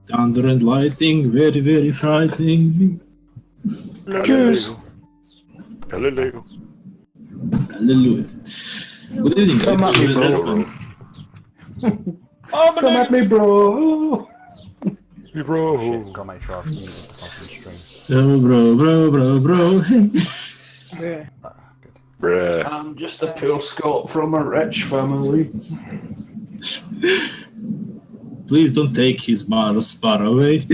Thunder and lightning, very, very frightening. Cheers. Hello. Hallelujah. Good evening. Come at me, bro. Come at me, bro. Bro. Shit, got my trust in the fucking stream. Bro. Yeah. Good. Bruh. I'm just a poor Scot from a rich family. Please don't take his Mars bar away.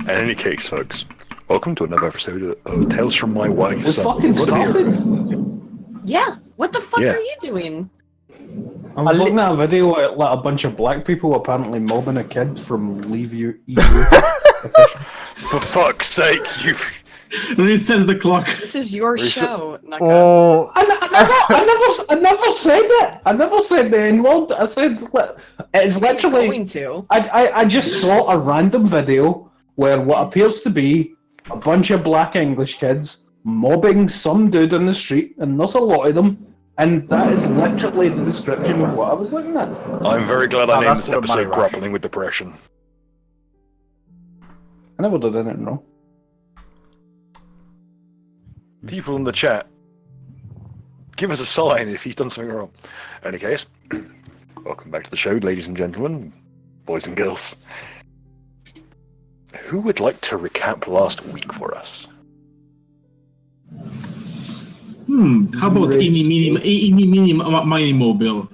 In any case, folks, welcome to another episode of Tales from My Wife's We Son. fucking started. Yeah, what the fuck Yeah. are you doing? I was looking at a video of like a bunch of black people apparently mobbing a kid from Leave You EU. For fuck's sake, you... Reset the clock. This is your Reset- show, Naka. Oh, I never said it. I never said the N word. I said it's literally. Going to. I just saw a random video where what appears to be a bunch of black English kids mobbing some dude on the street, and there's a lot of them, and that is literally the description of what I was looking at. I'm very glad I Oh, named that's this what Money episode Rush. Grappling with Depression. I never did anything wrong. People in the chat, give us a sign if he's done something wrong. In any case, welcome back to the show, ladies and gentlemen, boys and girls. Who would like to recap last week for us? How about Eeny, Meeny, Miny, Mobile?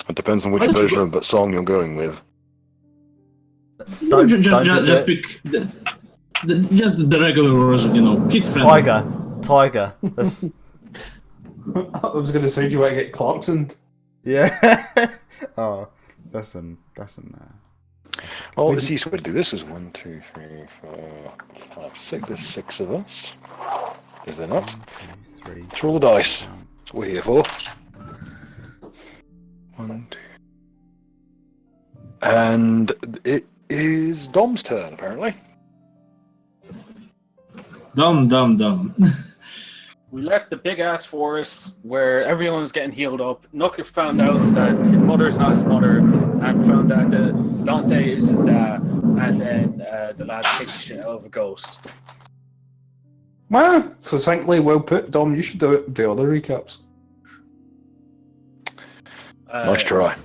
It depends on which version of that song you're going with. don't Just do it. pick just the regular version, kid friendly. Tiger. That's I was going to say, do you want to get Clarkson? yeah. Oh, that's an. Well, the easiest way to do this is 1, 2, 3, 4, 5, 6. There's 6 of us. Is there not? 1, 2, 3. Let's roll the dice. That's what we're here for. 1, 2. And it is Dom's turn, apparently. Dumb. We left the big ass forest where everyone was getting healed up. Nucker found out that his mother's not his mother, and found out that Dante is his dad. And then the lad kicked the shit out of a ghost. Well, succinctly well put. Dom, you should do the other recaps. Nice try.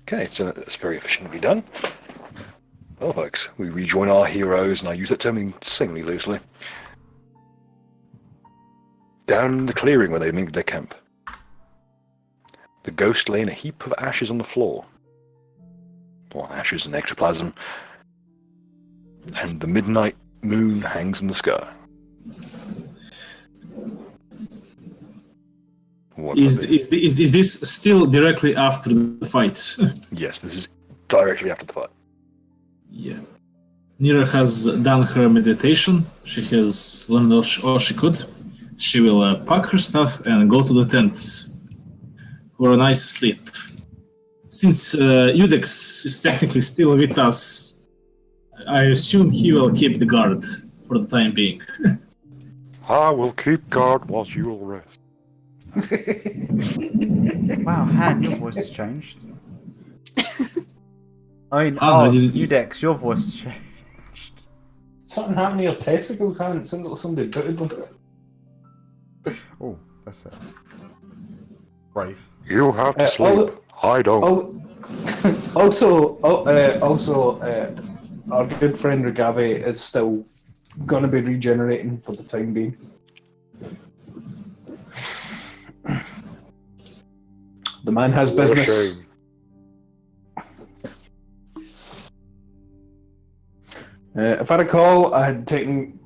Okay, so that's very efficiently done. Well, folks, we rejoin our heroes, and I use that term insanely loosely. Down in the clearing where they made their camp. The ghost lay in a heap of ashes on the floor. Well, ashes and ectoplasm. And the midnight moon hangs in the sky. What Is are they? this still directly after the fight? Yes, this is directly after the fight. Yeah. Nira has done her meditation. She has learned all she could. She will pack her stuff and go to the tent for a nice sleep. Since Udex is technically still with us, I assume he will keep the guard for the time being. I will keep guard whilst you will rest. Wow, Han, your voice has changed. I mean, I didn't- Udex, your voice has changed. Something happened to your testicles, hasn't it? Seems like somebody booted them. Oh, that's it. Brave. You have to Uh, sleep. I don't. Also, our good friend Regave is still going to be regenerating for the time being. The man has What a business. shame. If I recall, I had taken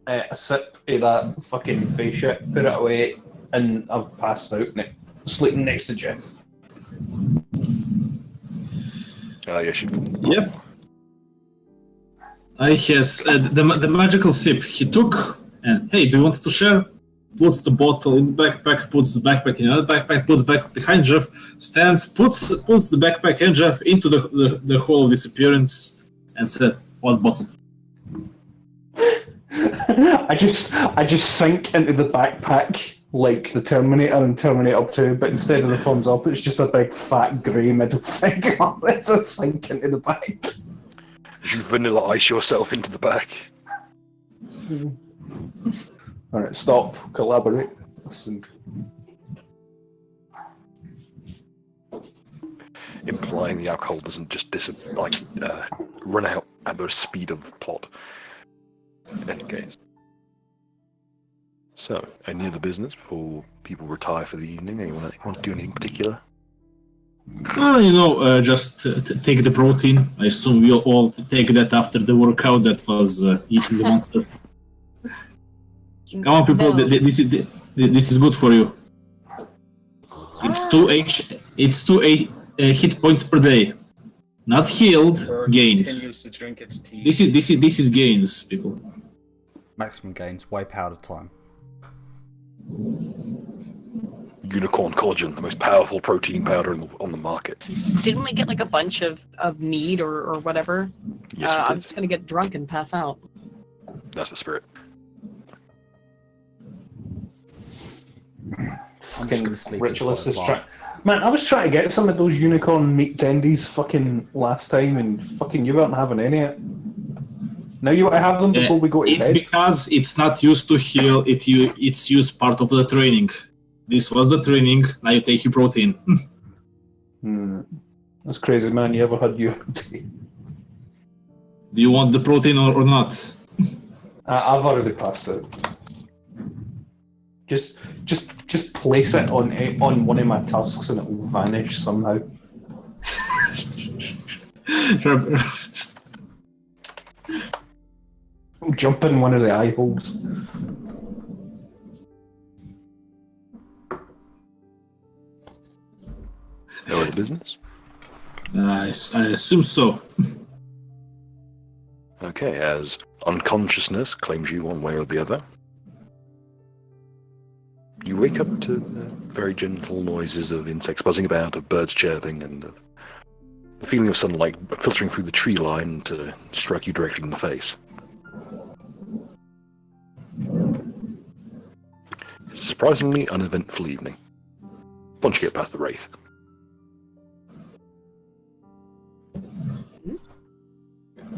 a sip of that fucking face shit, put it away, and I've passed out sleeping next to Jeff. Yes, you'd... Yep. I has the magical sip he took, and hey, do you want to share? Puts the bottle in the backpack, puts the backpack in another backpack, puts back behind Jeff, stands, puts the backpack and Jeff into the hole of disappearance, and said, "What bottle?" I just sink into the backpack like the Terminator and Terminator 2, but instead of the thumbs up, it's just a big fat grey middle finger that's a sink into the back. You vanilla ice yourself into the back. Alright, stop, collaborate, listen. Implying the alcohol doesn't just run out at the speed of plot. In any case. So, any other business before people retire for the evening? Anyone want to do anything particular? Just take the protein. I assume we'll all take that after the workout that was eating the monster. Come on, people! No. This is good for you. It's two hit points per day, not healed. Bird Gains. continues to drink its tea. This is gains, people. Maximum gains, way powder time. Unicorn collagen, the most powerful protein powder on the market. Didn't we get like a bunch of mead or whatever? Yes, we I'm did. just gonna get drunk and pass out. That's the spirit. Fucking gonna sleep ritualist as is well. trying. Man, I was trying to get some of those unicorn meat tendies fucking last time, and fucking you weren't having any of it. Now you want to have them before we go to It's bed? because it's not used to heal. It's used part of the training. This was the training. Now you take your protein. That's crazy, man. You ever had you? Do you want the protein or not? I've already passed it. Just place it on one of my tusks and it will vanish somehow. Jump in one of the eye holes. No other business? I assume so. Okay, as unconsciousness claims you one way or the other, you wake up to the very gentle noises of insects buzzing about, of birds chirping, and of the feeling of sunlight filtering through the tree line to strike you directly in the face. It's a surprisingly uneventful evening. Once you get past the wraith.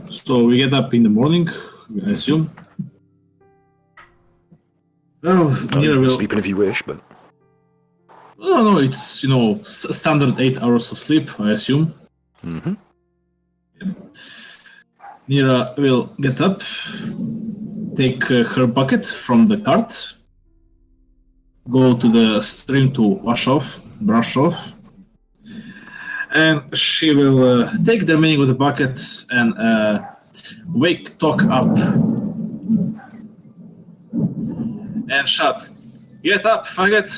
So we get up in the morning, I assume. Well, You Nira can will. sleep in if you wish, but No, it's standard 8 hours of sleep, I assume. mm-hmm. Nira will get up, take her bucket from the cart, go to the stream to brush off, and she will take the remaining of the bucket and wake Talk up and shout, "Get up, faggot!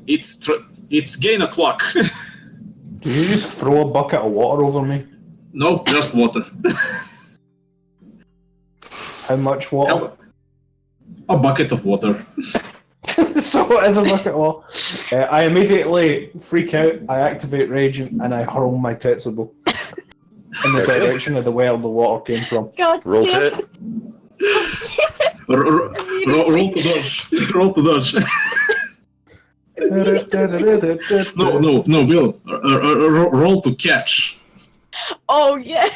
It's gain o'clock." Did you just throw a bucket of water over me? Nope, just water. How much water? A bucket of water. So it is a bucket of water. I immediately freak out, I activate rage, and I hurl my tetsubo in the direction of the well the water came from. God Roll damn tit. Roll to dodge. Roll to dodge. No, Bill. Roll to catch. Oh yeah.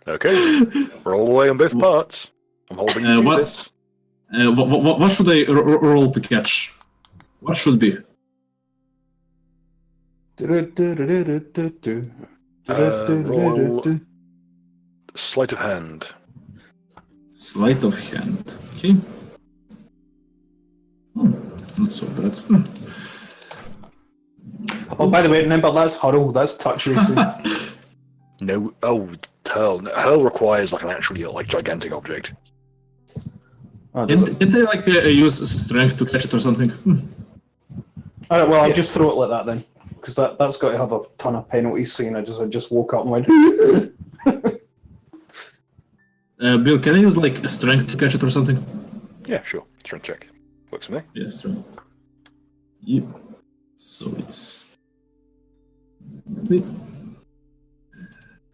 Okay. Roll away on both parts. I'm holding you to what- this. What should I roll to catch? What should be? Roll sleight of hand. Sleight of hand. Okay. Not so bad. Oh, by the way, remember that's hurl, that's touch racing. No, hurl. Hurl requires like an actually gigantic object. Oh, does it? Did they use strength to catch it or something? Alright, well, I'll just throw it like that then. Because that's got to have a ton of penalties, seeing I just woke up and went. Bill, can I use a strength to catch it or something? Yeah, sure. Strength check. Works for me. Yeah, strength. Yep. So it's.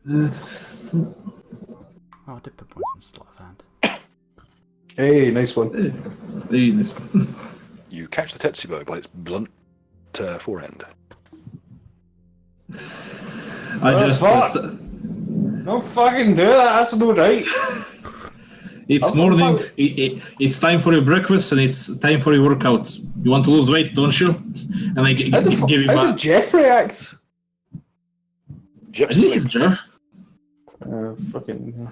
Oh, I did put points in sleight of hand. Hey, nice one. Hey, this. You catch the Tetsubo by its blunt forend. I just. fuck. Don't fucking do that. That's no right. It's I'm morning. fine. It's time for your breakfast and it's time for your workout. You want to lose weight, don't you? And I give him How a. did Jeff react? Jeff's I didn't asleep. hit Jeff. Fucking.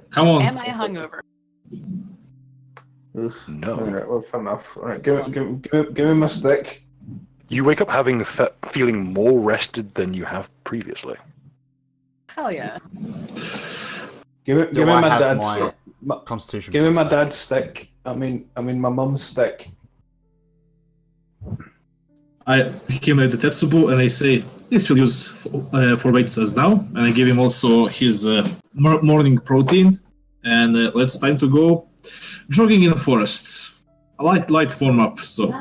Come on. Am I hungover? No. Alright, well, fair enough. Alright, give me my stick. You wake up having feeling more rested than you have previously. Hell yeah. Give me Do I my have dad's. my constitution? Give me my points back? dad's stick. I mean my mum's stick. I pick him at the Tetsubo and I say, this will use for weights as now. And I give him also his morning protein. And it's time to go jogging in the forest. A light warm up. So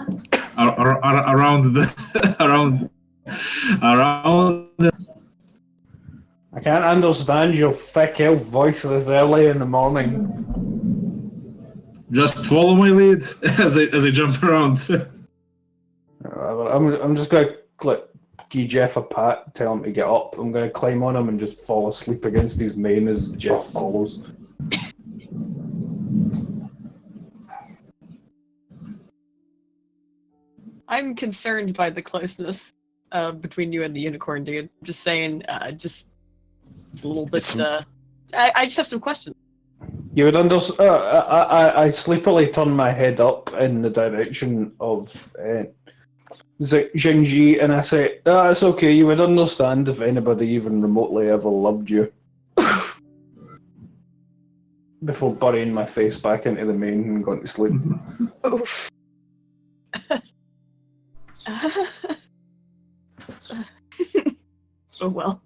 around the around. I can't understand your thick elf voice this early in the morning. Just follow my lead as I jump around. I'm just gonna give Jeff a pat, tell him to get up. I'm gonna climb on him and just fall asleep against his mane as Jeff follows. I'm concerned by the closeness between you and the unicorn, dude. Just saying, just it's a little bit. I just have some questions. You would understand. I sleepily turn my head up in the direction of Xingji, and I say, "It's okay. You would understand if anybody even remotely ever loved you." Before burying my face back into the mane and going to sleep. Oof. Oh well.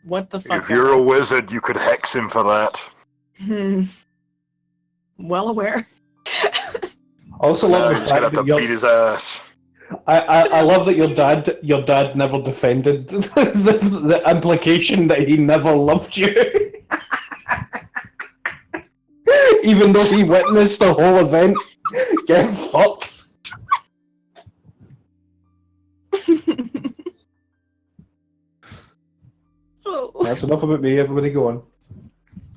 What the fuck? If you're a wizard, you could hex him for that. Well aware. Also love the You're just gonna fact have that to beat his ass. I love that your dad never defended the implication that he never loved you. Even though he witnessed the whole event. Get fucked. Oh. That's enough about me, everybody go on.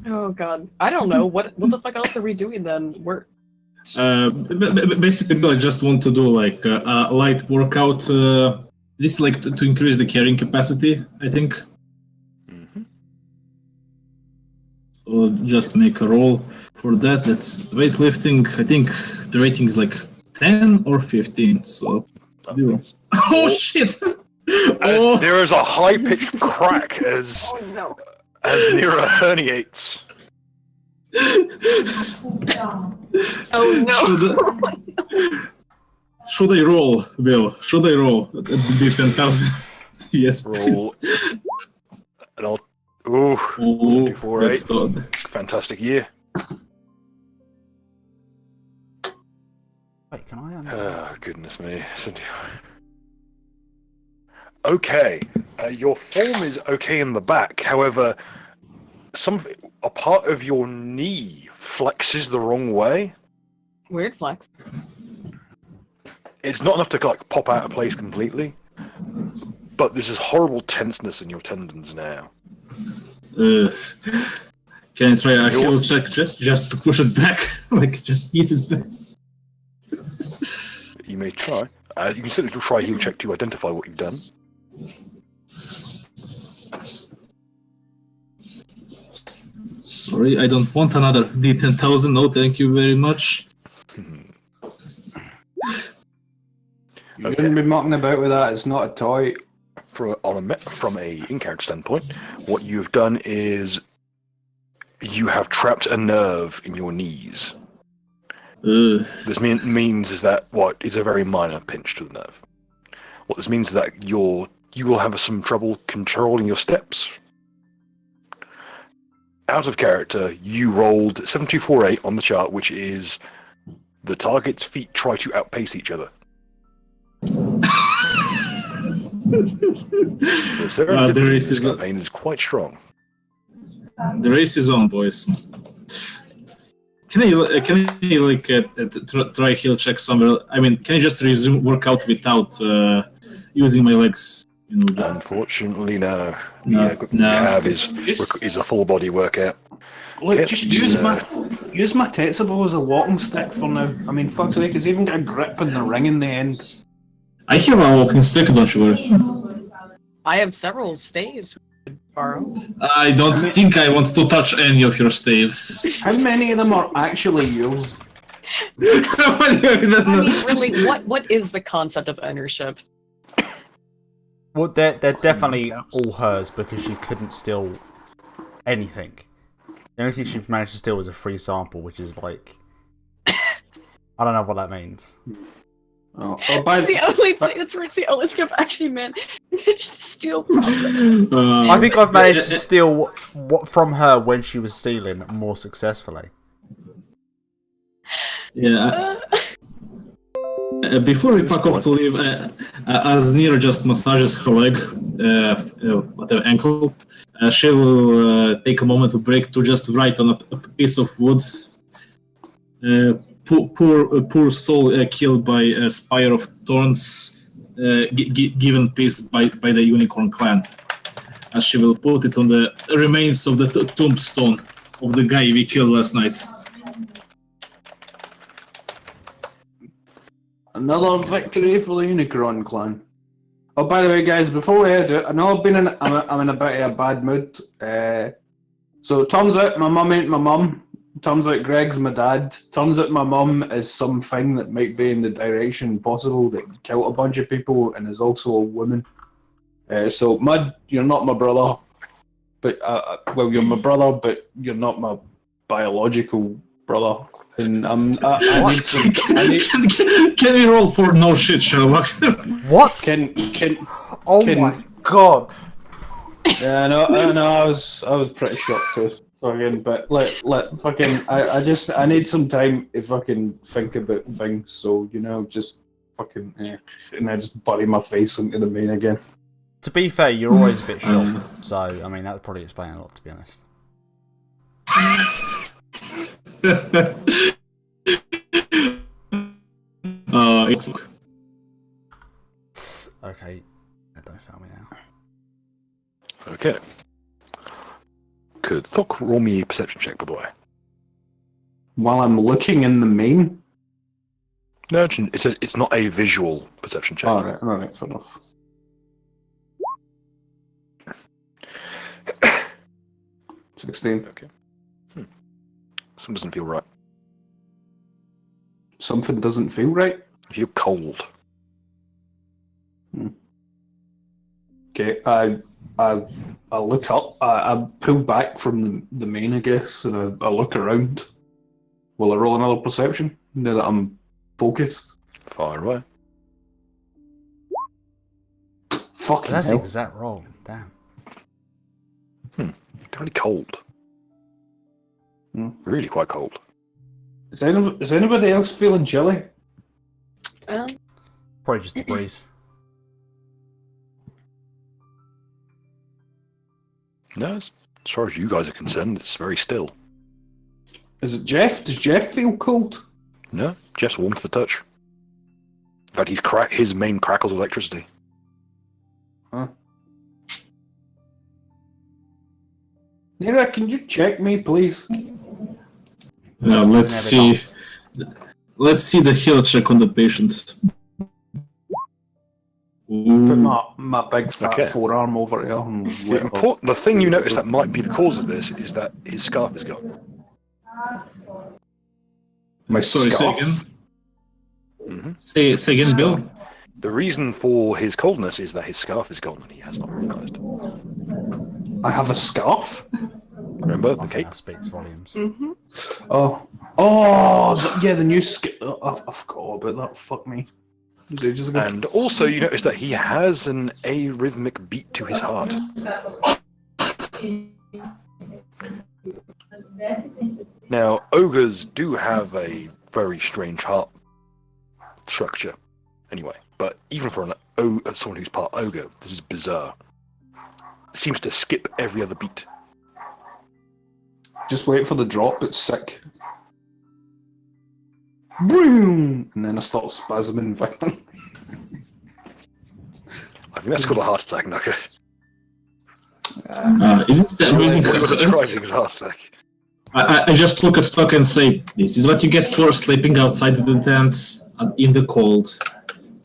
Oh god. I don't know. What the fuck else are we doing then? We're Basically, I just want to do like a light workout. This is like to increase the carrying capacity, I think. Mm-hmm. So just make a roll for that. That's weightlifting. I think the rating is like 10 or 15. So, oh shit! Oh. There is a high-pitched crack as oh no. Nira herniates. Oh no. Should I roll, Bill? Should I roll? That'd be 10,000. Yes, please. Roll. And I'll. Ooh, Oh, 74, that's 8. done. Fantastic year. Wait, can I? Oh, goodness me. Okay, your form is okay in the back. However, a part of your knee flexes the wrong way. Weird flex. It's not enough to like pop out of place completely, but there's this horrible tenseness in your tendons now. Can I try a heel check just to push it back? Like, just eat it back? You may try. You can certainly try a heel check to identify what you've done. Sorry, I don't want another D10,000. No, thank you very much. You shouldn't be mucking about with that, it's not a toy. From a in-character standpoint, what you've done is you have trapped a nerve in your knees. This means is that what is a very minor pinch to the nerve. What this means is that you will have some trouble controlling your steps. Out of character, you rolled 7248 on the chart, which is the target's feet try to outpace each other. The race is campaign is quite strong. The race is on, boys. try heal check somewhere? I mean, can you just resume workout without using my legs? You know, Unfortunately, no. No, The equipment no. you have is a full body workout. Look, Yep, just you, use my Tetsubo as a walking stick for now. I mean, fuck's sake, it's even got a grip and the ring in the end. I have a walking stick, don't you worry. I have several staves we could borrow. I don't think I want to touch any of your staves. How many of them are actually yours? I mean, really, what is the concept of ownership? Well, they're definitely all hers because she couldn't steal anything. The only thing she managed to steal was a free sample, which is like... I don't know what that means. Oh, That's the only thing. That's the only thing I've actually managed to steal from. I think I've managed to steal what from her when she was stealing more successfully. Yeah. Before we pack off to leave, as Nira just massages her leg, whatever ankle, she will take a moment to break to just write on a piece of wood. Poor soul killed by a spire of thorns, given peace by the Unicorn clan. As she will put it on the remains of the tombstone of the guy we killed last night. Another victory for the Unicorn clan. Oh, by the way, guys, before we head out, I know I'm in a bit of a bad mood. So it turns out my mum ain't my mum. Turns out Greg's my dad. Turns out my mum is something that might be in the direction possible that killed a bunch of people and is also a woman. So Mud, you're not my brother, but well, you're my brother, but you're not my biological brother. And I need some. Can we roll for no shit, Sherlock? What? Oh can- my god! Yeah, no, I was pretty shocked too. Fucking, but fucking, I need some time to fucking think about things. So just fucking, and I just bury my face into the main again. To be fair, you're always a bit short, so I mean that would probably explain a lot, to be honest. Okay, don't fail me now. Okay. Could Thok roll me a perception check, by the way? While I'm looking in the main. No, it's not a visual perception check. All right, fair enough. $16. Okay. Something doesn't feel right. Something doesn't feel right. I feel cold. Okay, I look up. I pull back from the main, I guess, and I look around. Will I roll another perception now that I'm focused? Fire away. Fucking That's the hell. exact roll. Damn. Really cold. Really quite cold. Is anybody else feeling chilly? Probably just the breeze. No, as far as you guys are concerned, it's very still. Is it Jeff? Does Jeff feel cold? No, Jeff's warm to the touch. In fact, his main crackles with electricity. Huh? Nira, can you check me, please? Let's see. Let's see the heal check on the patient. Put my big fat forearm over here. And The thing you notice that might be the cause of this is that his scarf is gone. My Sorry, scarf? say again, Bill. The reason for his coldness is that his scarf is gone and he has not realised. I have a scarf? Remember the I think cape? that speaks volumes. Mm-hmm. The new scarf. I forgot about that. Fuck me. And also you notice that he has an arrhythmic beat to his heart. Now, ogres do have a very strange heart structure, anyway. But even for someone who's part ogre, this is bizarre. It seems to skip every other beat. Just wait for the drop. It's sick. Boom! And then I start spasming violently. I think that's called a heart attack, Nucker. Isn't that amazing? What you're describing is a heart attack. I just look at Tuck and say, this is what you get for sleeping outside the tent in the cold.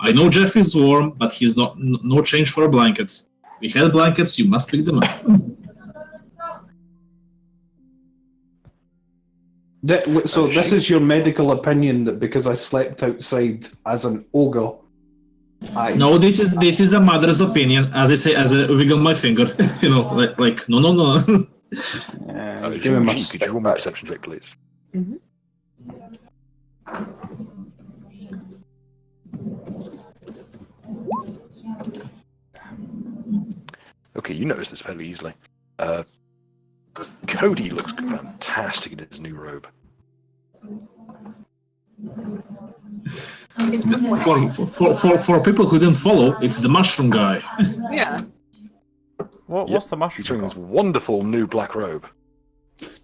I know Jeff is warm, but he's not no change for a blanket. We had blankets, you must pick them up. So this is your medical opinion that because I slept outside as an ogre, No, this is a mother's opinion. As I say, as I wiggle my finger, like no. give me my Could you roll my perception check, please? Mm-hmm. Okay, you notice this fairly easily. Cody looks fantastic in his new robe. For people who didn't follow, it's the mushroom guy. Yeah. What's the mushroom? He's wearing this wonderful new black robe.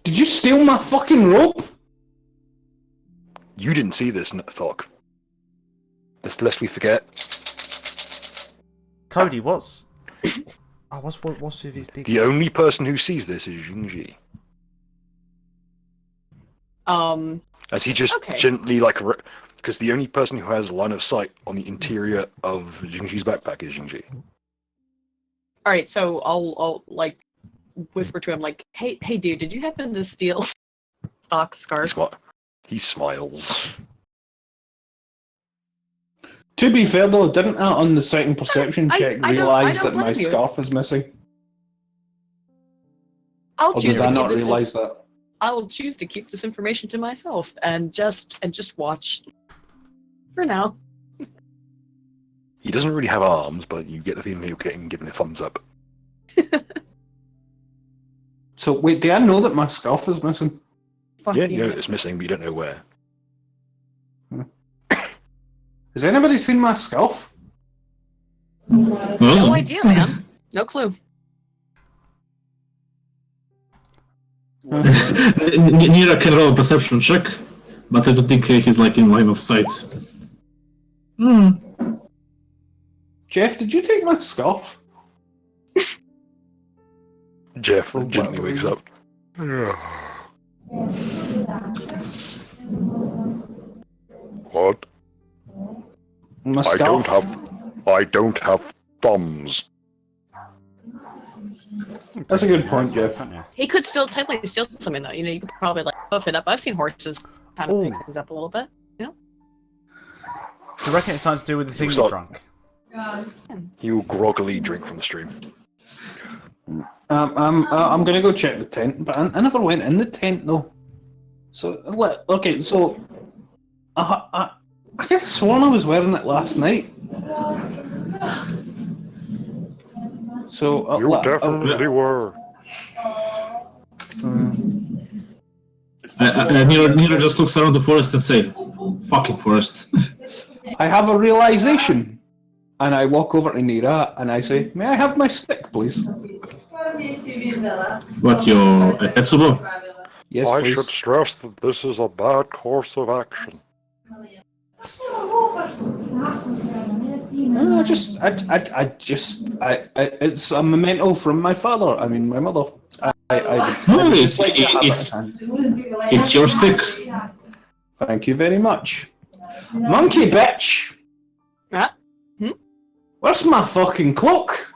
Did you steal my fucking rope? You didn't see this, Thok. Lest we forget. Cody, what's with his dick? The only person who sees this is Jingji. As he just gently, because the only person who has line of sight on the interior of Jingji's backpack is Jingji. All right, so I'll like whisper to him like, "Hey, dude, did you happen to steal Doc's scarf?" He smiles. To be fair though, didn't I on the second perception check realise that my scarf is missing? I'll Or choose did to I keep not this. realise that? I'll choose to keep this information to myself and just watch. For now. He doesn't really have arms, but you get the feeling you're getting given a thumbs up. So wait, do I know that my scarf is missing? Yeah, you know it's missing, but you don't know where. Has anybody seen my scarf? No idea, man. No clue. Nira can roll a perception check, but I don't think he's like in line of sight. Jeff, did you take my scarf? Jeff gently wakes up. What? My scarf? I don't have thumbs. That's a good point, Jeff. He could still technically steal something though. You could probably like buff it up. I've seen horses kind of pick things up a little bit. Do you reckon it's something to do with the thing you drunk? You groggily drink from the stream. I'm gonna go check the tent, but I never went in the tent though. So okay, so I guess I sworn I was wearing it last night. So You definitely were. Nira just looks around the forest and say, "Fucking forest." I have a realization, and I walk over to Nira and I say, "May I have my stick, please?" What, your Etsubo? Yes, I please. should stress that this is a bad course of action. It's a memento from my father. I mean, my mother. It's your stick. Thank you very much. Monkey bitch! Where's my fucking cloak?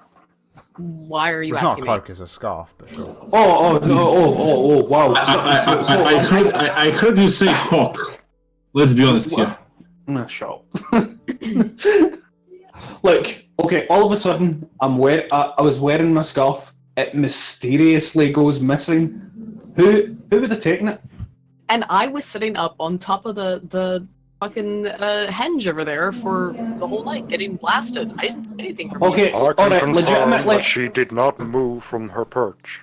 Why are you It's not a asking cloak, it's a scarf, but sure. Oh, wow. I heard you say cock. Let's be honest here. Nah, shut up. Look, okay, all of a sudden, I was wearing my scarf. It mysteriously goes missing. Who would have taken it? And I was sitting up on top of the fucking henge over there for the whole night, getting blasted. I didn't do anything for me. Okay, I can alright, confirm legitimately. that she did not move from her perch.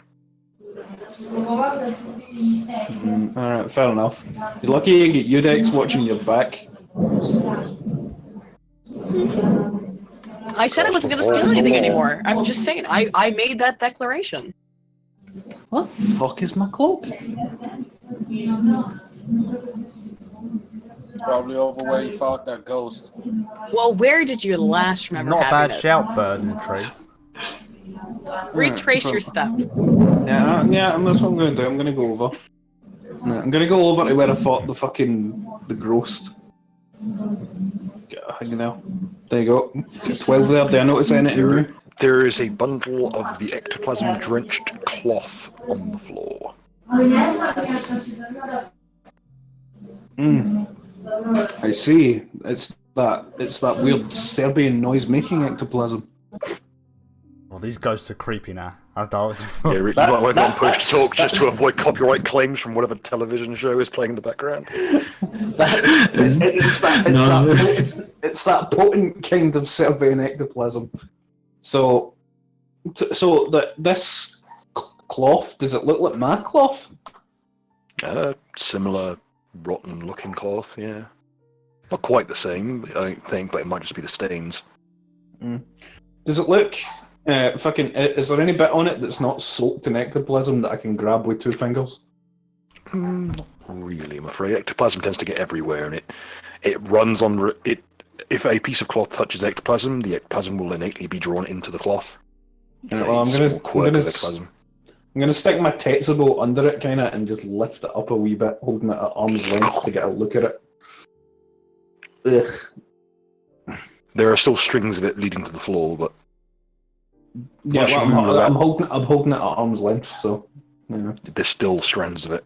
Alright, fair enough. You're lucky you get Udex watching your back. I said I wasn't going to steal anything anymore. I'm just saying, I made that declaration. What the fuck is my cloak? Probably over where you fought that ghost. Well, where did you last remember Not a having bad it? shout, bird in the tree. Retrace your steps. Yeah, that's what I'm going to do. I'm going to go over. Yeah, I'm going to go over to where I fought the ghost. You know, there you go. Got 12 there. Did I notice anything new? There is a bundle of the ectoplasm-drenched cloth on the floor. I see. It's that weird Serbian noise-making ectoplasm. Well, these ghosts are creepy now. I don't. Yeah, you might want to push to talk just to avoid copyright claims from whatever television show is playing in the background. It's that potent kind of Serbian ectoplasm. So this cloth, does it look like my cloth? Similar rotten-looking cloth, yeah. Not quite the same, I don't think, but it might just be the stains. Does it look... is there any bit on it that's not soaked in ectoplasm that I can grab with 2 fingers? Not really, I'm afraid. Ectoplasm tends to get everywhere, and it runs on... If a piece of cloth touches ectoplasm, the ectoplasm will innately be drawn into the cloth. Well, I'm gonna stick my Tetsubo under it, kind of, and just lift it up a wee bit, holding it at arm's length to get a look at it. Ugh. There are still strings of it leading to the floor, but... Yeah, well, I'm holding it at arm's length, so you know. There's still strands of it.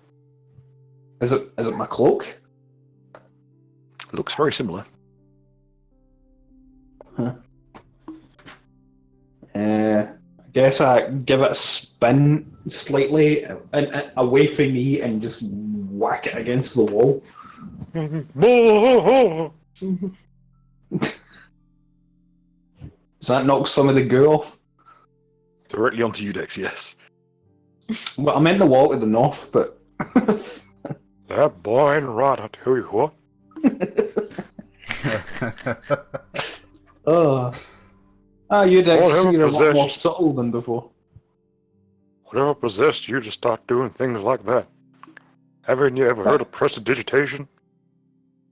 Is it my cloak? It looks very similar. Huh. I guess I give it a spin slightly and away from me and just whack it against the wall. Does that knock some of the goo off? Directly onto Udex, yes. Well, I meant the wall to the north, but... That boy in Rot, I tell you what. Udex, you're a lot more subtle than before. Whatever possessed you to start doing things like that? Haven't you ever heard of prestidigitation?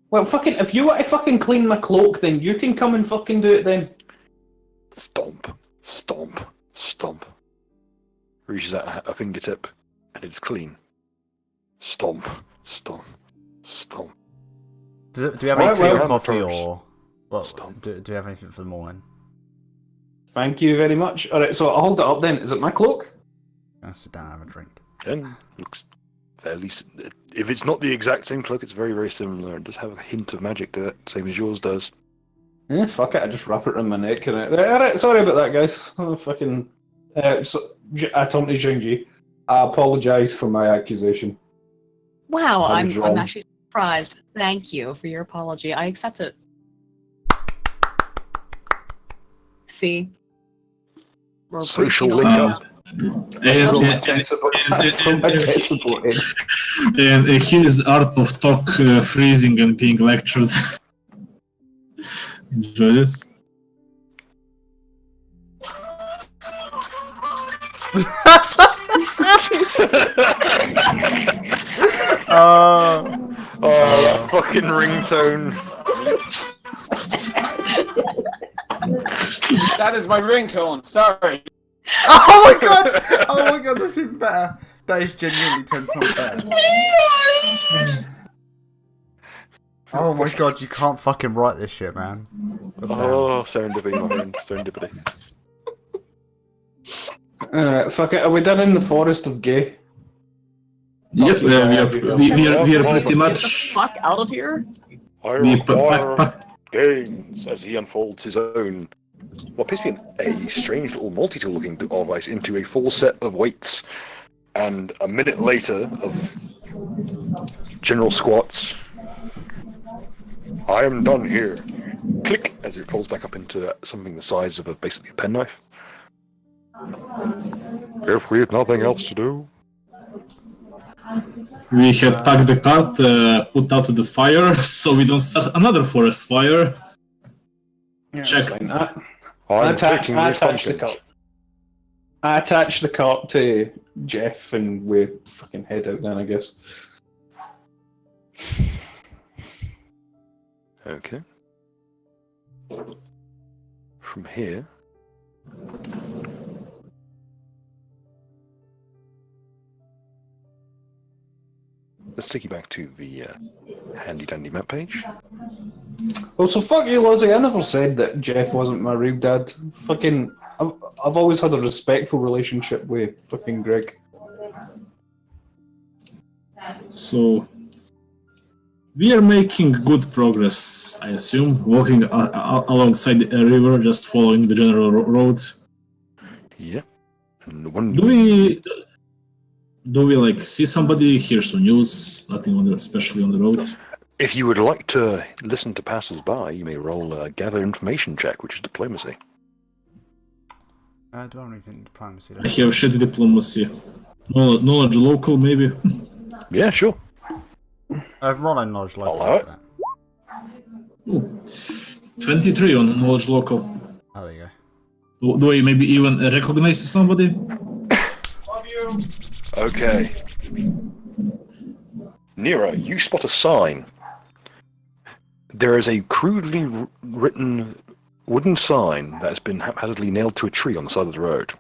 Well, fucking, if you want to fucking clean my cloak, then you can come and fucking do it then. Stomp, stomp, stomp. Reaches out a fingertip, and it's clean. Stomp, stomp, stomp. Do we have any tea or well, coffee, first. or well, Stomp. do we have anything for the morning? Thank you very much. Alright, so I'll hold it up then. Is it my cloak? I'll sit down and have a drink. And looks fairly... If it's not the exact same cloak, it's very, very similar. It does have a hint of magic to it, same as yours does. Yeah, fuck it, I just wrap it around my neck. Alright, sorry about that, guys. I talking to Xingji. I apologise for my accusation. Wow, I I'm was wrong. actually surprised. Thank you for your apology. I accept it. See? We're Social preaching link all up. And here's Art of Talk freezing and being lectured. Enjoy this. Oh, fucking ringtone. That is my ringtone. Sorry. Oh my god! Oh my god, that's even better. That is genuinely 10 times better. Oh my god, you can't fucking write this shit, man. Oh, serendipity, my friend. Serendipity. Alright, fuck it. Are we done in the Forest of Gay? Yep, we are pretty Get the much. fuck out of here. I require gains as he unfolds his own. What appears to be a strange little multi-tool looking device into a full set of weights. And a minute later of general squats. I am done here. Click as it folds back up into something the size of basically a penknife. If we had nothing else to do. We have packed the cart, put out the fire, so we don't start another forest fire. Yeah, Check. I'm taking these I attached the cart to Jeff and we fucking head out then, I guess. Okay. From here. Let's take you back to the handy dandy map page. Oh, so fuck you, Lozzie. I never said that Jeff wasn't my real dad. Fucking, I've always had a respectful relationship with fucking Greg. So we are making good progress, I assume, walking alongside the river, just following the general road. Yeah. And the one Do we like see somebody, hear some news? Nothing on especially on the road. If you would like to listen to passers-by, you may roll a gather information check, which is diplomacy. Do I have anything diplomacy? I have shitty diplomacy. Knowledge local, maybe. Yeah, sure. Rolling knowledge local. Allow it. That. Ooh. 23 on knowledge local. Oh, there you go. Do I maybe even recognize somebody? Okay. Nero, you spot a sign. There is a crudely written wooden sign that has been haphazardly nailed to a tree on the side of the road.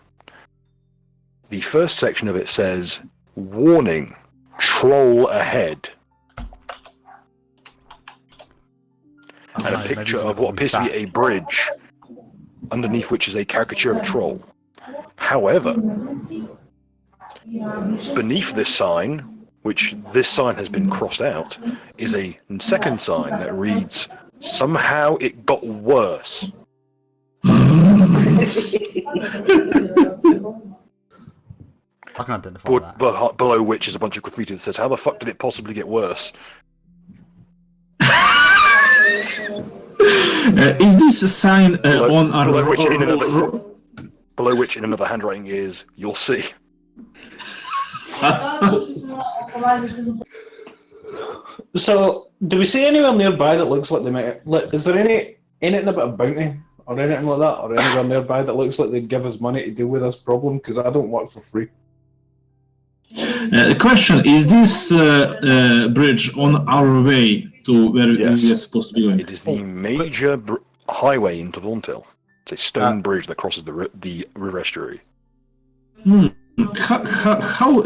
The first section of it says, "Warning, troll ahead." And a picture of what appears to be a bridge, underneath which is a caricature of a troll. However, beneath this sign, which this sign has been crossed out, is a second sign that reads, "Somehow it got worse." I can identify that. But below which is a bunch of graffiti that says, "How the fuck did it possibly get worse?" Is this a sign on our below which in another handwriting is, "You'll see." So, do we see anyone nearby that looks like they might? Is there anything about a bounty or anything like that, or anyone nearby that looks like they'd give us money to deal with this problem? Because I don't work for free. The question is: this bridge on our way to where we are supposed to be going? It is the major highway into Vauntil. It's a stone bridge that crosses the river estuary. How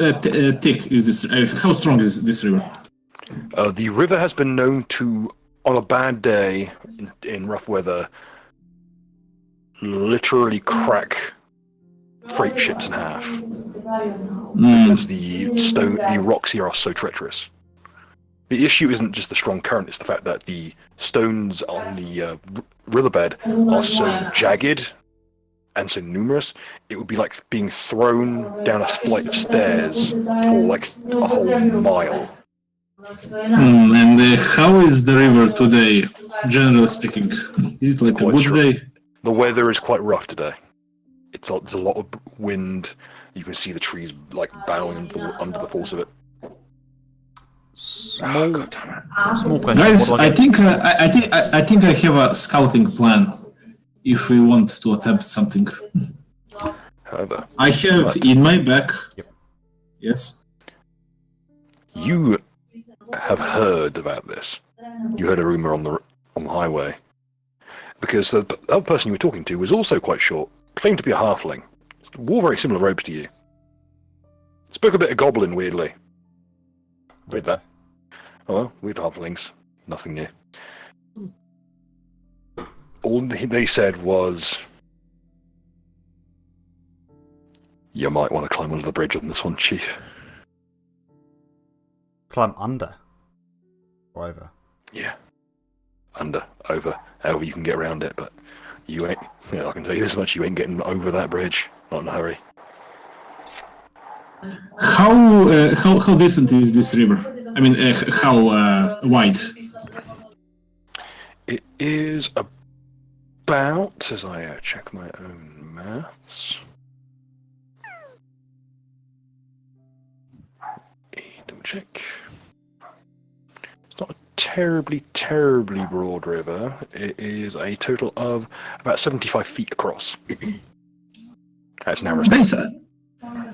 thick is this? How strong is this river? The river has been known to, on a bad day, in rough weather, literally crack freight ships in half. Because the rocks here are so treacherous. The issue isn't just the strong current, it's the fact that the stones on the riverbed are so jagged and so numerous, it would be like being thrown down a flight of stairs for like a whole mile. And how is the river today, generally speaking? Is it like a good day? The weather is quite rough today. There's a lot of wind. You can see the trees like bowing under the force of it. Small question. Guys, I think I have a scouting plan. If we want to attempt something, however, I have in my back. Yep. Yes. You have heard about this. You heard a rumor on the highway because the other person you were talking to was also quite short, claimed to be a halfling, wore very similar robes to you. Spoke a bit of goblin, weirdly. Read that. Oh well, weird halflings. Nothing new. All they said was, "You might want to climb under the bridge on this one, Chief." Climb under? Or over? Yeah. Under, over, however you can get around it, but you ain't, I can tell you this much, you ain't getting over that bridge. Not in a hurry. How distant is this river? I mean, how wide? It is about, as I check my own maths. Double check. It's not a terribly broad river. It is a total of about 75 feet across. That's narrow.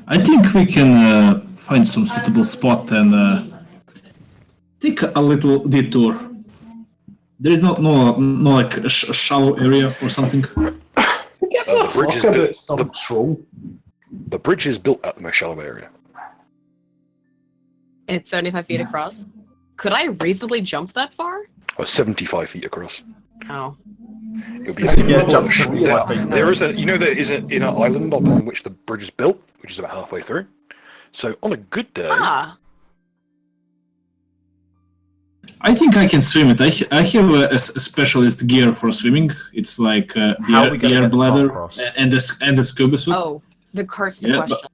I think we can find some suitable spot and take a little detour. There is no like a shallow area or something. Get the the bridge fuck is about built- some troll. The bridge is built at the most shallow area. And it's 75 feet across. Could I reasonably jump that far? 75 feet across. Oh. It'll be Yeah, jump large. 75 feet. There is there is an inner island upon which the bridge is built, which is about halfway through. So on a good day, Ah. I think I can swim it. I have a specialist gear for swimming. It's like How are we the gonna air get the bladder car across? and the scuba suit. Oh. The cart's the Yeah, but- question.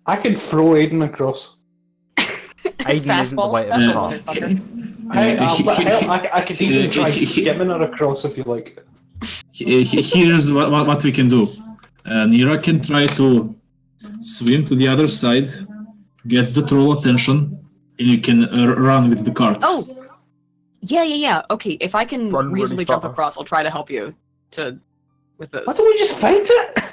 I can throw Aiden across. Aiden isn't the Fastball weight of a special, car. motherfucker. I could even try skimming her across if you like. Here's what we can do. Nira can try to swim to the other side, gets the troll attention, and you can run with the cart. Oh. Yeah. Okay, if I can Run really reasonably jump fast. across, I'll try to help you with Why this. don't we just fight it?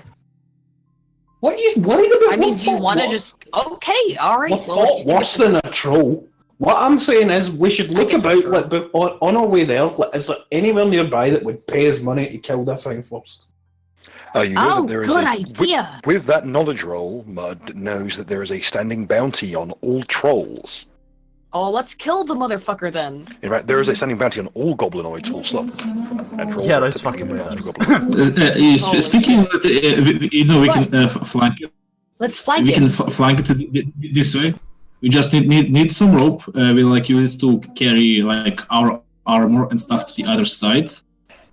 What are you worried about? I mean, What do you fought want to what? just... Okay, alright. We fought worse than a troll. What I'm saying is, we should look guess that's about, true. like, but on our way there, like, is there anywhere nearby that would pay us money to kill this thing first? you know Oh, that there is good a, idea. With that knowledge roll, Mud knows that there is a standing bounty on all trolls. Oh, let's kill the motherfucker then. In fact, there is a standing bounty on all goblinoids, full stop. And trolls Yeah, are those typically fucking bound to weirdos. goblinoids. Holy Speaking of that, we can flank it. Let's flank We it. can flank it this way. We just need some rope. We like use it to carry like our armor and stuff to the other side.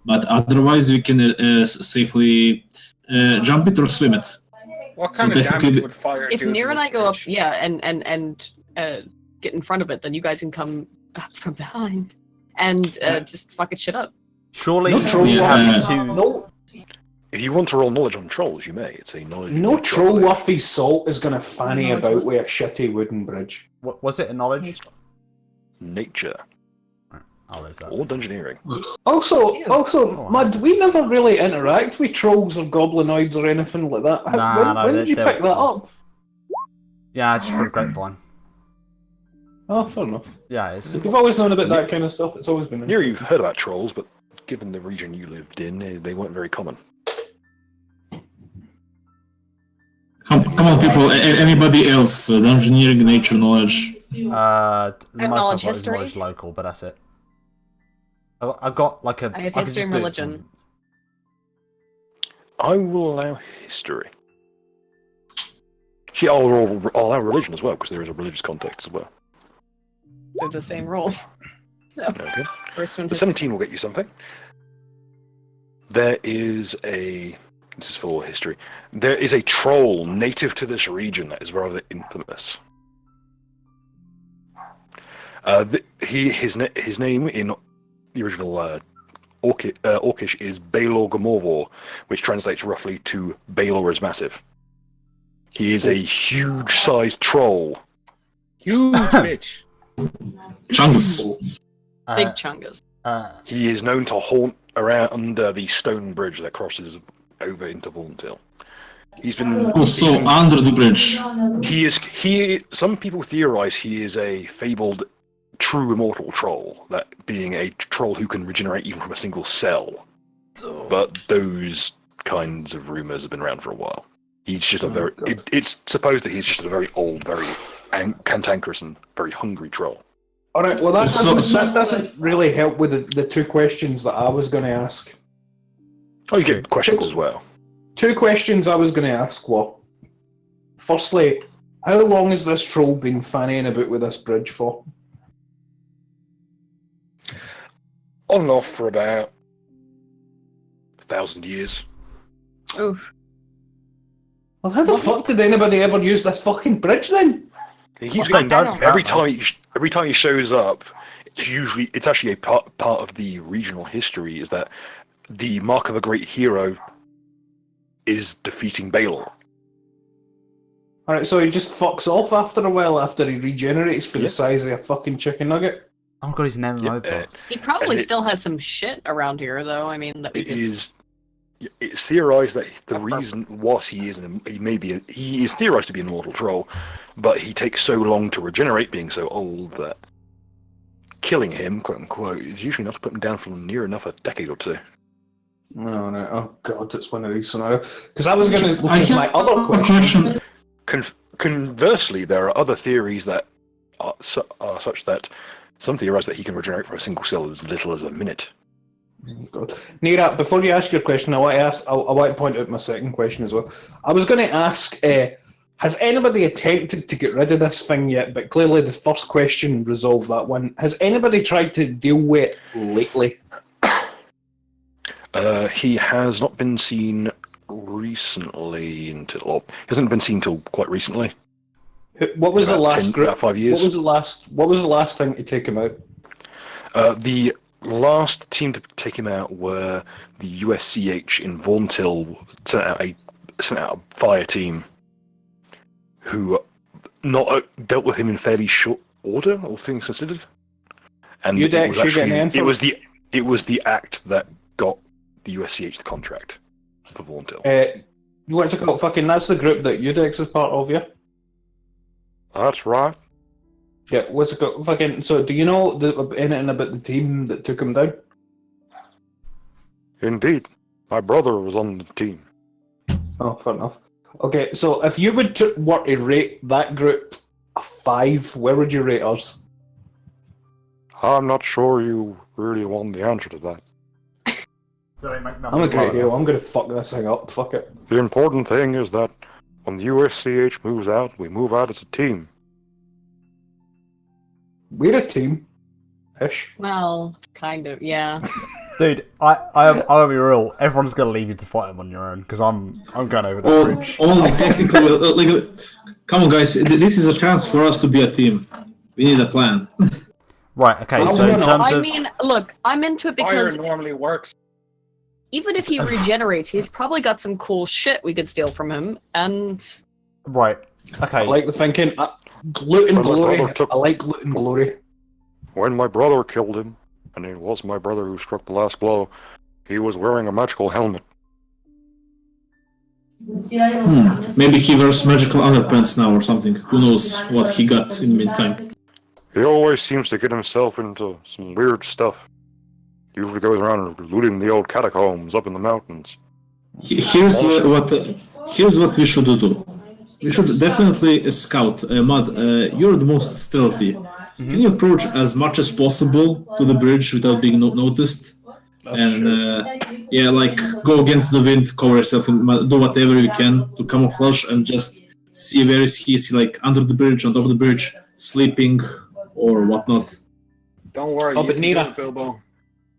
But otherwise, we can safely jump it or swim it. What So kind of technically- damage would fire If do to Nir and this I go up, bridge? yeah, and get in front of it, then you guys can come up from behind and just fuck it shit up. Surely No troll Yeah. worth to... no, If you want to roll knowledge on trolls, you may. It's a knowledge. no knowledge troll roll. worth his salt is going to fanny No, about it's- with a shitty wooden bridge. What, was it a knowledge? Nature I'll leave that. or dungeoneering. Also, Ew. Mud, we never really interact with trolls or goblinoids or anything like that. When did you pick that up? Yeah, just for Grapevine. Oh, fair enough. Yeah, it's... We've always known about that kind of stuff. It's always been. Near you've heard about trolls, but given the region you lived in, they weren't very common. Come on, people. Anybody else? Engineering, nature, knowledge. The have most I've knowledge got is history. knowledge local, but that's it. I've got like a... I have can history just and do it religion. I will allow history. I'll allow religion as well, because there is a religious context as well. They're the same roll. So, Okay. first one. The 17 will get you something. There is a... This is for history. There is a troll native to this region that is rather infamous. His name in the original Orcish is Baelor Gamorvor, which translates roughly to Baelor is massive. He is a huge-sized troll. Huge bitch. Chungus. Big chungus. He is known to haunt around the stone bridge that crosses over into Vaughnhill. Also under the bridge. Some people theorize he is a fabled true immortal troll, that being a troll who can regenerate even from a single cell. But those kinds of rumors have been around for a while. He's just it's supposed that he's just a very old, very cantankerous and very hungry troll. All right. Well, that So- doesn't really help with the two questions that I was going to ask. Oh, you get questions as well. Two questions I was going to ask were: firstly, how long has this troll been fannying about with this bridge for? On and off for about 1,000 years. Oof. Well, how the fuck did anybody ever use this fucking bridge then? He keeps Well, going I down don't every time he shows up. It's actually a part of the regional history is that the mark of a great hero is defeating Baelor. All right, so he just fucks off after a while after he regenerates for the Yep. size of a fucking chicken nugget. Oh god, he's an MMO Yeah, boss. He probably And it- still has some shit around here, though. I mean, that we could... It's theorized that the reason was he is theorized to be an immortal troll, but he takes so long to regenerate, being so old, that killing him, quote unquote, is usually not to put him down for near enough a decade or two. No, no. Oh God, it's one of these scenarios. Because I was going to look at my other question. Conversely, there are other theories that are such that some theorize that he can regenerate for a single cell as little as a minute. God. Nira, before you ask your question, I want to point out my second question as well. I was going to ask, has anybody attempted to get rid of this thing yet? But clearly the first question resolved that one. Has anybody tried to deal with it lately? He has not been seen recently he hasn't been seen until quite recently. What was the last group? About 5 years. What was the last thing to take him out? The last team to take him out were the USCH in Vaughnville sent out a fire team who not dealt with him in fairly short order, all things considered. And it was the act that got the USCH the contract for Vaughnville. You want to talk about that's the group that UDEX is part of, yeah? That's right. Yeah, what's it called? So do you know anything about the team that took him down? Indeed. My brother was on the team. Oh, fair enough. Okay, so if you were to rate that group a 5, where would you rate us? I'm not sure you really want the answer to that. I'm a great hero. I'm going to fuck this thing up. Fuck it. The important thing is that when the USCH moves out, we move out as a team. We're a team. Ish. Well, kind of, yeah. Dude, I'll be real. Everyone's gonna leave you to fight him on your own because I'm going over the bridge. Only technically, come on, guys. This is a chance for us to be a team. We need a plan. Right. Okay. So in terms of, look, I'm into it because Fire normally works. even if he regenerates, he's probably got some cool shit we could steal from him. And right. Okay. I like the thinking. Loot and glory. I like loot and glory. When my brother killed him, and it was my brother who struck the last blow, he was wearing a magical helmet. Maybe he wears magical underpants now or something. Who knows what he got in the meantime. He always seems to get himself into some weird stuff. He usually goes around looting the old catacombs up in the mountains. Here's what we should do. We should definitely scout. Mud, you're the most stealthy. Mm-hmm. Can you approach as much as possible to the bridge without being noticed? And go against the wind, cover yourself, and do whatever you can to camouflage and just see where is he. Is he under the bridge, on top of the bridge, sleeping, or whatnot? Don't worry. Oh, but Nira, Bilbo.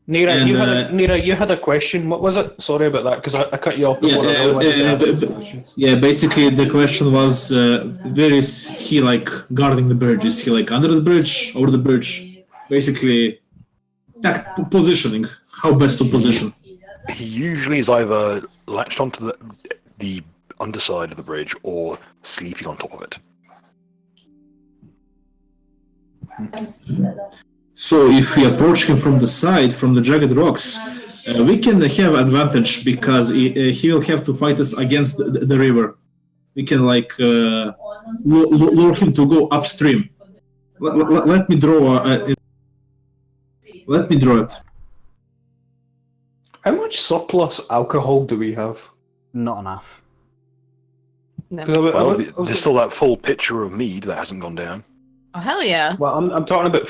Nira, you had a question. What was it? Sorry about that, because I cut you off before basically the question was, where is he guarding the bridge? Is he under the bridge, over the bridge? Basically, positioning. How best to position? He usually is either latched onto the underside of the bridge or sleeping on top of it. So if we approach him from the side, from the jagged rocks, we can have advantage because he will have to fight us against the river. We can lure him to go upstream. Let me draw. Let me draw it. How much surplus alcohol do we have? Not enough. no. Well, there's still that full pitcher of mead that hasn't gone down. Oh hell yeah! Well, I'm talking about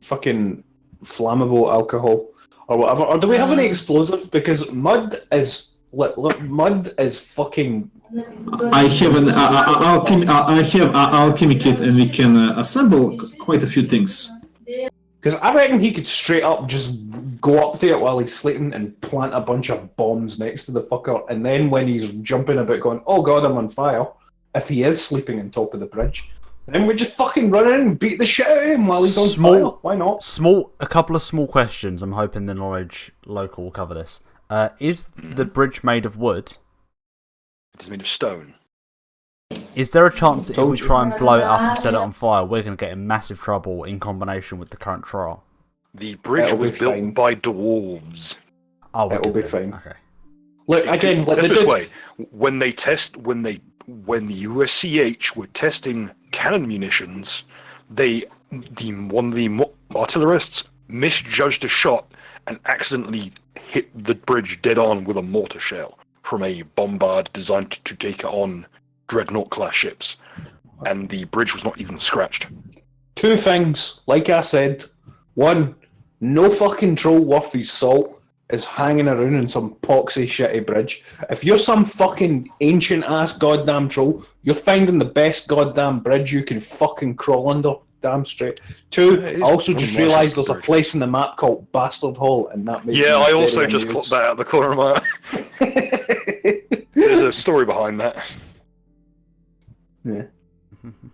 fucking flammable alcohol or whatever. Or do we have any explosives? Because mud is fucking. I have an alchemy kit, and we can assemble quite a few things. Because I reckon he could straight up just go up there while he's sleeping and plant a bunch of bombs next to the fucker, and then when he's jumping about going, "Oh God, I'm on fire," if he is sleeping on top of the bridge. Then we just fucking run in and beat the shit out of him while he's on fire. Why not? A couple of small questions. I'm hoping the knowledge local will cover this. Is the bridge made of wood? It is made of stone. Is there a chance that if we try and blow it up and set it on fire, we're going to get in massive trouble in combination with the current trial? The bridge was built by dwarves. Oh, it'll be fine. Okay. Look again. Let's this way. When the USCH were testing cannon munitions, they one of the artillerists misjudged a shot and accidentally hit the bridge dead on with a mortar shell from a bombard designed to take on dreadnought-class ships, and the bridge was not even scratched. Two things, like I said. One, no fucking troll worth his salt is hanging around in some poxy shitty bridge. If you're some fucking ancient ass goddamn troll, you're finding the best goddamn bridge you can fucking crawl under. Damn straight. Two, I also just realised there's a place in the map called Bastard Hall, and that makes me I very also just amused. clocked that out of the corner of my eye. There's a story behind that. Yeah.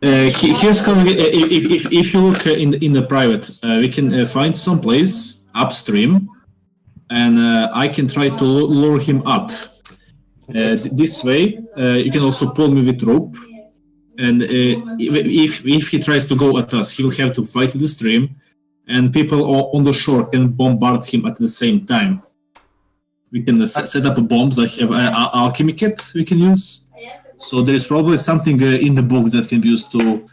Here's coming. If you look in the private, we can find some place upstream, and I can try to lure him up. This way, you can also pull me with rope, and if he tries to go at us, he will have to fight the stream, and people on the shore can bombard him at the same time. We can set up bombs. I have an alchemy kit we can use. So there is probably something in the book that can be used to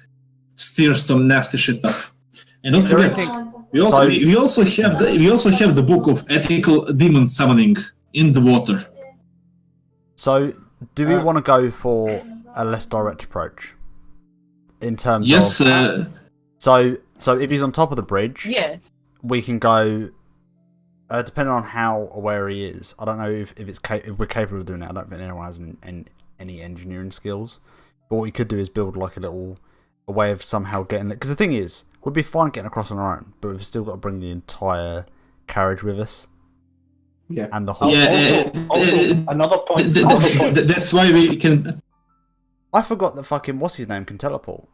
steer some nasty shit up. And don't forget, we also have the book of ethical demon summoning in the water. So, do we want to go for a less direct approach in terms of? Yes. So if he's on top of the bridge, Yeah. we can go. Depending on how aware he is, I don't know if we're capable of doing it. I don't think anyone has any engineering skills. But what we could do is build like a way of somehow getting it. Because the thing is, we'd be fine getting across on our own, but we've still got to bring the entire carriage with us. Yeah. And the whole. Also, another point. That's why we can. I forgot that fucking what's his name can teleport.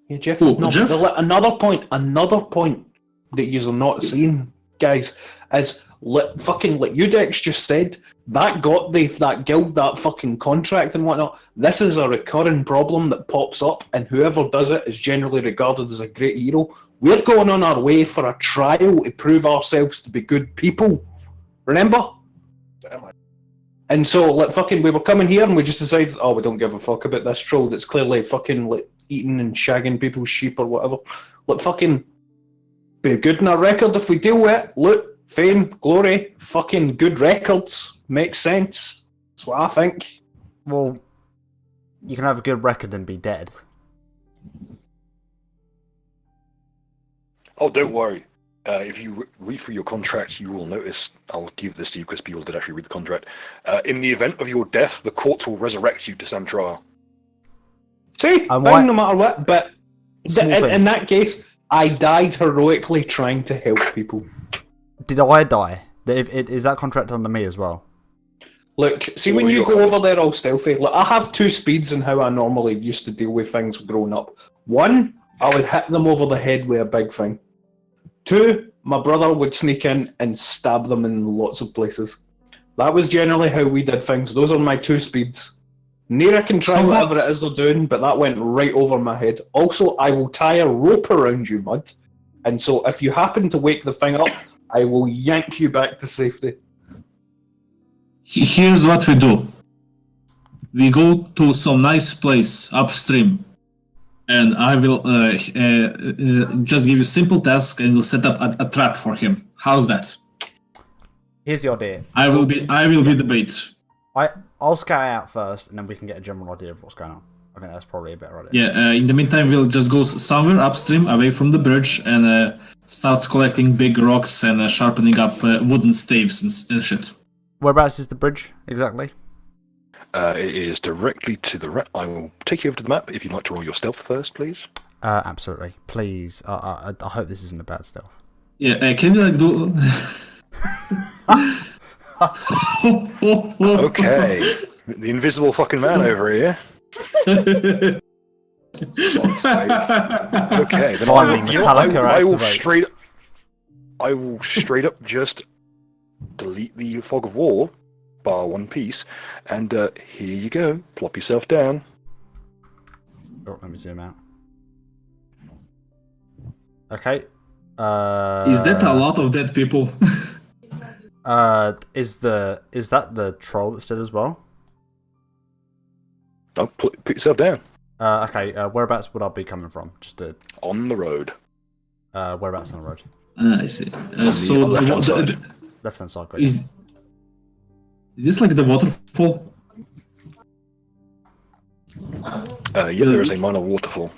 Yeah, Jeff. Oh, No, Jeff? another point that you're not seeing, guys, is like Udex just said, that got that guild that fucking contract and whatnot. This is a recurring problem that pops up, and whoever does it is generally regarded as a great hero. We're going on our way for a trial to prove ourselves to be good people. Remember? And so, we were coming here and we just decided, we don't give a fuck about this troll that's clearly fucking eating and shagging people's sheep or whatever. Fucking be good in our record if we deal with it. Loot, fame, glory, fucking good records. Makes sense. That's what I think. Well, you can have a good record and be dead. Oh, don't worry. If you read through your contract, you will notice, I'll give this to you because people did actually read the contract. In the event of your death, the court will resurrect you to stand trial. See, fine no matter what, but in that case, I died heroically trying to help people. Did I die? Is that contract under me as well? Look, see when you go over there all stealthy, I have two speeds in how I normally used to deal with things growing up. One, I would hit them over the head with a big thing. Two, my brother would sneak in and stab them in lots of places. That was generally how we did things. Those are my two speeds. Nera can try whatever it is they're doing, but that went right over my head. Also, I will tie a rope around you, Mud. And so if you happen to wake the thing up, I will yank you back to safety. Here's what we do. We go to some nice place upstream, and I will just give you a simple task, and we'll set up a trap for him. How's that? Here's the idea. I will be the bait. I'll scout out first, and then we can get a general idea of what's going on. I think that's probably a better idea. Yeah. In the meantime, we'll just go somewhere upstream, away from the bridge, and start collecting big rocks and sharpening up wooden staves and shit. Whereabouts is the bridge exactly? It is directly to the right. I will take you over to the map if you'd like to roll your stealth first, please. Absolutely. Please. I hope this isn't a bad stealth. Yeah, can you do... Okay. The invisible fucking man over here. Okay, then I will straight up just delete the fog of war, bar one piece, and here you go. Plop yourself down. Oh, let me zoom out. Okay. Is that a lot of dead people? Is that the troll that's dead as well? Don't put yourself down. Okay, whereabouts would I be coming from? Just On the road. whereabouts on the road? I see. So left-hand side. Left hand side, great. is this like the waterfall? Yeah, there is a minor waterfall.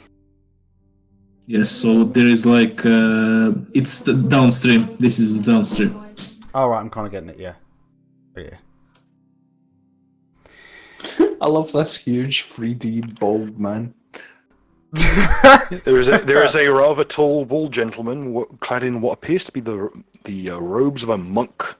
Yes. So there is like it's the downstream. This is the downstream. All right, I'm kind of getting it. Yeah. Yeah. I love this huge 3D bald man. There is a rather tall, bald gentleman clad in what appears to be the robes of a monk.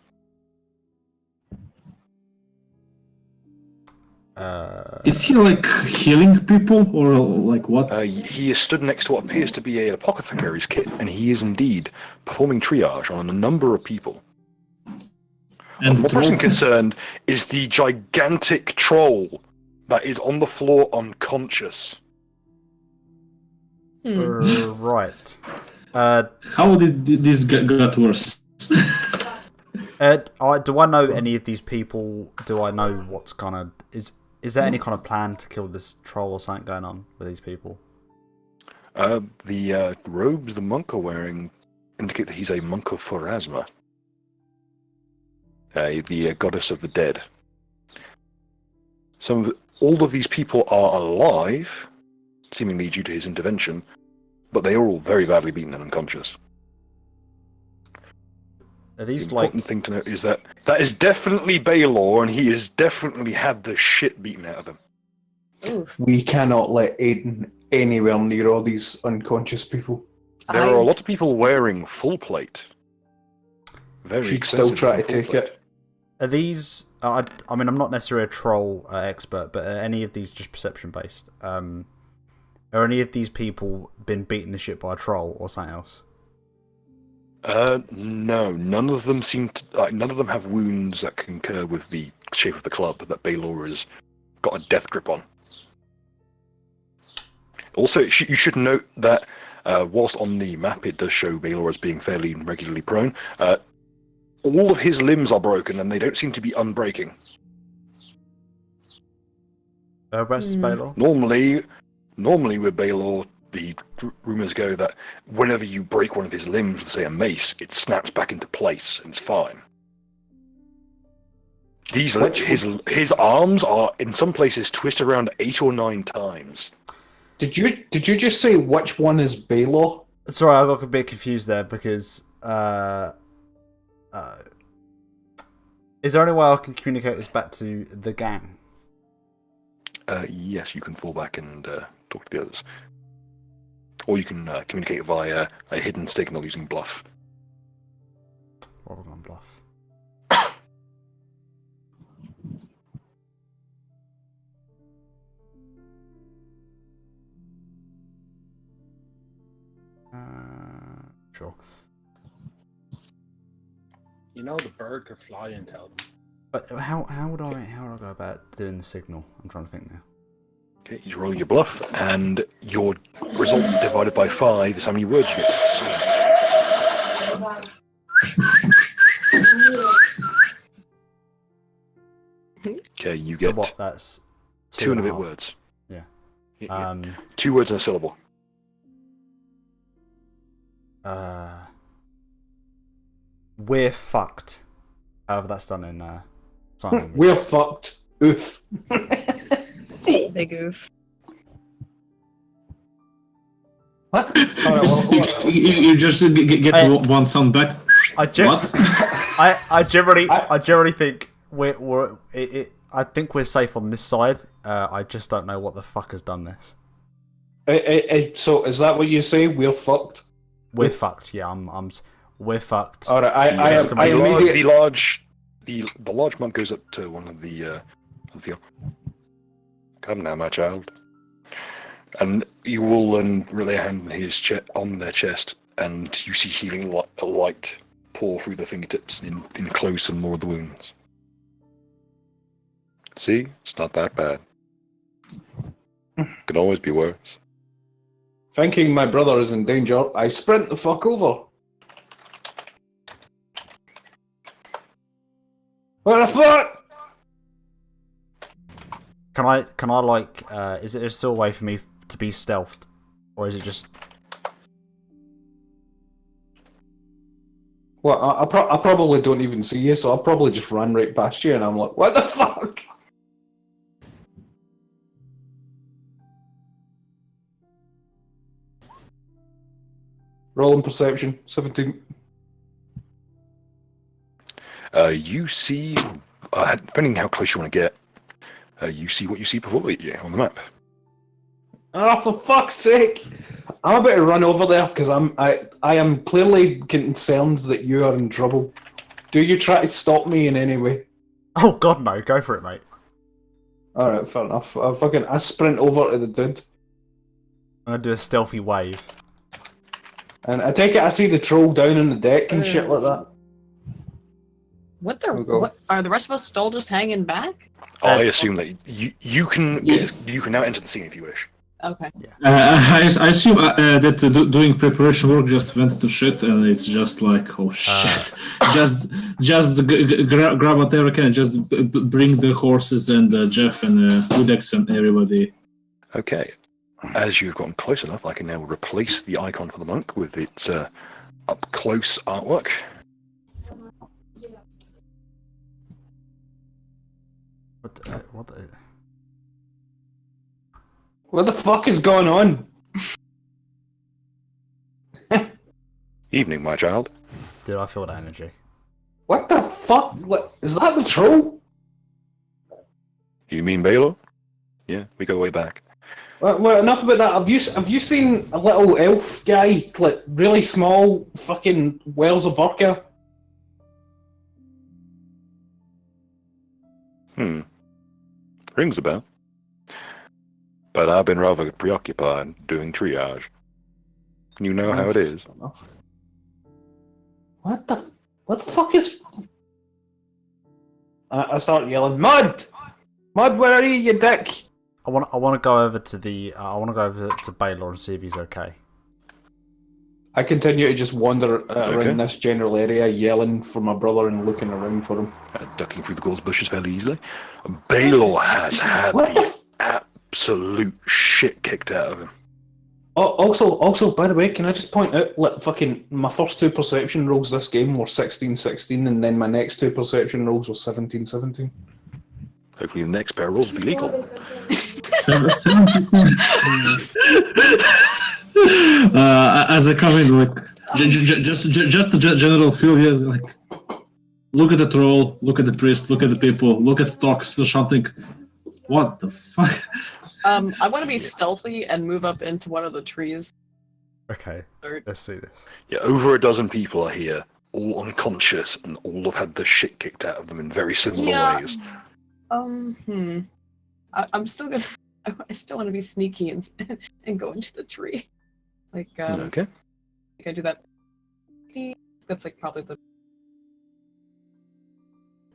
Is he like healing people or like what? He is stood next to what appears to be an apothecary's kit, and he is indeed performing triage on a number of people. And The person concerned is the gigantic troll that is on the floor unconscious. Right. How did this got worse? Do I know any of these people? Do I know what's kind of is there any kind of plan to kill this troll or something going on with these people? The robes the monk are wearing indicate that he's a monk of Pharasma, the goddess of the dead. All of these people are alive, seemingly due to his intervention, but they are all very badly beaten and unconscious. Are these The important thing to note is that is definitely Baylor, and he has definitely had the shit beaten out of him. Ooh. We cannot let Aiden anywhere near all these unconscious people. There are a lot of people wearing full plate. Very She'd still expensive try to full take plate. it. Are these? I mean, I'm not necessarily a troll expert, but are any of these just perception based? Are any of these people been beaten the shit by a troll or something else? No, none of them seem to. None of them have wounds that concur with the shape of the club that Baylor has got a death grip on. Also, you should note that whilst on the map it does show Baylor as being fairly regularly prone, all of his limbs are broken and they don't seem to be unbreaking. Rest Baylor? Normally with Baylor, the rumors go that whenever you break one of his limbs with, say, a mace, it snaps back into place and it's fine. His arms are in some places twisted around 8 or 9 times. Did you just say which one is Baylor? Sorry, I got a bit confused there because is there any way I can communicate this back to the gang? Yes, you can fall back and talk to the others. Or you can communicate via a hidden signal using bluff. What are we going bluff? Sure. You know the bird could fly and tell them. But how would I go about doing the signal? I'm trying to think now. Okay, you roll your bluff, and your result divided by 5 is how many words you get to say. Okay, you get So what? That's 2 and a bit half. words. Yeah. Yeah. 2 words and a syllable. We're fucked. However, that's done in sign language. We're fucked. Oof. Big oof. What? Alright, well, You just get one sound back. What? I generally think I think we're safe on this side. I just don't know what the fuck has done this. So is that what you say? We're fucked. We're fucked. Yeah, we're fucked. All right, The large monk goes up to one of the come now, my child, and you will then lay a hand on their chest, and you see healing light pour through the fingertips and enclose some more of the wounds. See, it's not that bad. Could always be worse. Thinking my brother is in danger, I sprint the fuck over. What the fuck? Can I like? Is it still a way for me to be stealthed, or is it just? Well, I probably don't even see you, so I'll probably just run right past you, and I'm like, what the fuck? Rolling perception, 17. You see, depending how close you want to get, you see what you see before you on the map. Oh, for fuck's sake! I'm about to run over there because I am clearly concerned that you are in trouble. Do you try to stop me in any way? Oh God, no! Go for it, mate. All right, fair enough. I sprint over to the dude, I'm gonna do a stealthy wave. and I take it I see the troll down on the deck and shit like that. What the? We'll go. What are the rest of us all just hanging back? I assume that you can you can now enter the scene if you wish. Okay. I assume that doing preparation work just went to shit, and it's just like, oh shit. just grab whatever can, just bring the horses and Jeff and Udex and everybody. Okay. As you've gotten close enough, I can now replace the icon for the monk with its up close artwork. What the fuck is going on? Evening, my child. Did I feel that energy? What the fuck? What, is that the troll? You mean Baylor? Yeah, we go way back. Well, enough about that. Have you seen a little elf guy, like really small, fucking wears a burqa? Rings a bell. But I've been rather preoccupied doing triage. You know how it is. What the fuck is? I start yelling, Mud, where are you, you dick? I want to go over to Baylor and see if he's okay. I continue to just wander around this general area, yelling for my brother and looking around for him. Ducking through the gorse bushes fairly easily. Baylor has had the absolute shit kicked out of him. Also, by the way, can I just point out, like, fucking, my first two perception rolls this game were 16-16, and then my next two perception rolls were 17-17. Hopefully the next pair of rolls will be legal. As I come in, like, just the general feel here, like, look at the troll, look at the priest, look at the people, look at the talks, the shouting. What the fuck? I want to be stealthy and move up into one of the trees. Okay, let's see this. Yeah, over a dozen people are here, all unconscious, and all have had the shit kicked out of them in very similar ways. I'm still gonna. I still want to be sneaky and go into the tree. Like, Okay. Can I do that? That's like probably the.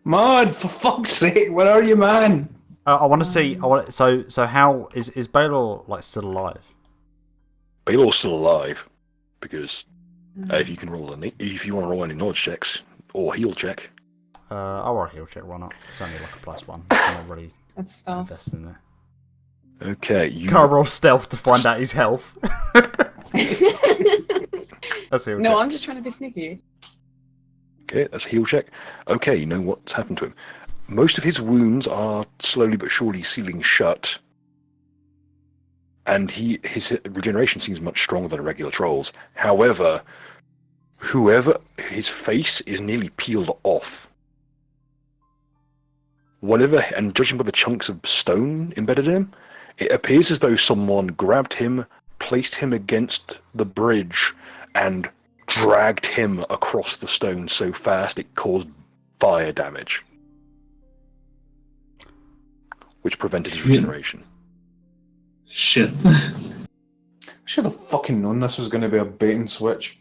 Mud, for fuck's sake, where are you, man? I want to see. So how is Baylor like still alive? Baylor's still alive because if you want to roll any knowledge checks or heal check. I'll roll a heal check. Why not? It's only like a +1. I'm already That's stuff. invested in it. Okay, you Can't roll stealth to find out his health. That's heal No, check. I'm just trying to be sneaky. Okay, that's a heal check. Okay, you know what's happened to him. Most of his wounds are slowly but surely sealing shut. And his regeneration seems much stronger than a regular troll's. However, his face is nearly peeled off. And judging by the chunks of stone embedded in him, it appears as though someone grabbed him, placed him against the bridge, and dragged him across the stone so fast it caused fire damage, which prevented his regeneration. Shit. I should have fucking known this was going to be a bait and switch.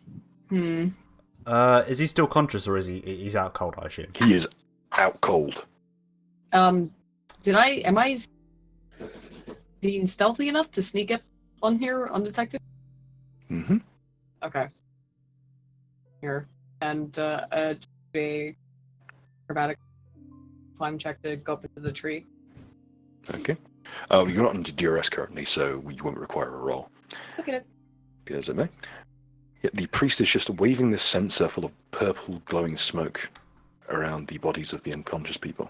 Is he still conscious or is he's out cold? I assume He is out cold. Am I being stealthy enough to sneak up on here undetected? Mm-hmm. Okay. Here. And a acrobatic climb check to go up into the tree. Okay. Oh, you're not under DRS currently, so you won't require a roll. Okay. Be as it may. Yet the priest is just waving this censer full of purple glowing smoke around the bodies of the unconscious people.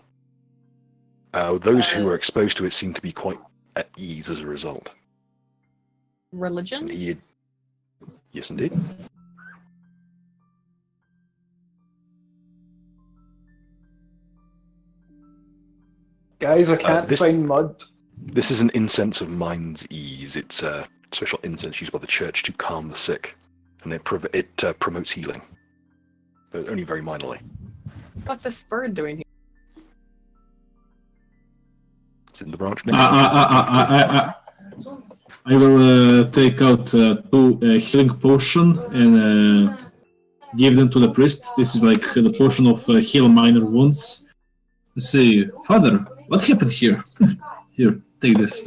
Those who are exposed to it seem to be quite at ease as a result. Religion? Yes, indeed. Guys, I can't this- find mud. This is an incense of mind's ease. It's a special incense used by the church to calm the sick, and it promotes healing, but only very minorly. What's this bird doing here? It's in the branch next. I will take out 2 healing potion and give them to the priest. This is like the potion of heal minor wounds. Let's say, Father, what happened here? Here, take this.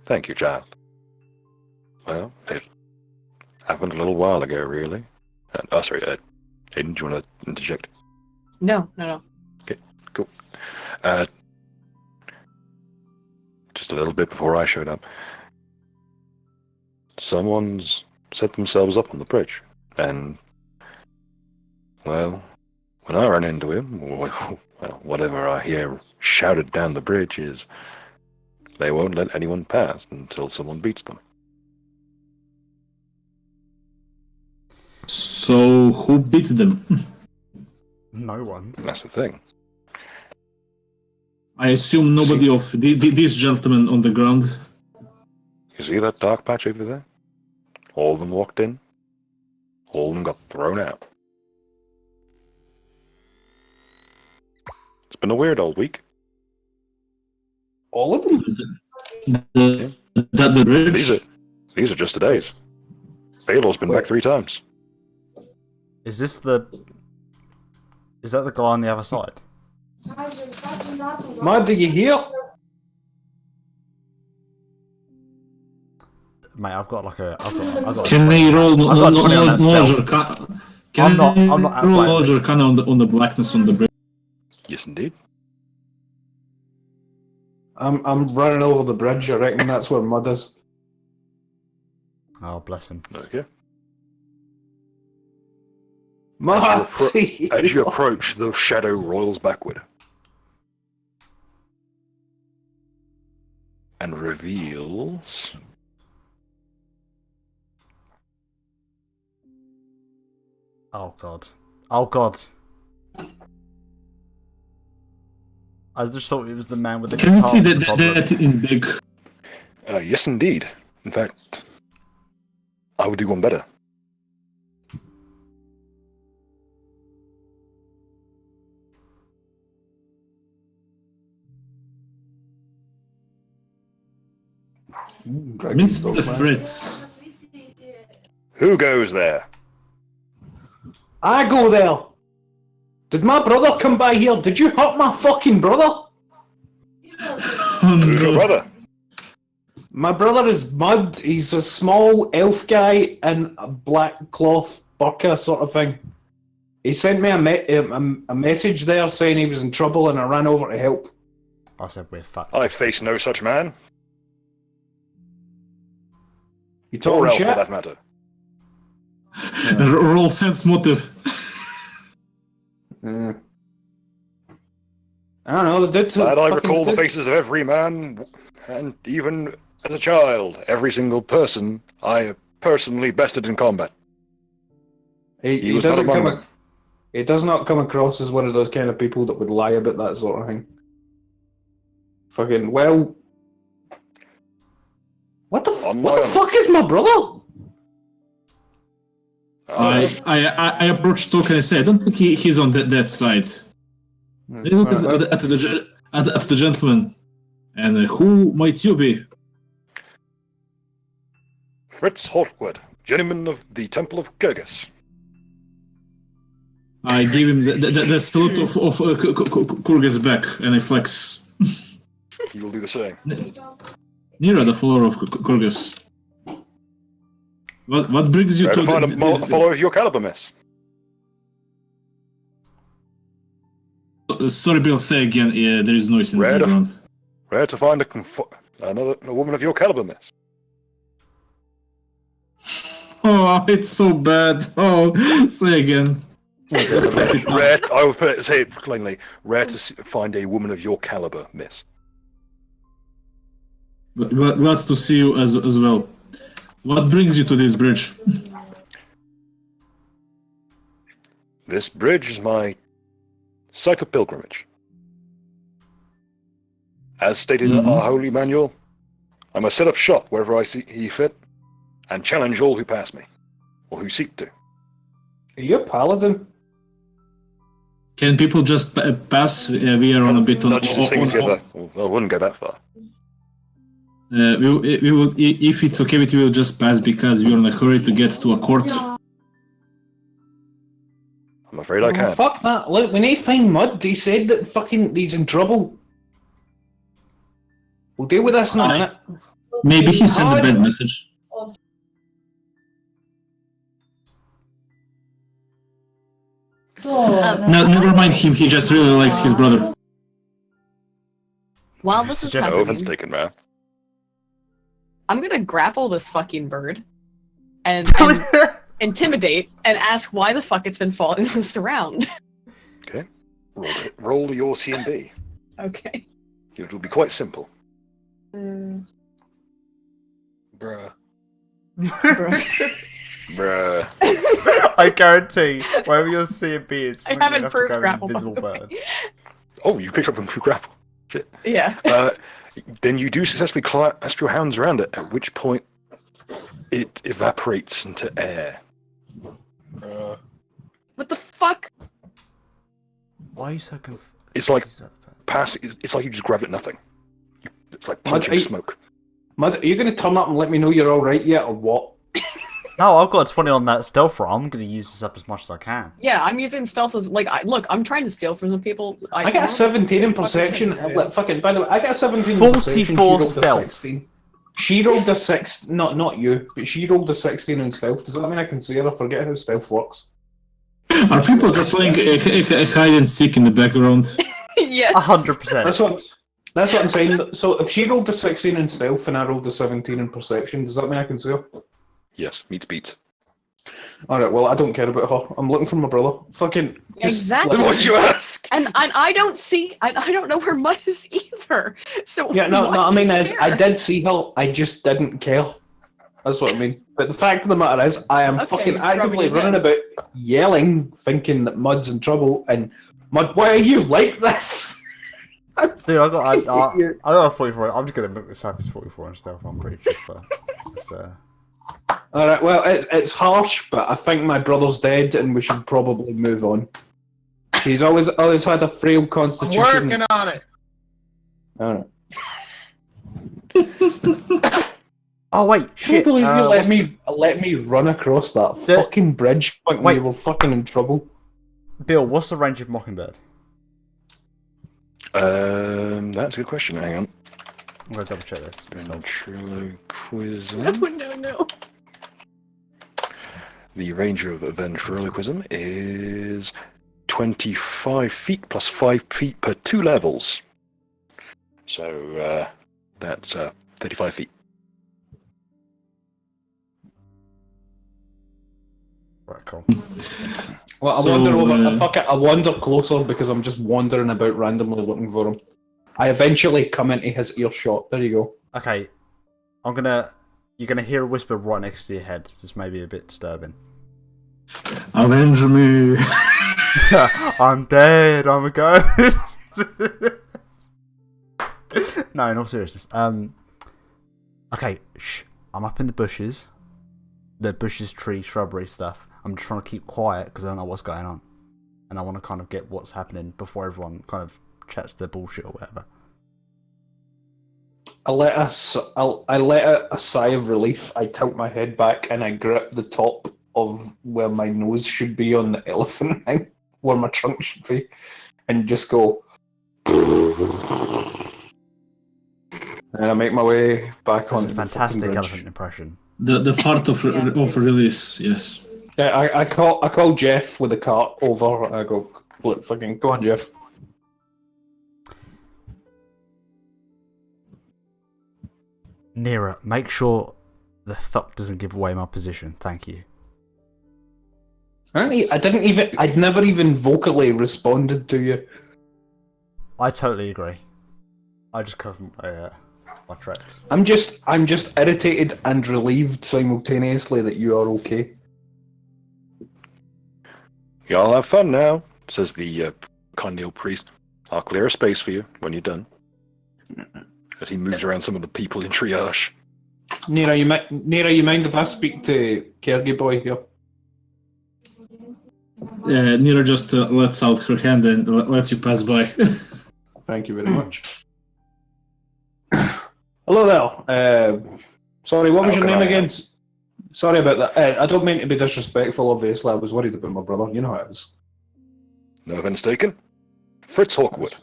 Thank you, child. Well, it happened a little while ago, really. Sorry, Hayden, do you want to interject? No. Okay, cool. Just a little bit before I showed up, someone's set themselves up on the bridge, and, well, when I ran into him, well, whatever I hear shouted down the bridge is, they won't let anyone pass until someone beats them. So, who beat them? No one. And that's the thing. I assume nobody of these gentlemen on the ground. You see that dark patch over there? All of them walked in. All of them got thrown out. It's been a weird old week. All of them? The bridge? These are just today's. Balor's been back 3 times. Is that the guy on the other side? Mud, are you here? Mate, I've got a Can they roll knowledge stealth. arcana? I'm not roll at knowledge blackness. arcana on the blackness on the bridge? Yes, indeed. I'm running over the bridge. I reckon that's where mud is. Oh, bless him. Okay. Mud! As you approach, the shadow roils backward. And reveals... Oh god. Oh god. I just thought it was the man with the Can you guitar. see with the problem. that in big? yes, indeed. In fact, I would do one better. Mr. Fritz. Who goes there? I go there. Did my brother come by here? Did you hurt my fucking brother? Who's your brother? My brother is Mud. He's a small elf guy in a black cloth burqa sort of thing. He sent me a message there saying he was in trouble and I ran over to help. I said we're fucked. I face no such man. You Or talking elf, for shit? that matter. Roll sense motive. I don't know. The dude's Glad I fucking recall the dude. faces of every man, and even as a child, every single person I personally bested in combat. He was not doesn't among come. them. He does not come across as one of those kind of people that would lie about that sort of thing. Fucking well. What the On what my the own. fuck is my brother? I approached Tok and I said, I don't think he's on that side. I look at the gentleman. And who might you be? Fritz Hawkwood, journeyman of the Temple of Kyrgyz. I give him the salute of Kurgis back, and I flex. You will do the same. Nira, the follower of Kurgis. What brings you Try to to find a follower of your caliber, miss. Sorry, Bill, say again. Yeah, there is noise in the Rare to- background. Rare to find a woman of your caliber, miss. Oh, it's so bad. Oh, say again. Rare. I will say it plainly. Rare to find a woman of your caliber, miss. Glad to see you as well. What brings you to this bridge? This bridge is my site of pilgrimage. As stated in our holy manual, I must set up shop wherever I see fit, and challenge all who pass me, or who seek to. Are you a paladin? Can people just pass? We are on a bit on. Not just things together. I wouldn't go that far. We will, if it's okay with you, we'll just pass because we're in a hurry to get to a court. I'm afraid I can't. Fuck that. Look, we need to find Mud. He said that fucking he's in trouble. We'll deal with this in a minute. Maybe he sent a bad message. No, never mind him. He just really likes his brother. While this is No offense happening, taken, man. I'm gonna grapple this fucking bird and intimidate and ask why the fuck it's been following us around. Okay. Roll your C&B. Okay. It will be quite simple. Bruh. Bruh. I guarantee, wherever your C&B is, I haven't enough to proved go grapple. invisible by the bird. way. Oh, you picked up from grapple. Shit. Yeah. Then you do successfully clasp your hands around it, at which point it evaporates into air. What the fuck? Why are you so confused? It's like it's like you just grabbed at nothing. It's like punching smoke. Mud, are you going to turn up and let me know you're alright yet, or what? No, I've got 20 on that stealth roll. I'm going to use this up as much as I can. Yeah, I'm using stealth as look. I'm trying to steal from some people. I got a 17 in perception. Fucking, by the way, I got a 17 in 44 perception. She rolled a stealth. 16. She rolled a 6. Not you, but she rolled a 16 in stealth. Does that mean I can see her? I forget how stealth works. Are people just playing a hide and seek in the background? Yes. 100%. That's what I'm saying. So if she rolled a 16 in stealth and I rolled a 17 in perception, does that mean I can see her? Yes, meat beats. Alright, well, I don't care about her. I'm looking for my brother. Fucking... Exactly. Then why'd you ask? And I don't see. I don't know where Mud is either. So Yeah, no, why I do mean you is, care? I did see her, I just didn't care. That's what I mean. But the fact of the matter is, I am Okay, fucking just rubbing actively your running head. about, yelling, thinking that Mud's in trouble, and Mud, why are you like this? Dude, I got a 44. I'm just going to look this up as 44 and stealth. I'm pretty sure. It's, Alright, well, it's harsh, but I think my brother's dead, and we should probably move on. He's always had a frail I'm constitution. working on it. Alright. Oh wait, I can't shit. believe you what's let me run across that fucking bridge when Wait. we were fucking in trouble. Bill, what's the range of Mockingbird? That's a good question. Hang on. I'm gonna double check this. Ventriloquism. No. The range of ventriloquism is 25 feet plus 5 feet per 2 levels. So that's 35 feet. Right, cool. Well, So, I wander closer because I'm just wandering about randomly looking for him. I eventually come into his earshot. There you go. Okay, you're gonna hear a whisper right next to your head. This may be a bit disturbing. Avenge me! I'm dead. I'm a ghost. No, in all seriousness. Okay, shh. I'm up in the bushes. The bushes, tree, shrubbery stuff. I'm just trying to keep quiet because I don't know what's going on, and I want to kind of get what's happening before everyone kind of chats their bullshit or whatever. I let out a sigh of relief. I tilt my head back and I grip the top of where my nose should be on the elephant thing, where my trunk should be, and just go. And I make my way back That's onto a the fantastic fucking bridge. elephant impression. The fart of release, yes. Yeah, I call Jeff with the cart over. And I go, fucking go on, Jeff. Nira, make sure the fuck doesn't give away my position. Thank you. I'd never even vocally responded to you. I totally agree. I just covered my tracks. I'm just irritated and relieved simultaneously that you are okay. Y'all have fun now, says the kindly old priest. I'll clear a space for you when you're done. As he moves around some of the people in triage. Nira, you mind if I speak to Kergy boy here? Nira just lets out her hand and lets you pass by. Thank you very much. Hello there. Sorry, what was your name again? Sorry about that. I don't mean to be disrespectful, obviously. I was worried about my brother. You know how it is. No offense taken. Fritz Hawkwood.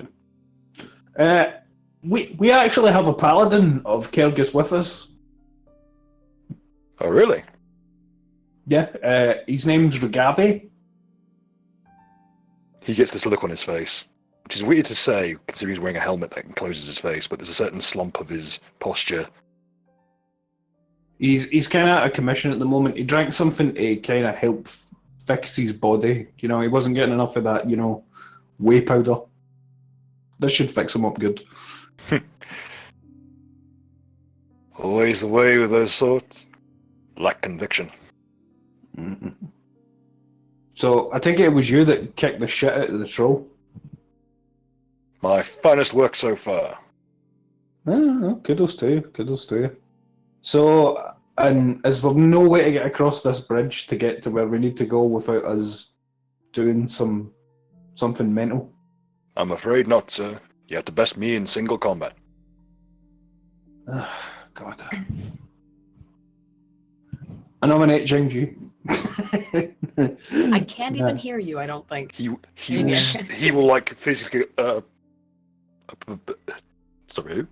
We actually have a paladin of Kyrgyz with us. Oh, really? Yeah, his name's Rugave. He gets this look on his face, which is weird to say, considering he's wearing a helmet that encloses his face, but there's a certain slump of his posture. He's kind of out of commission at the moment. He drank something to kind of help fix his body. You know, he wasn't getting enough of that, whey powder. This should fix him up good. Always the way with those sorts. Lack conviction. Mm-mm. So, I think it was you that kicked the shit out of the troll. My finest work so far. Oh, kudos to you. So, and is there no way to get across this bridge to get to where we need to go without us doing something mental? I'm afraid not, sir. You have to best me in single combat. God. I nominate Jingji. I can't even hear you, I don't think. He Maybe I will, can. he will like physically sorry, who?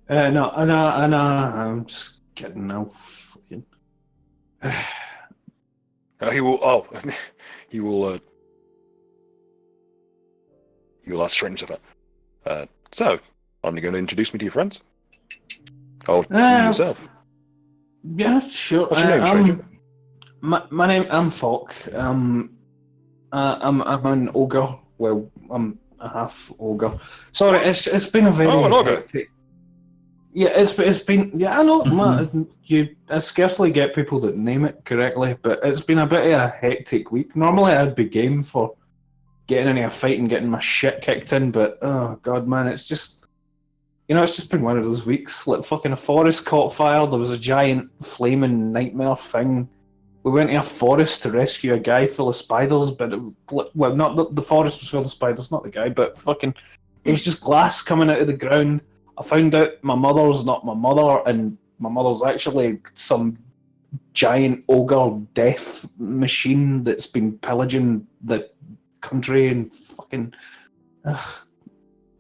No, I'm just kidding now. Fucking. He will he will straighten himself out. So, aren't you going to introduce me to your friends? Oh, to yourself. Yeah, sure. What's your name, stranger? My name, I'm Falk. I'm an ogre. Well, I'm a half ogre. Sorry, it's been a very an ogre. hectic. Yeah, it's been. Yeah, I know. I scarcely get people that name it correctly, but it's been a bit of a hectic week. Normally, I'd be game for getting into a fight and getting my shit kicked in, but oh god, man, it's just. It's just been one of those weeks. Like, fucking a forest caught fire, there was a giant flaming nightmare thing. We went to a forest to rescue a guy full of spiders, but, not the forest was full of spiders, not the guy, but fucking, it was just glass coming out of the ground. I found out my mother's not my mother, and my mother's actually some giant ogre death machine that's been pillaging the country and fucking...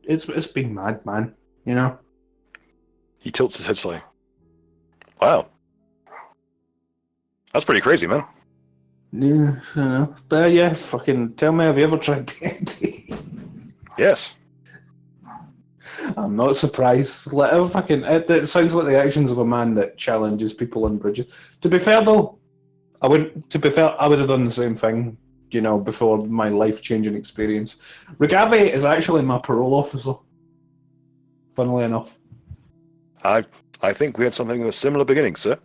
It's been mad, man. He tilts his head slightly. Wow. That's pretty crazy, man. Yeah, I know. But yeah, fucking tell me, have you ever tried D&D? Yes. I'm not surprised. It sounds like the actions of a man that challenges people on bridges. To be fair, though, I would have done the same thing, before my life-changing experience. Rugave is actually my parole officer. Funnily enough. I think we had something of a similar beginning, sir.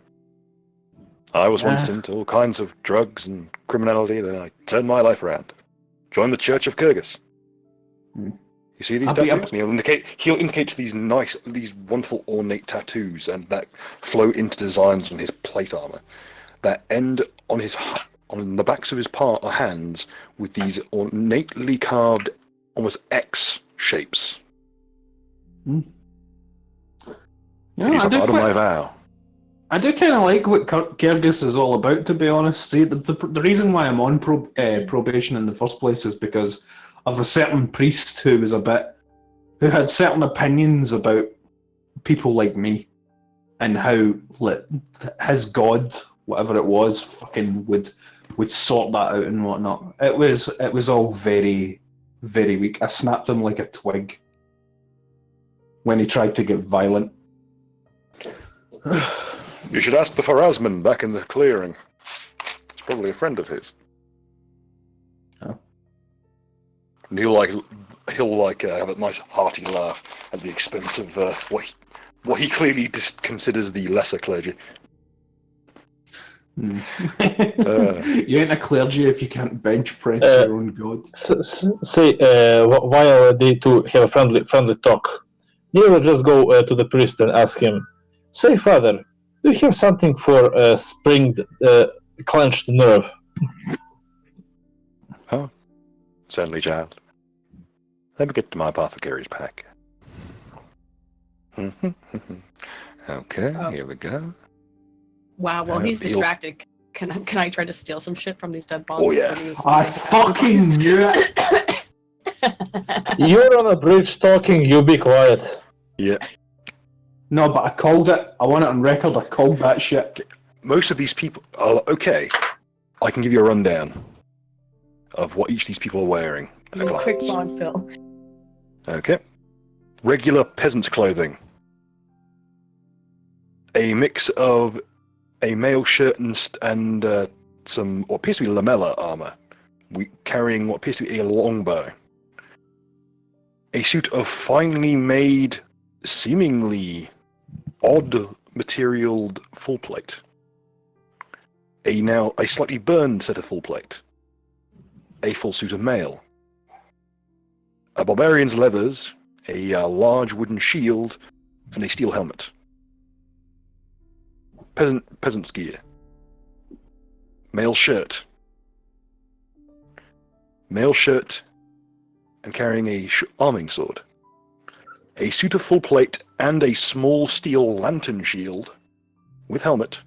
I was once into all kinds of drugs and criminality, then I turned my life around. Joined the Church of Kyrgyz. You see these tattoos? He'll indicate these wonderful ornate tattoos and that flow into designs on his plate armor that end on the backs of his hands with these ornately carved, almost X shapes. These are part of my vow. I do kind of like what Kyrgyz is all about, to be honest. See, the reason why I'm on probation in the first place is because of a certain priest who had certain opinions about people like me, and how his god, whatever it was, fucking would sort that out and whatnot. It was all very, very weak. I snapped him like a twig when he tried to get violent. You should ask the Farazman back in the clearing. It's probably a friend of his. Oh. And he'll have a nice hearty laugh at the expense of what he clearly considers the lesser clergy. You ain't a clergy if you can't bench press your own god. Say, while they two have a friendly talk, Neil will just go to the priest and ask him, "Say, Father, do you have something for spring clenched nerve?" Oh, certainly, child. Let me get to my apothecary's pack. Okay, here we go. Wow, well, he's distracted. Can I try to steal some shit from these dead bodies? Oh, yeah. I fucking knew it! You're on a bridge talking, you be quiet. Yeah. No, but I called it. I want it on record. I called that shit. Most of these people are okay. I can give you a rundown of what each of these people are wearing. at a You quick glance. log, Phil. Okay. Regular peasant's clothing. A mix of a mail shirt and some what appears to be lamella armor, carrying what appears to be a longbow. A suit of finely made, seemingly odd materialed full plate. A slightly burned set of full plate. A full suit of mail. A barbarian's leathers, a large wooden shield, and a steel helmet. Peasant's gear. Male shirt. Male shirt and carrying a arming sword. A suit of full plate and a small steel lantern shield with helmet.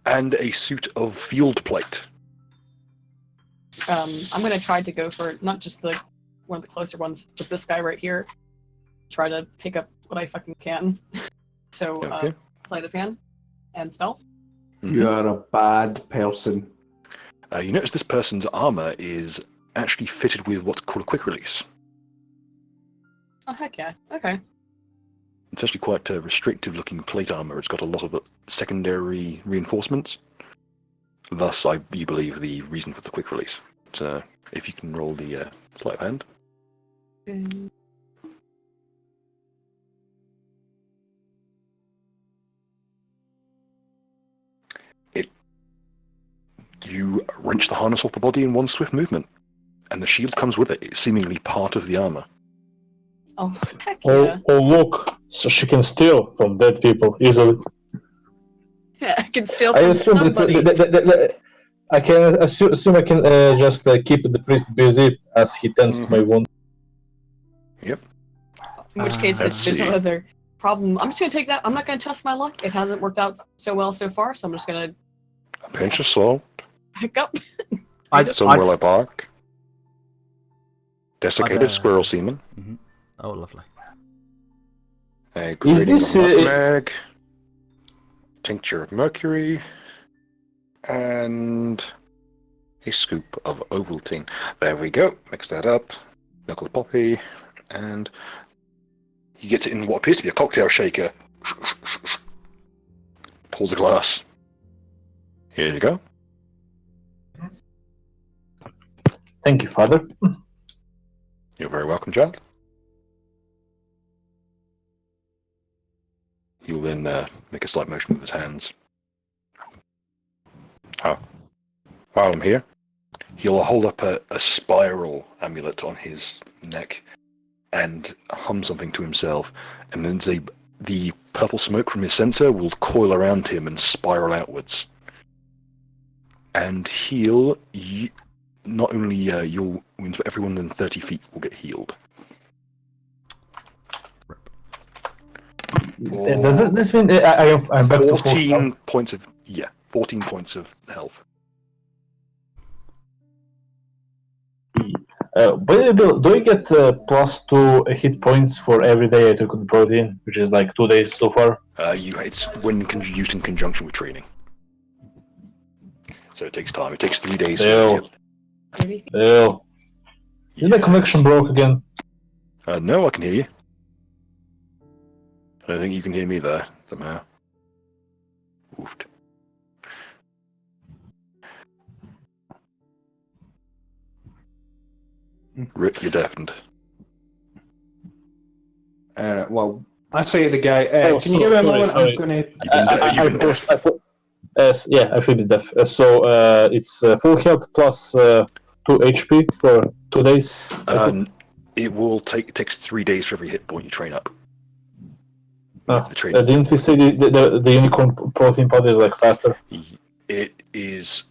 And a suit of field plate. I'm gonna try to go for not just one of the closer ones, but this guy right here. Try to pick up what I fucking can. So, Okay. sleight of hand and stealth. You're a bad person. You notice this person's armor is actually fitted with what's called a quick release. Oh heck yeah! Okay. It's actually quite a restrictive looking plate armor. It's got a lot of secondary reinforcements. Thus, you believe the reason for the quick release. So, if you can roll the sleight of hand. You wrench the harness off the body in one swift movement, and the shield comes with it. It's seemingly part of the armor. Oh heck yeah! Oh, look, so she can steal from dead people easily. Yeah, I can steal I from assume somebody. I can assume I can just keep the priest busy as he tends to my wound. Yep. In which case, Let's there's no see. other problem. I'm just gonna take that. I'm not gonna trust my luck. It hasn't worked out so well so far, so I'm just gonna A pinch of salt, pick up. some willow bark, desiccated squirrel semen, Oh, lovely. a grating this, of nutmeg, tincture of mercury, and a scoop of Ovaltine. There we go. Mix that up. Knuckle of poppy, and he gets it in what appears to be a cocktail shaker. Pulls a glass. Here you go. Thank you, Father. You're very welcome, child. He'll then make a slight motion with his hands. While I'm here, he'll hold up a spiral amulet on his neck and hum something to himself, and then the purple smoke from his censer will coil around him and spiral outwards. And heal not only your wounds, but everyone within 30 feet will get healed. Does this mean I'm back to full 14 health? points of 14 points of health. Do we get +2 hit points for every day I took the protein, which is like 2 days so far? It's when used in conjunction with training. So it takes time. It takes 3 days. Ew. Ew. Is the connection broke again? No, I can hear you. I don't think you can hear me there, somehow. Oofed. Rip, you're deafened. Well, I say to the guy, Oh, can you give me a moment? sorry. I'm gonna. You've been deaf. Yeah, I feel deaf. So it's full health plus 2 HP for 2 days. It takes 3 days for every hit point you train up. With the training. Didn't we say the unicorn protein powder is like faster? It is.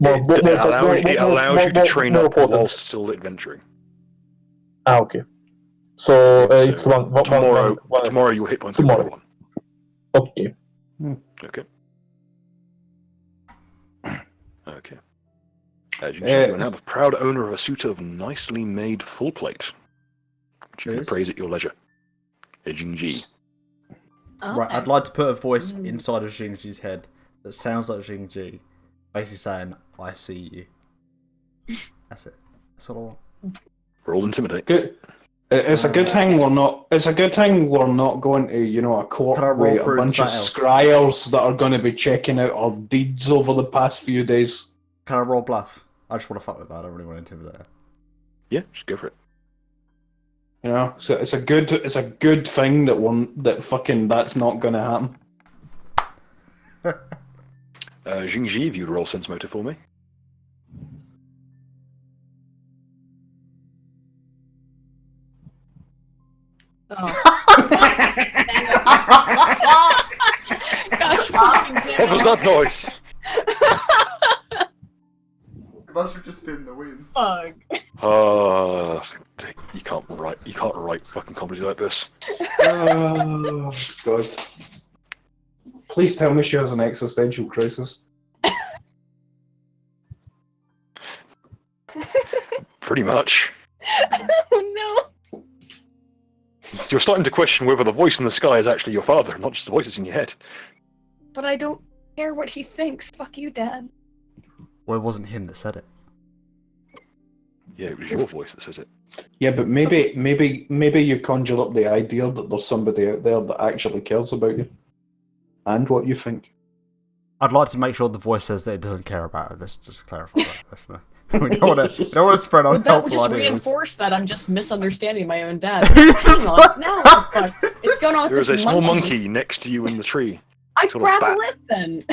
It allows you to train up potent. while still adventuring. Okay. So it's one tomorrow. one. Tomorrow your hit points will Tomorrow. be 1. Okay. Okay. Okay. As you are now the proud owner of a suit of nicely made full plate, which you can appraise at your leisure. Jing-Ji. Okay. Right, I'd like to put a voice inside of Jing-Ji's head that sounds like Jing-Ji, basically saying, "I see you." That's it. That's all I want. Roll intimidate. Good. It's a good thing we're not. It's a good thing we're not going to, a court Can I roll with a for bunch of insight else? scryers that are going to be checking out our deeds over the past few days. Can I roll bluff? I just want to fuck with that. I don't really want to intimidate her. Yeah, just go for it. So it's a good thing that that's not going to happen. Jing-Ji, if you'd roll sense motive for me. Oh. Gosh, fucking damn. What was that noise? It must have just been the wind. Fuck. You can't write fucking comedy like this. Oh, God. Please tell me she has an existential crisis. Pretty much. Oh no. You're starting to question whether the voice in the sky is actually your father, not just the voices in your head. But I don't care what he thinks. Fuck you, Dad. Well, it wasn't him that said it. Yeah, it was your voice that says it. Yeah, but maybe you conjure up the idea that there's somebody out there that actually cares about you and what you think. I'd like to make sure the voice says that it doesn't care about it. Let's just clarify that. We don't want to spread Well, on that would helpful just ideas. reinforce that I'm just misunderstanding my own dad. Hang on, now what the fuck? It's going on with There is a this small monkey next to you in the tree. I It's got a grapple bat. it then.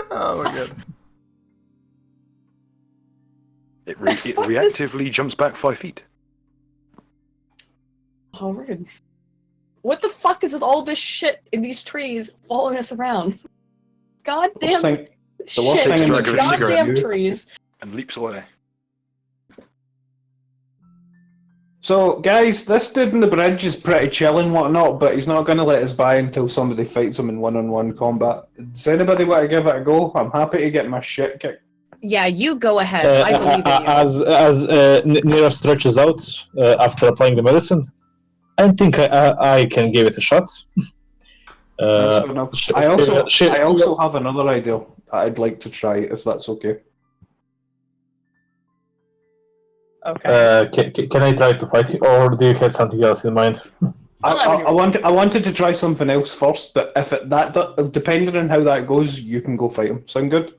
Oh my god. It fuck is- reactively jumps back 5 feet. Oh, rude. What the fuck is with all this shit in these trees following us around? Goddamn The worst shit. thing in the Drag of a cigarette. Goddamn trees. And leaps away. So, guys, this dude in the bridge is pretty chill and whatnot, but he's not going to let us by until somebody fights him in one-on-one combat. Does anybody want to give it a go? I'm happy to get my shit kicked. Yeah, you go ahead. I believe in you. As Nira stretches out after applying the medicine, I think I can give it a shot. That's fair enough. I also have another idea that I'd like to try, if that's okay. Okay. Can I try to fight you, or do you have something else in mind? I wanted to try something else first, but if depending on how that goes, you can go fight him. Sound good?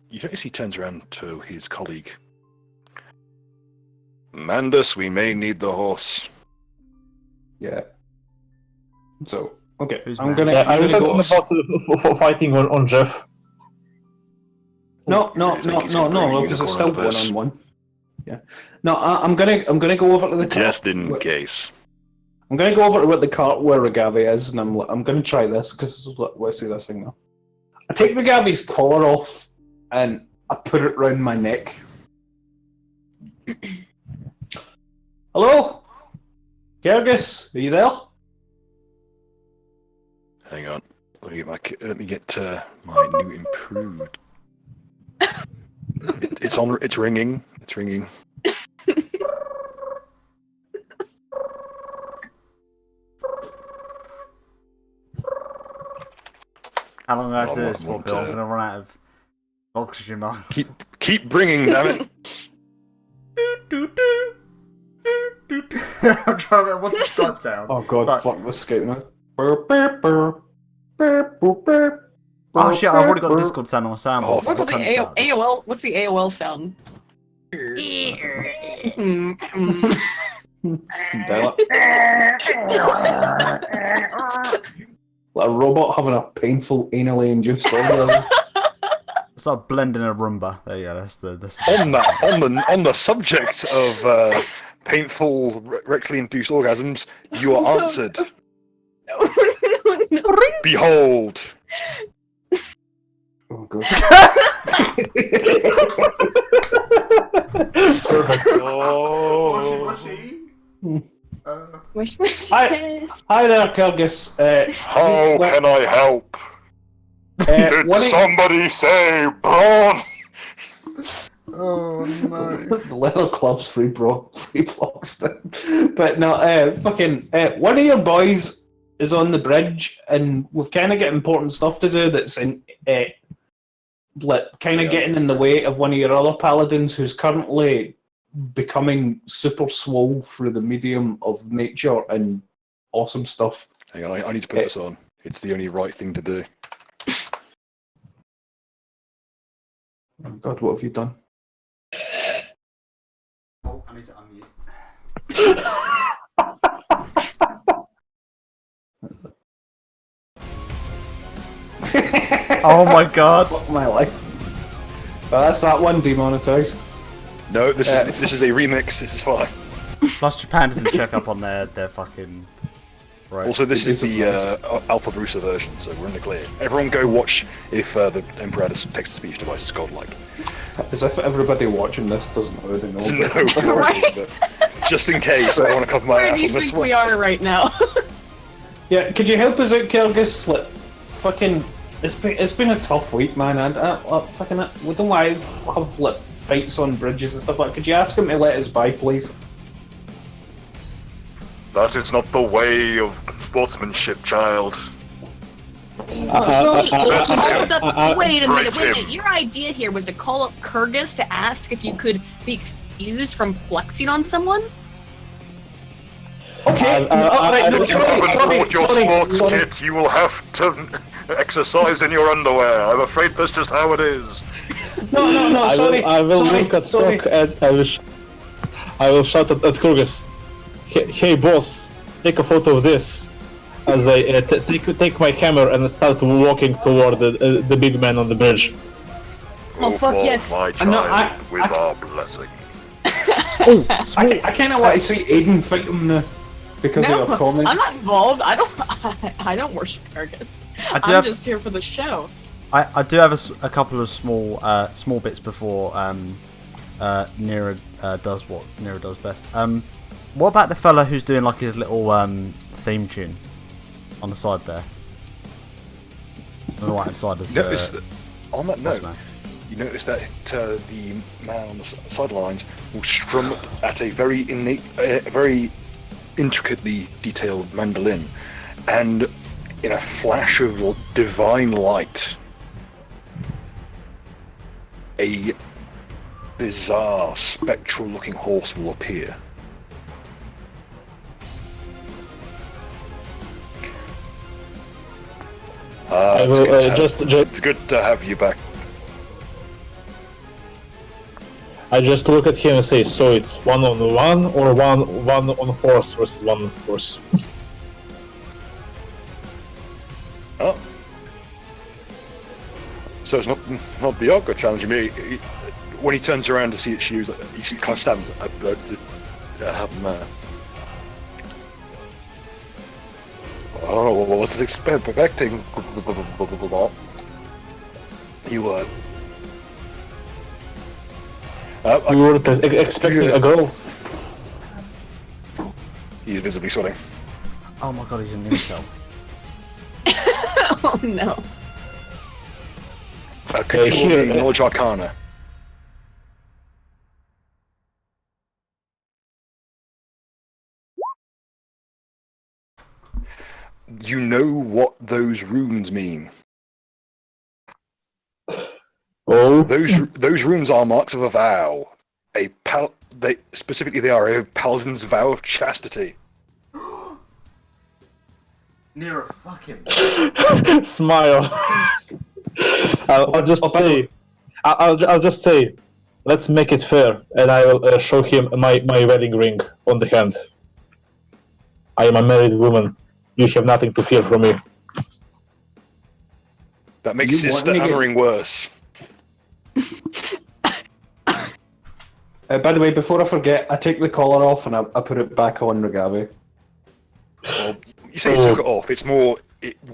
You notice he turns around to his colleague. Mandus, we may need the horse. Yeah. So, okay. Who's I'm mad? gonna. Are I'm you gonna talking go. about fighting on Jeff? No, I think he's gonna bring a because it's unicorn still out of this. 1-on-1. Yeah. No, I'm gonna go over to the cart. Just in case. I'm gonna go over to where the cart where Regavi is, and I'm gonna try this because let's see this thing now. I take Regavi's collar off and I put it round my neck. Hello, Gergis, are you there? Hang on. Let me get my new improved. It's on. It's ringing. It's ringing. How long do I have to do Oh, this for, want Bill? I'm to- gonna run out of oxygen now. Keep bringing, damn it. I'm trying to remember what's the Skype sound. Oh god, Right. fuck this Skype now. Burr, burr, burr. Burr, burr, burr. Oh shit! I've already got Burr, Discord sound on my soundboard. What about the I can't shout this. AOL? What's the AOL sound? burr. Like a robot having a painful anally induced orgasm. It's like blending a Roomba. There you go. That's the. On the subject of painful rectally induced orgasms, you are answered. No. Behold. Oh god. Oh. Wish, wish, Hi. kiss. Hi there, Kyrgyz. How can I help? Did one of- somebody say brawn? Oh no. the leather club's free blocks. But no, fucking one of your boys is on the bridge, and we've kind of got important stuff to do that's in kind of getting in the way of one of your other paladins who's currently becoming super swole through the medium of nature and awesome stuff. Hang on, I need to put this on. It's the only right thing to do. Oh god, what have you done? Oh, I need to unmute. Oh my god. Fuck my life. Well, that's that one demonetized. No, this is a remix. This is fine. Plus Japan doesn't check up on their fucking. Right. Also, this is the Alpha Brucer version, so we're in the clear. Everyone go watch if the Emperor text-to-speech device is godlike. As if everybody watching this doesn't already know. No, Right? but just in case, I want to cover my Where do ass you on this think one. we are right now? Yeah, could you help us out, Kyrgyz? Like, fucking, it's been a tough week, man. And fucking, we don't want to have like fights on bridges and stuff like that. Could you ask him to let us by, please? That is not the way of sportsmanship, child. Hold up. Wait a minute, Break wait a minute. Your idea here was to call up Kyrgyz to ask if you could be excused from flexing on someone? Okay, If you haven't brought your sports kit, you will have to exercise in your underwear. I'm afraid that's just how it is. No, sorry. I will sorry, look at sorry. Sok and I will shout at Kyrgyz. Hey boss, take a photo of this. As I take my hammer and start walking toward the big man on the bridge. Oh, fuck for yes. my I'm not- child with our blessing. Oh, small. I kind of want to see Aiden fight him now because of your comments. I'm not involved. I don't worship Kyrgyz. I do I'm have- just here for the show. I do have a couple of small bits before Nira does what Nira does best. What about the fella who's doing like his little theme tune on the side there? On the right hand side of Notice the that, on that note, man. you notice that the man on the sidelines will strum at a very innate, very intricately detailed mandolin, and in a flash of divine light, a bizarre, spectral-looking horse will appear. I will just It's good to have you back. I just look at him and say, so it's 1-on-1 or one on horse versus one on horse. Oh. So it's not Bianca challenging me. When he turns around to see its shoes, he kind of stands. Oh, what was it expecting? You We were expecting a girl. He's visibly sweating. Oh my god, he's an incel. Oh no. Could you here- roll me Knowledge Arcana? You know what those runes mean. Oh, Those runes are marks of a vow. they are a paladin's vow of chastity. Nero, fuck him. Smile. I'll just say, I'll just say, let's make it fair, and I will show him my wedding ring on the hand. I am a married woman. You have nothing to fear from me. That makes You his want me to get- hammering worse. By the way, before I forget, I take the collar off and I put it back on Regave. Well, you say you took it off. It's more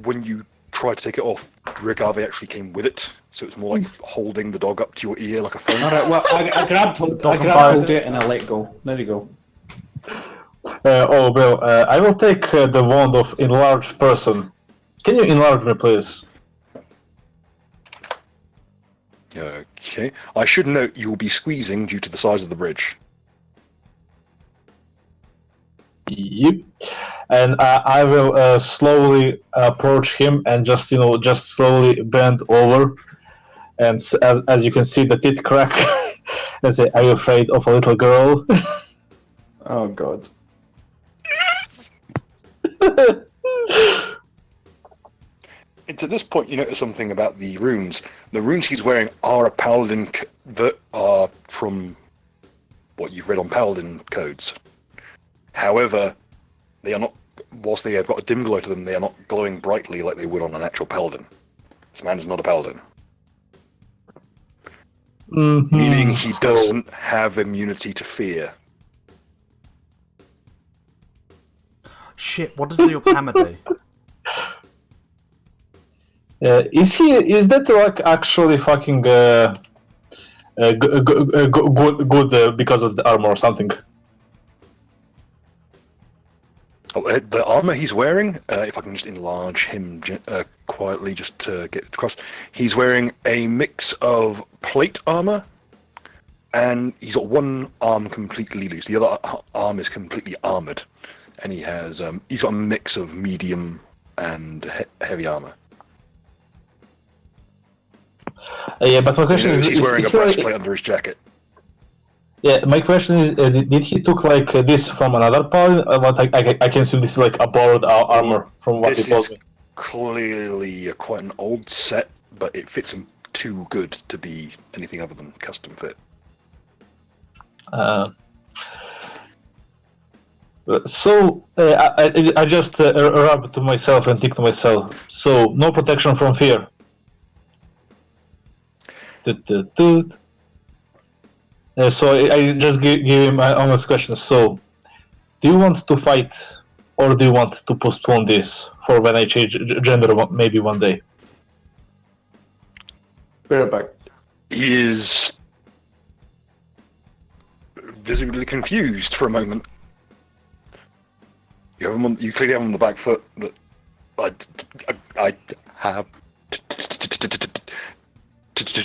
when you try to take it off, Regave actually came with it, so it's more like holding the dog up to your ear like a phone. Alright, well, I grabbed hold Dog and it and I let go. There you go. I will take the wand of enlarged person. Can you enlarge me, please? Okay. I should note you will be squeezing due to the size of the bridge. Yep. And I will slowly approach him and just slowly bend over. And as you can see, the teeth crack. And say, "Are you afraid of a little girl?" Oh god. And to this point, you notice something about the runes. The runes he's wearing are a paladin that are from what you've read on paladin codes. However, they are not. Whilst they have got a dim glow to them, they are not glowing brightly like they would on an actual paladin. This man is not a paladin, meaning he doesn't have immunity to fear. Shit, what does your hammer do? Is that like actually fucking good because of the armor or something? Oh, the armor he's wearing, if I can just enlarge him quietly just to get across, he's wearing a mix of plate armor, and he's got one arm completely loose. The other arm is completely armored, and he's got a mix of medium and heavy armor. Yeah, but my question is, he's wearing a he breastplate under his jacket. Yeah, my question is, did he took like this from another paladin? But I can assume this is like a borrowed armor from what he told me. Clearly quite an old set, but it fits him too good to be anything other than custom fit. So I just rub to myself and think to myself. So no protection from fear. So I just give him my honest question. So, do you want to fight, or do you want to postpone this for when I change gender, maybe one day? Bear it back. He is visibly confused for a moment. You clearly have him on the back foot, but I have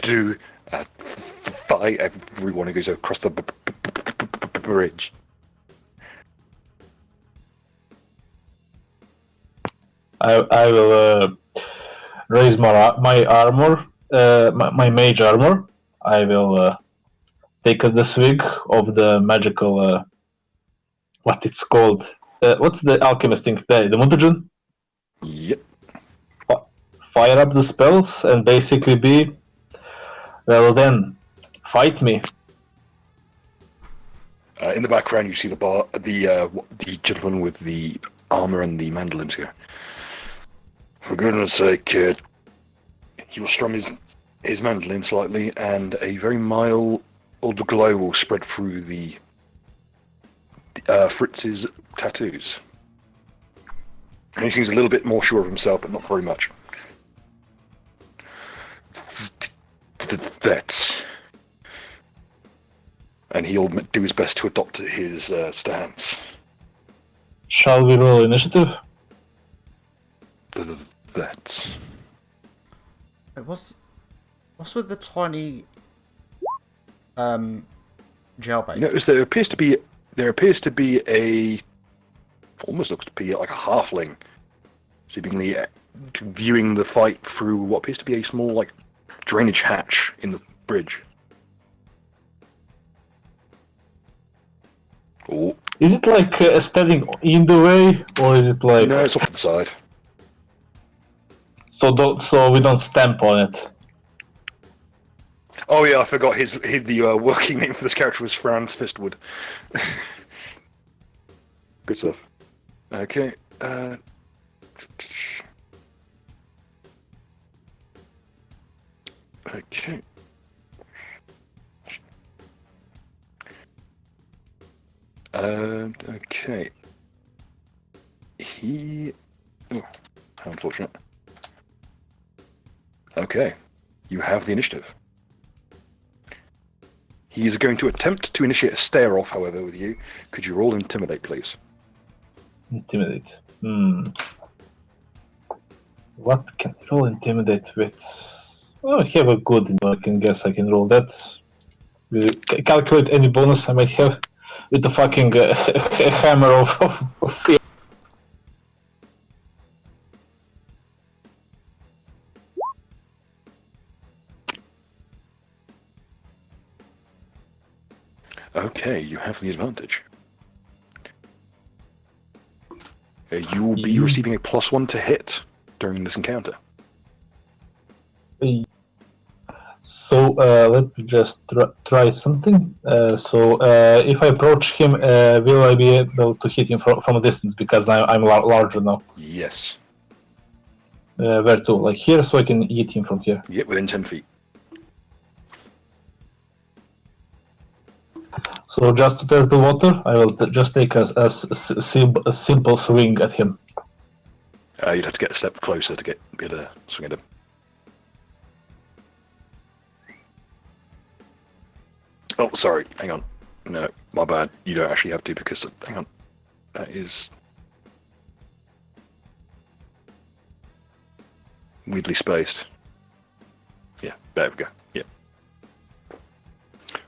to fight everyone who goes across the bridge. I will raise my armor, my mage armor. I will take the swig of the magical, what it's called. What's the alchemist thing? The mutagen? Yep. Fire up the spells and basically be, well then, fight me. In the background, you see the gentleman with the armor and the mandolins here. For goodness sake, kid. He will strum his mandolin slightly, and a very mild glow will spread through the Fritz's tattoos. And he seems a little bit more sure of himself, but not very much. That's... And he'll do his best to adopt his stance. Shall we roll initiative? That's... Wait, what's with the tiny jailbait? You notice there appears to be a... almost looks to be like a halfling, seemingly viewing the fight through what appears to be a small, like, drainage hatch in the bridge. Oh, Is it like standing in the way, or is it like no, it's off to the side. so we don't stamp on it? Oh yeah, I forgot the working name for this character was Franz Fistwood. Good stuff. Okay. Okay. Okay. Oh, how unfortunate. Okay. You have the initiative. He is going to attempt to initiate a stare-off, however, with you. Could you roll Intimidate, please? Intimidate. What can I roll Intimidate with? Oh, I have a good. I can guess I can roll that. Calculate any bonus I might have with the fucking hammer of fear. Okay, you have the advantage. You will be receiving a +1 to hit during this encounter. So let me just try something. If I approach him, will I be able to hit him from a distance because I'm larger now? Yes. Where to? Like here, so I can hit him from here. Yep, within 10 feet. So just to test the water, I will just take a simple swing at him. You'd have to get a step closer to be able to swing at him. Oh, sorry. Hang on. No, my bad. You don't actually have to because... Hang on. That is... weirdly spaced. Yeah, there we go. Yeah.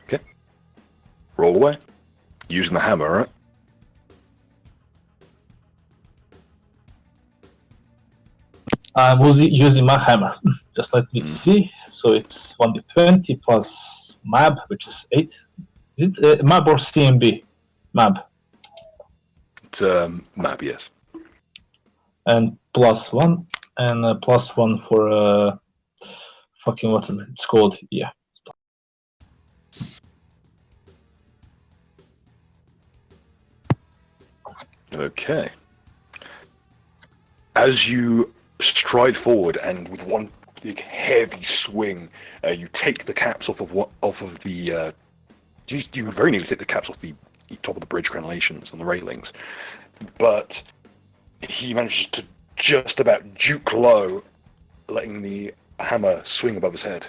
Okay. Roll away. Using the hammer, right? I'm using my hammer. Just let me see. So it's 1d20 plus MAB, which is 8. Is it MAB or CMB? MAB. It's map, yes. And +1, and +1 for fucking what's it's called? Yeah. Okay. As you stride forward and with one big heavy swing, you take the caps off of the. You very nearly take the caps off the top of the bridge crenellations and the railings, but he manages to just about juke low, letting the hammer swing above his head.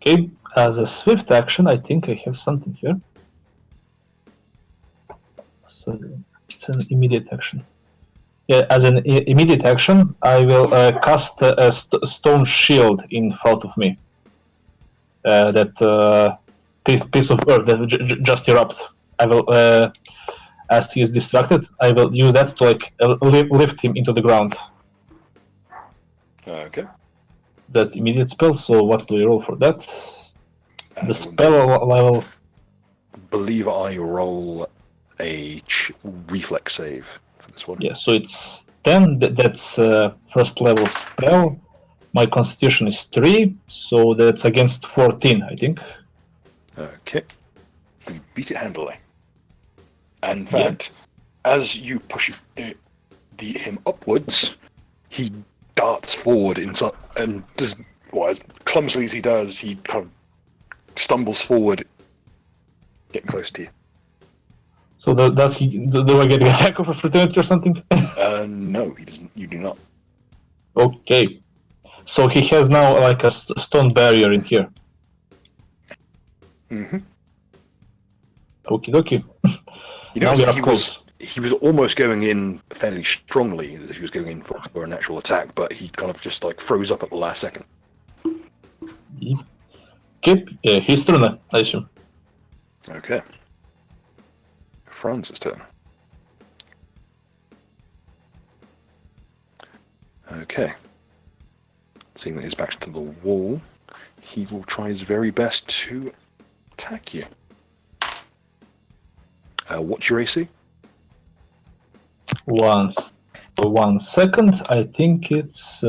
Okay. As a swift action, I think I have something here. So it's an immediate action. Yeah, as an immediate action, I will cast a stone shield in front of me. That piece of earth that just erupt. I will, as he is distracted, I will use that to lift him into the ground. Okay. That's immediate spell. So what do we roll for that? The spell level. Believe I roll a reflex save for this one. Yeah, so it's 10. That's first level spell. My constitution is 3, so that's against 14, I think. Okay. You beat it handily. And in fact, as you push him upwards, he darts forward inside, and does, well, as clumsily as he does, he kind of stumbles forward, getting close to you. So does he? Do I get an attack of opportunity or something? No, he doesn't. You do not. Okay. So he has now like a stone barrier in here. Mm-hmm. Okie dokie. You know, Now we are close. He was almost going in fairly strongly, as he was going in for an actual attack, but he kind of just like froze up at the last second. Okay, his turn, I assume. Okay. Franz's turn. Okay. Seeing that his back's to the wall, he will try his very best to attack you. What's your AC? 1 second. I think it's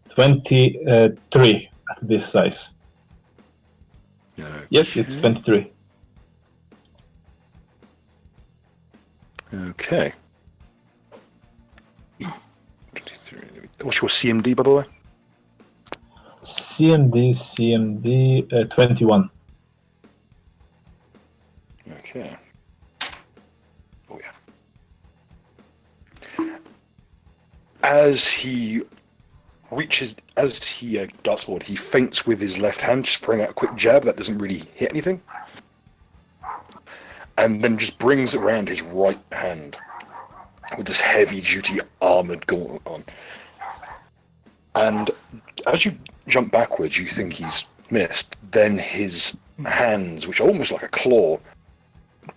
23 at this size. Yes, it's 23. Okay. 23. What's your CMD, by the way? CMD 21. Okay. Oh yeah. As he darts forward, he feints with his left hand, just throwing out a quick jab that doesn't really hit anything, and then just brings around his right hand with this heavy-duty armored gauntlet on. And as you jump backwards, you think he's missed. Then his hands, which are almost like a claw,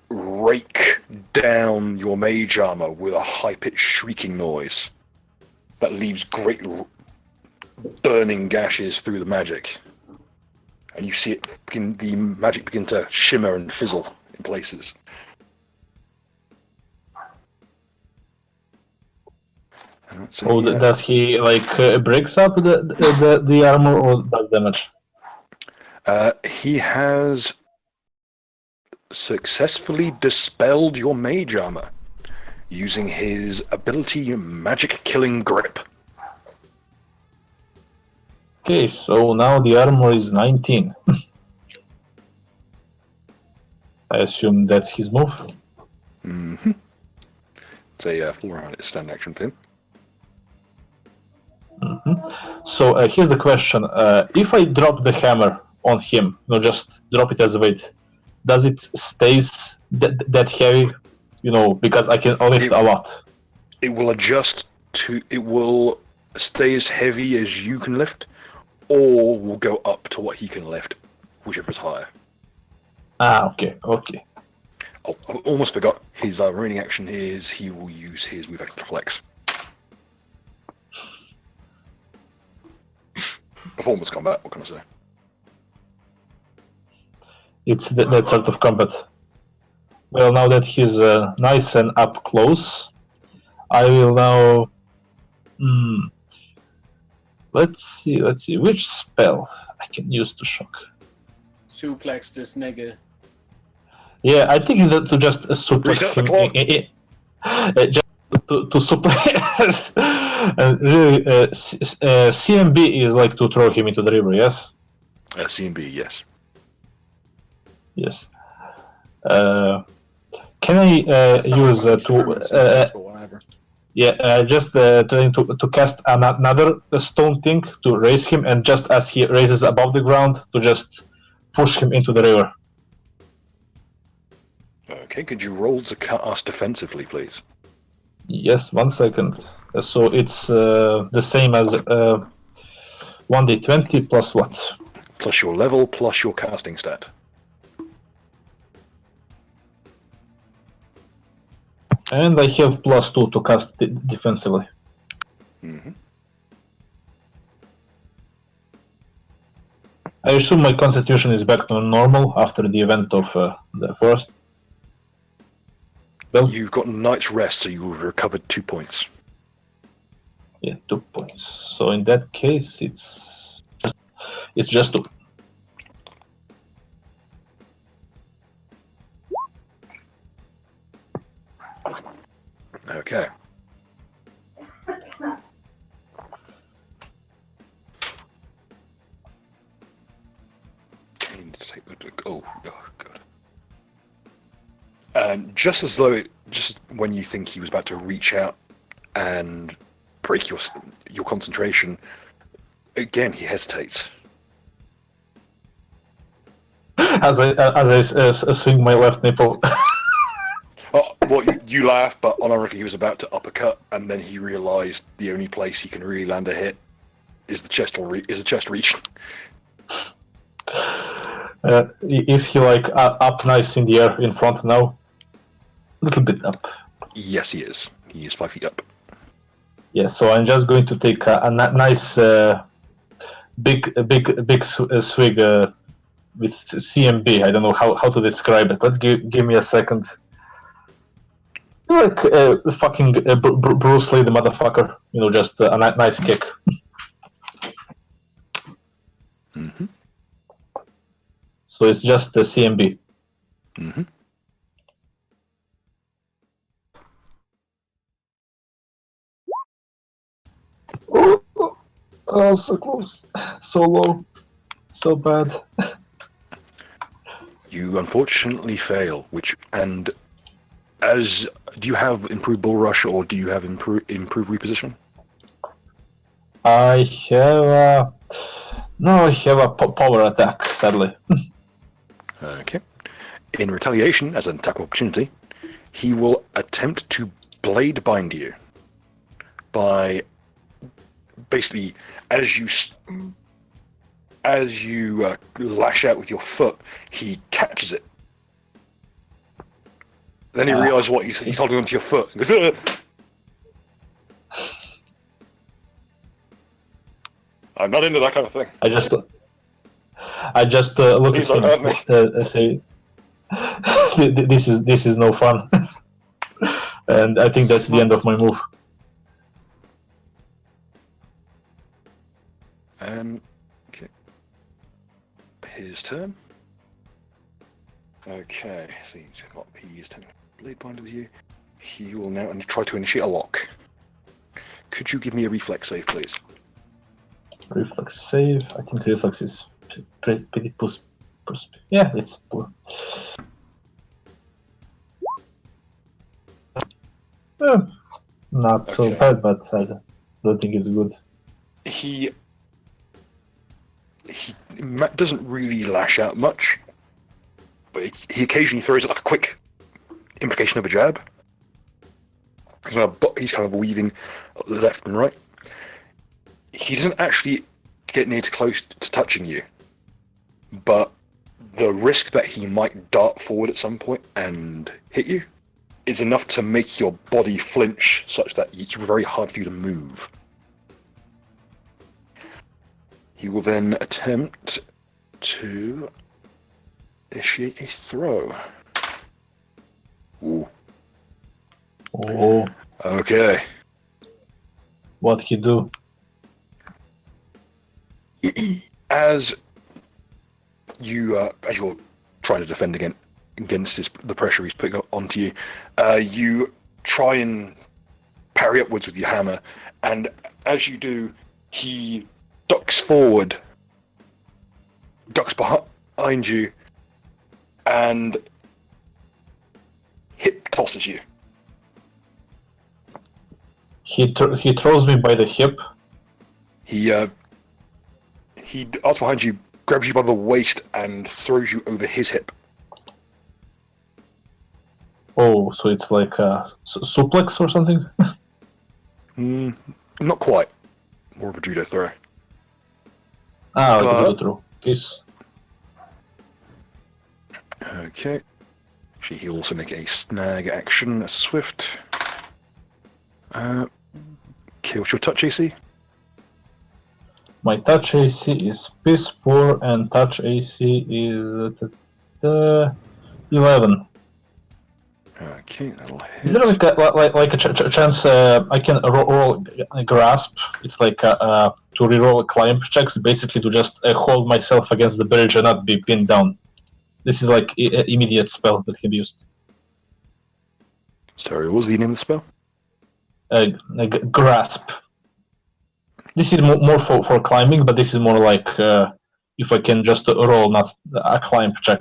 rake down your mage armor with a high-pitched shrieking noise that leaves great burning gashes through the magic. And you see the magic begin to shimmer and fizzle in places. So does he breaks up the armor or does damage? He has successfully dispelled your mage armor using his ability Magic Killing Grip. Okay, so now the armor is 19. I assume that's his move. Mm-hmm. It's a full round stand action pin. Mm-hmm. So here's the question: if I drop the hammer on him, just drop it as a weight, does it stays that heavy? Because I can lift a lot. It will adjust to. It will stay as heavy as you can lift, or will go up to what he can lift, whichever is higher. Okay. Oh, I almost forgot. His remaining action is he will use his move action to flex. Performance combat, what can I say? It's that sort of combat. Well, now that he's nice and up close, I will now... Let's see, which spell I can use to shock? Suplex this nigga. Yeah, I think to just suplex him. Just to suplex. Really, CMB is like to throw him into the river, yes? CMB, yes. Yes. Can I use just trying to cast another stone thing to raise him, and just as he raises above the ground, to just push him into the river. Okay, could you roll to cut us defensively, please? Yes, 1 second. So it's the same as 1d20 plus what? Plus your level, plus your casting stat. And I have +2 to cast defensively. Mm-hmm. I assume my constitution is back to normal after the event of the forest. Well, you've got a night's rest, so you've recovered 2 points. Yeah, 2 points. So in that case, it's just 2. Okay. Oh god. Just when you think he was about to reach out and break your concentration, again he hesitates. As I swing my left nipple. Oh, well, you laugh, but ironically he was about to uppercut, and then he realised the only place he can really land a hit is the chest reach. Is he up nice in the air in front now? A little bit up. Yes, he is. He is 5 feet up. Yeah, so I'm just going to take a nice big swig CMB. I don't know how to describe it. Let's give me a second. Like fucking Bruce Lee, the motherfucker. Just a nice kick. Mm-hmm. So it's just the CMB. Mm-hmm. Oh, so close, so low, so bad. You unfortunately fail. Do you have improved bull rush or do you have improved reposition? I have a power attack, sadly. Okay. In retaliation, as an attack opportunity, he will attempt to blade bind you by basically as you lash out with your foot, he catches it. Then he realizes what he's holding onto your foot. And goes, "Ugh." I'm not into that kind of thing. I just look Please at don't him hurt and say, "This is no fun," and I think that's the end of my move. Okay. His turn. Okay, so he's got P's turn. Blade bind with you. He will now try to initiate a lock. Could you give me a reflex save, please? Reflex save. I think reflex is pretty push. Yeah, it's poor. Not so Okay. bad, but I don't think it's good. He doesn't really lash out much, but he occasionally throws like a quick implication of a jab. He's kind of weaving left and right. He doesn't actually get near to close to touching you, but the risk that he might dart forward at some point and hit you is enough to make your body flinch such that it's very hard for you to move. He will then attempt to initiate a throw. Ooh. Oh, Okay. what he do? As you're trying to defend against the pressure he's putting onto you, you try and parry upwards with your hammer, and as you do, he ducks forward, ducks behind you, and hip tosses you. He throws me by the hip. He darts behind you, grabs you by the waist, and throws you over his hip. Oh, so it's like a suplex or something? Not quite. More of a judo throw. Ah, like a judo throw. Yes. Okay. He'll also make a snag action, a swift. Okay, what's your touch AC? My touch AC is piss poor, and touch AC is 11. Okay, that'll hit. Is there like a chance I can roll a grasp? It's like to reroll climb checks, basically to just hold myself against the bridge and not be pinned down. This is like immediate spell that can be used. Sorry, what was the name of the spell? Grasp. This is more for climbing, but this is more like if I can just roll, not a climb check.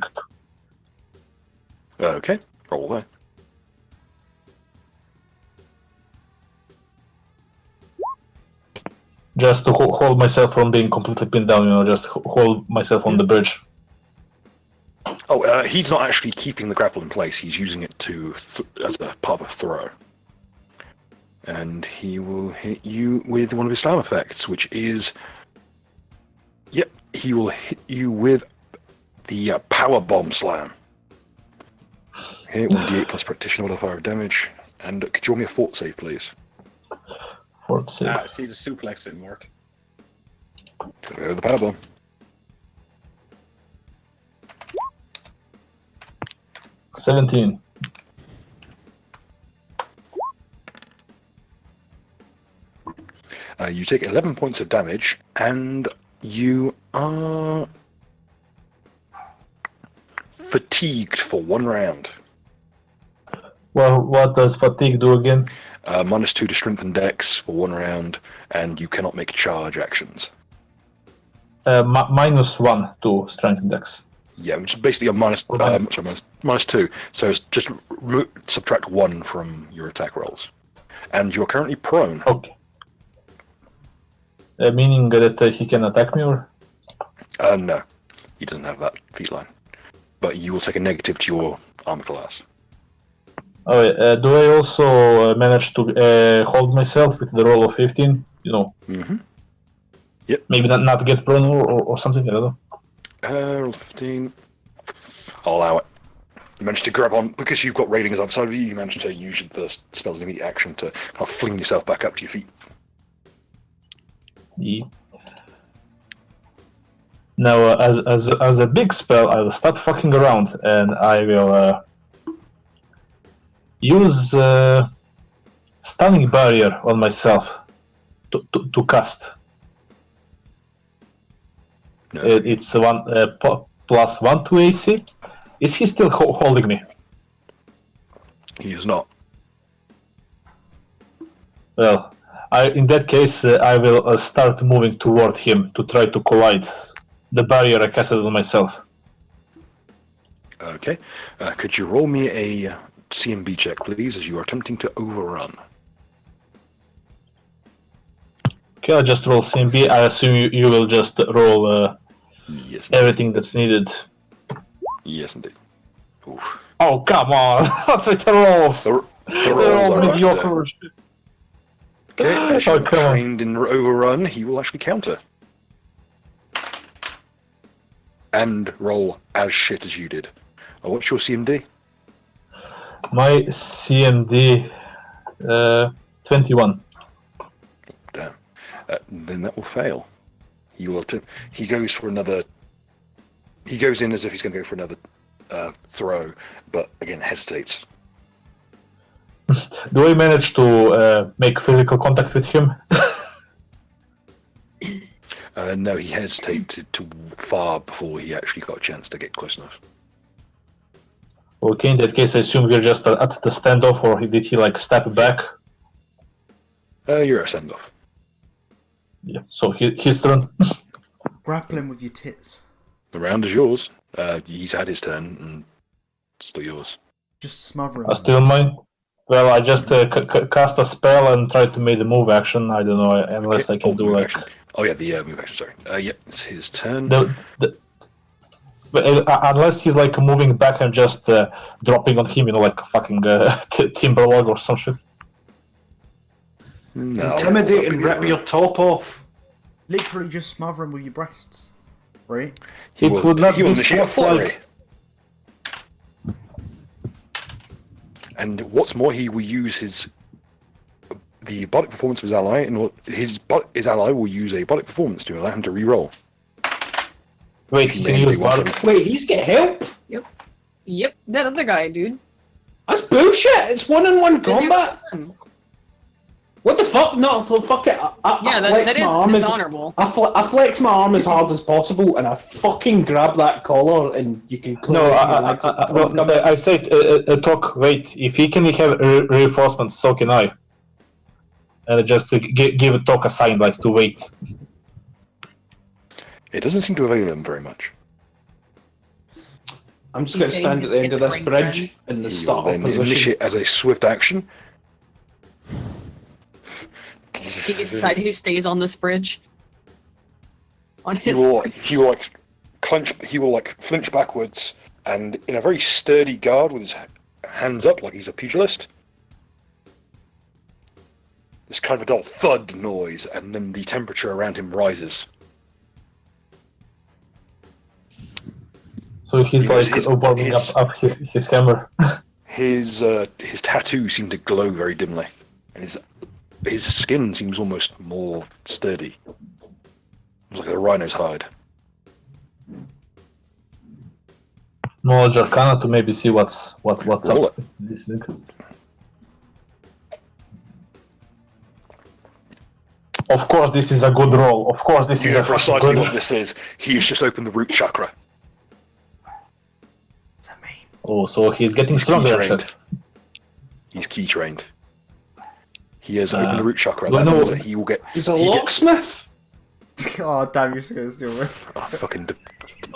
Okay, roll that. Just to hold myself from being completely pinned down, just hold myself on the bridge. Oh, he's not actually keeping the grapple in place. He's using it as a part of a throw. And he will hit you with one of his slam effects, which is... Yep, he will hit you with the Power Bomb Slam. Okay, 1d8 plus Practitioner modifier of damage. And could you roll me a fort save, please? Fort save. See, the suplex didn't work. Go the Power Bomb. 17. You take 11 points of damage, and you are fatigued for 1 round. Well, what does fatigue do again? -2 to strength and dex for 1 round, and you cannot make charge actions. -1 to strength index. Yeah, which is basically a -2. So it's just subtract 1 from your attack rolls. And you're currently prone. Okay. Meaning that he can attack me, or? No, he doesn't have that feline. But you will take a negative to your armor class. Oh, do I also manage to hold myself with the roll of 15? You know. Mm-hmm. Yep. Maybe not get prone or something. I don't know. Roll 15. I'll allow it. You managed to grab on because you've got railings outside of you. You managed to use the spell's immediate action to kind of fling yourself back up to your feet. Yeah. Now, as a big spell, I will stop fucking around and I will use stunning barrier on myself to cast. No. It's +1 to AC. Is he still holding me? He is not. Well, in that case, I will start moving toward him to try to collide the barrier I casted on myself. Okay. Could you roll me a CMB check, please, as you are attempting to overrun? Okay, I'll just roll CMB. I assume you will just roll Yes. everything that's needed. Yes, indeed. Oof. Oh, come on! What's with the rolls? The They're rolls all are mediocre. Okay, as you're Oh, come on. trained in overrun, he will actually counter. And roll as shit as you did. What's your CMD? My CMD 21. Damn. Then that will fail. He will. He goes for another. He goes in as if he's going to go for another throw, but again hesitates. Do I manage to make physical contact with him? No, he hesitated too far before he actually got a chance to get close enough. Okay, in that case, I assume we're just at the standoff, or did he like step back? You're at a standoff. Yeah. So his turn. Grappling with your tits. The round is yours. He's had his turn, and it's still yours. Just smother him. Still mine. Well, I just cast a spell and tried to make the move action. I don't know unless I can do move like. Action. Oh yeah, the move action. Sorry. Yep, it's his turn. But unless he's like moving back and just dropping on him, you know, like a fucking Timberlog or some shit. No, Intimidate and rip your top off. Literally just smother him with your breasts. Right? He It will, would not he will be initiate a stuff flurry. like- And what's more, he will use the bodic performance of his ally, and his ally will use a bodic performance to allow him to re-roll. Wait, he can use water. Wait, he's get help? Yep, that other guy, dude. That's bullshit. It's one-on-one combat. Yeah, What the fuck? No, fuck it. I that flex my arm is as- dishonorable. I flex my arm as hard as possible, and I fucking grab that collar, and you can clearly No, see my legs. as the tongue comes in. I said talk. Wait, if he can have reinforcements, so can I. And just give a talk a sign like to wait. It doesn't seem to avail him very much. I'm just You going to say stand you at the end hit of the this ring bridge then? in the He will startup then position. initiate as a swift action. Can you decide who stays on this bridge? On He his will bridge. flinch backwards, and in a very sturdy guard with his hands up like he's a pugilist. This kind of a dull thud noise, and then the temperature around him rises. So he's Yes, like warming up his hammer. His tattoos seem to glow very dimly, and his skin seems almost more sturdy. It's like a rhino's hide. knowledge arcana to maybe see what's Roll up with this thing. Of course, this is a good roll. Of course, this You is know a fucking precisely good. what this is. He's just opened the root chakra. What's that mean? Oh, so he's getting He's stronger. key and trained. shit. He's key trained. He has opened the root chakra. do I That know- means that he will get. He's a he gets- locksmith. Oh damn! You're just gonna steal me. Oh, fucking. Fucking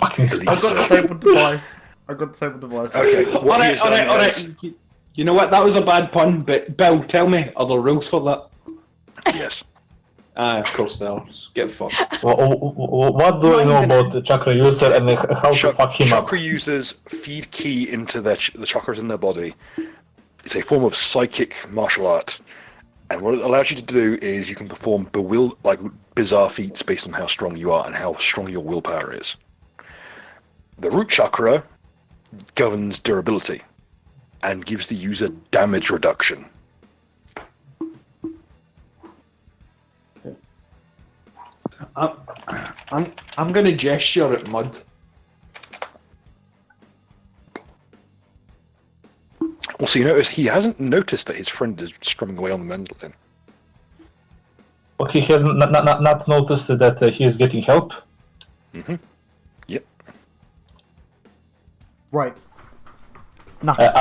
I've got Please. disabled device. I've got disabled device. Okay. What he has done is- Alright. You know what? That was a bad pun, but Bill, tell me, are there rules for that? Yes. Of course there are. Get fucked. What do I know about the chakra user and how to fuck him up? Chakra users feed ki into the chakras in their body. It's a form of psychic martial art, and what it allows you to do is you can perform bizarre feats based on how strong you are and how strong your willpower is. The root chakra governs durability and gives the user damage reduction. I'm gonna gesture at Mud. Also, you notice he hasn't noticed that his friend is strumming away on the mandolin. Okay, he has not noticed that he is getting help. Mm-hmm. Yep. Right. No, As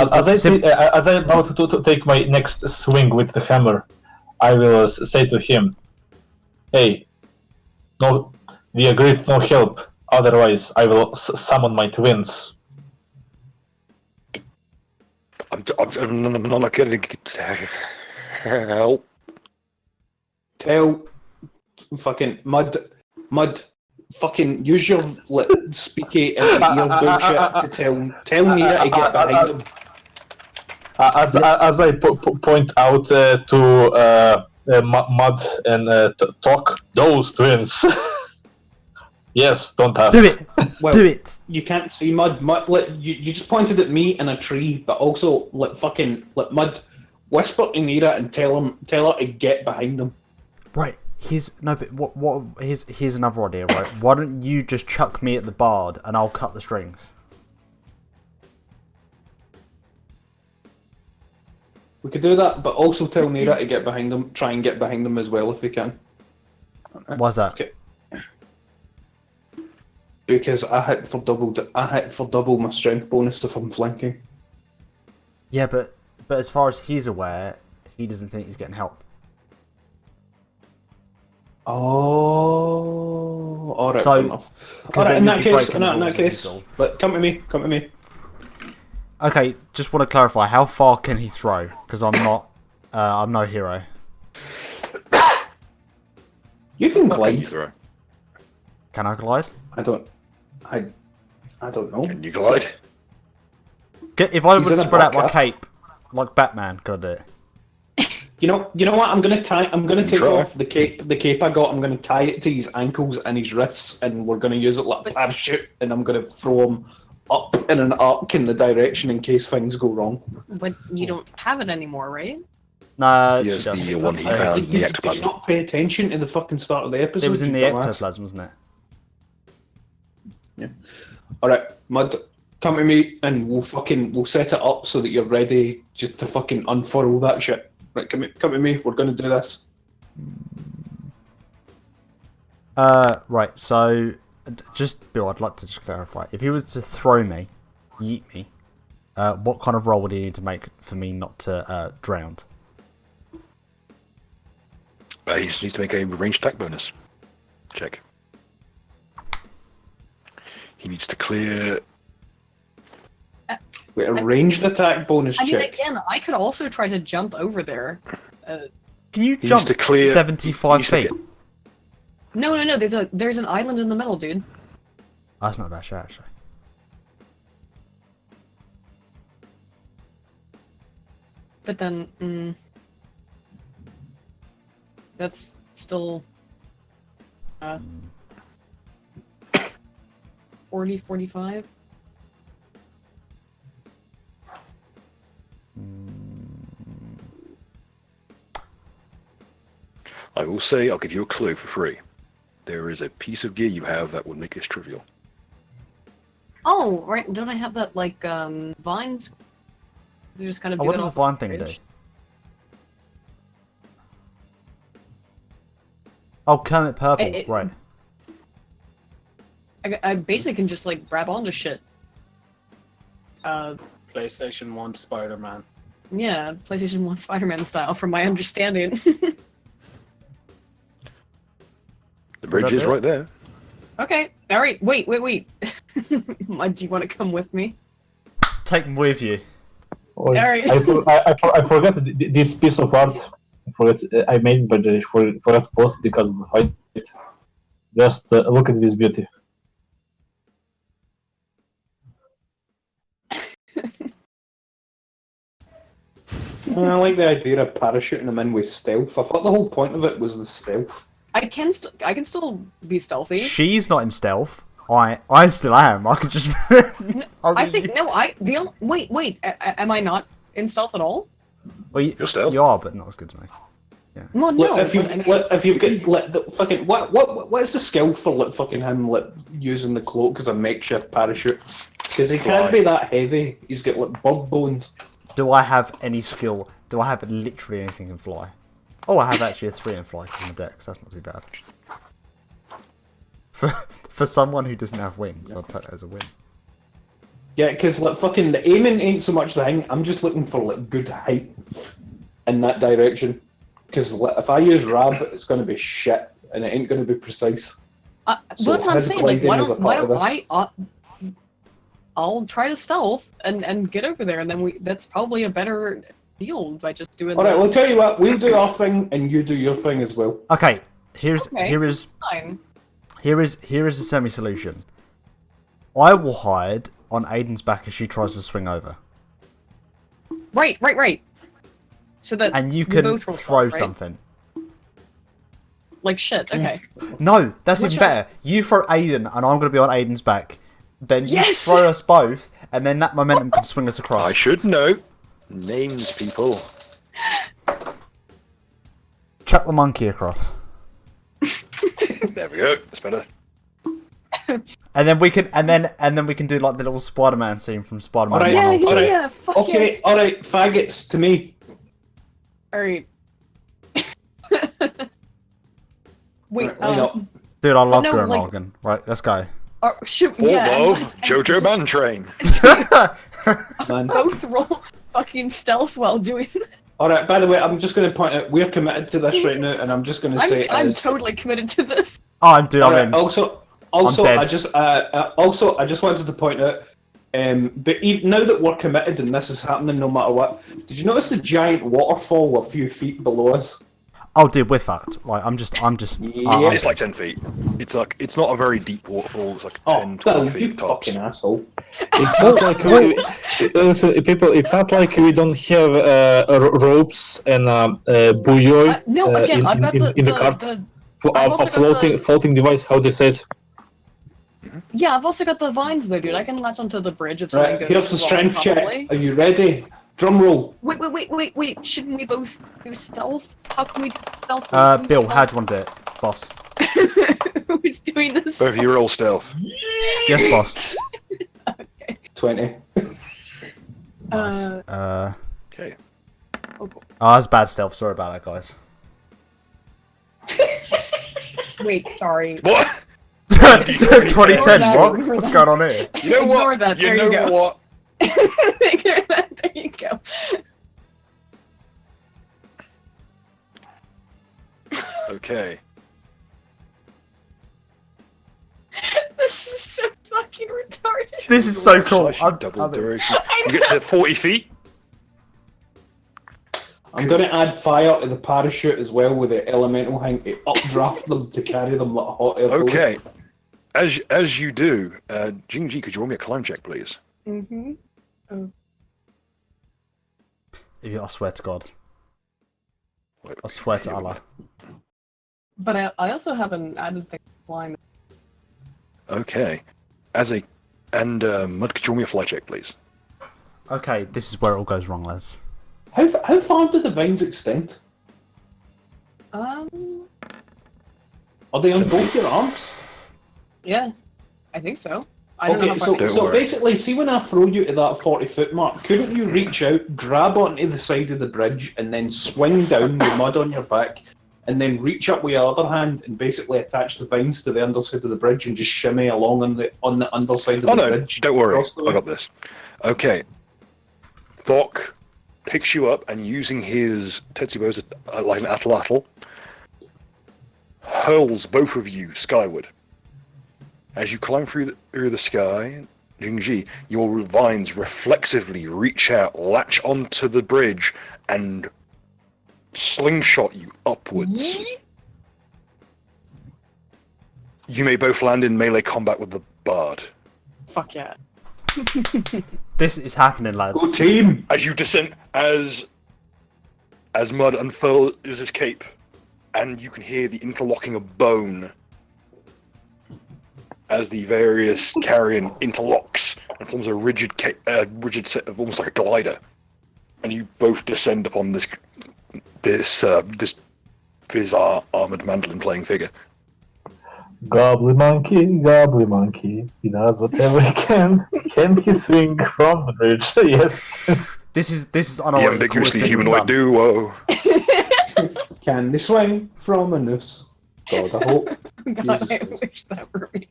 I'm about to take my next swing with the hammer, I will say to him, "Hey, no, we agreed no help. Otherwise, I will summon my twins." I'm not getting help. Tell fucking Mud, fucking use your speaky and ear bullshit to tell Nira to get behind him. As I point out to Mud and talk, those twins. Yes, don't ask. do it. Well, Do it. You can't see Mud. You just pointed at me and a tree, but also let Mud whisper to Nira and tell her to get behind him. Right. Here's another idea. Right. Why don't you just chuck me at the bard and I'll cut the strings. We could do that, but also tell Nira to get behind him. Try and get behind him as well if we can. Why's that? Okay. Because I hit for double my strength bonus if I'm flanking. Yeah, but as far as he's aware, he doesn't think he's getting help. Oh, all right, So- fair enough. All right, then in you'll that be case, breaking in the that rules case, of but come to me. Okay, just want to clarify. How far can he throw? Because I'm not. I'm no hero. You can You glide. throw. Can I glide? I don't know. Can you glide? If I He's would in a spread out my bucket. cape like Batman, could I do it? You know what? I'm gonna take Try. off the cape I got. I'm gonna tie it to his ankles and his wrists, and we're gonna use it like a parachute. And I'm gonna throw him up in an arc in the direction in case things go wrong. But you don't have it anymore, right? No, Here's she doesn't. the one he found in Did the you ectoplasm. not pay attention to the fucking start of the episode? It was in you the dumbass? ectoplasm, wasn't it? All right, Mud, come to me and we'll set it up so that you're ready just to fucking unfurl that shit. Right, come to me. We're gonna do this. Right. So, just Bill, I'd like to just clarify. If he was to throw me, yeet me, what kind of roll would he need to make for me not to drown? He just needs to make a ranged attack bonus. Check. He needs to clear. Wait, a ranged attack bonus I mean, check. again, I could also try to jump over there. Can you He jump needs to clear 75 needs to feet? get- No. There's an island in the middle, dude. That's not a bad shot, actually. But then, that's still 40, 45. I will say, I'll give you a clue for free. There is a piece of gear you have that would make this trivial. Oh, right. Don't I have that like vines? They just kind of. Oh, Do what that does the off vine the thing do? bridge? Oh, Kermit Purple, right. I basically can just like grab onto shit. PlayStation 1 Spider-Man. Yeah, PlayStation 1 Spider-Man style, from my understanding. The bridge is right there. Okay, alright, wait. Do you want to come with me? Take them with you. Oh, Alright. I forgot this piece of art. I made it, but I forgot to post because of the fight. Just look at this beauty. I like the idea of parachuting them in with stealth. I thought the whole point of it was the stealth. I can still be stealthy. She's not in stealth. I still am. I could just. Wait. Am I not in stealth at all? Well, You're stealth. you are, but not as good as me. Well, no. Look, if you've got the fucking what is the skill for fucking him using the cloak as a makeshift parachute? Because he can't be that heavy. He's got bug bones. Do I have any skill? Do I have literally anything in fly? Oh, I have actually a 3 in fly because I'm a dex. That's not too bad. For someone who doesn't have wings, I'll take that as a win. Yeah, because fucking the aiming ain't so much the thing. I'm just looking for good height in that direction. Because if I use Rab, it's going to be shit, and it ain't going to be precise. Well, that's what I'm saying. Like, why don't I'll try to stealth and get over there, and then that's probably a better deal by just doing. All right, well, tell you what, we'll do our thing, and you do your thing as well. Okay, here is fine. Here is a semi-solution. I will hide on Aiden's back as she tries to swing over. Right. So that and you can both throw stealth, right? something. Like shit. Okay. No, that's even better. You throw Aiden, and I'm going to be on Aiden's back. Then you throw us both, and then that momentum can swing us across. I should know. Names, people. Chuck the monkey across. There we go. That's better. And then we can, and then we can do like the little Spider-Man scene from Spider-Man. All right, 1 or 2. Yeah. Fuck Okay, yes. all right, faggots to me. All right. Wait. Dude, I love no, Gurren like- Lagann. Right, let's go. Shoot. Form Yeah. of Jojo Man Train. Man. Both roll fucking stealth while doing. All right. By the way, I'm just going to point out we're committed to this right now, and I'm just going to say I'm totally committed to this. Oh, I'm doing. All I'm right, in. also, dead. I just wanted to point out. But now that we're committed and this is happening, no matter what, did you notice the giant waterfall a few feet below us? Oh, dude, we're fucked. Like, I'm just. Yeah. It's like 10 feet. It's not a very deep waterfall. It's like Oh, 10, 12 Bill, you feet tops. fucking asshole! It's not like listen, people. It's not like we don't have ropes and buoy No, again, I've got in the cart. I've also got the- Floating device. How do you say it? Yeah, I've also got the vines though, dude. I can latch onto the bridge if something Right, goes here's the wrong, strength probably. check. Are you ready? Drum roll. Wait. Shouldn't we both do stealth? How can we do stealth? Bill, how do you want to do it, boss? Who's doing this? Both of you roll stealth. Yes, boss. 20. Nice. Okay. Oh, cool. Oh, that's bad stealth. Sorry about that, guys. Wait, sorry. What? 2010. that, What? ignore What's that. going on here? You know Ignore what? that, You there know you go. what? There you go. Okay. This is so fucking retarded. This is so cool. Slightly double duration. You get to 40 feet. I'm going to add fire to the parachute as well with the elemental thing to updraft them to carry them like a hot air balloon. Okay. As you do, Jing-Ji, could you roll me a climb check, please? Mm-hmm. I swear to God. Wait, I swear to here we Allah. But I also have an added thing to climb. go. Okay. Mud, could you roll me a fly check, please? Okay, this is where it all goes wrong, lads. How far do the vines extend? Um. Are they on both your arms? Yeah, I think so. I don't know Okay, how far so worry. basically, see when I throw you to that 40-foot mark, couldn't you reach out, grab onto the side of the bridge, and then swing down with mud on your back, and then reach up with your other hand and basically attach the vines to the underside of the bridge and just shimmy along on the underside of Oh the no, bridge? don't worry, across the way? I got this. Okay. Thok picks you up and using his Tetsubo as like an atlatl, hurls both of you skyward. As you climb through the sky, Jingji, your vines reflexively reach out, latch onto the bridge, and slingshot you upwards. You may both land in melee combat with the bard. Fuck yeah. This is happening, lads. Go team! As you descend, as Mud unfurls his cape, and you can hear the interlocking of bone as the various carrion interlocks and forms a rigid set of almost like a glider, and you both descend upon this armored mandolin playing figure. Goblin monkey, he does whatever he can. Can he swing from the bridge? Yes. This is The unalready ambiguously humanoid duo. Can they swing from a noose? God, I hope. God, Jesus I Christ. wish that were me.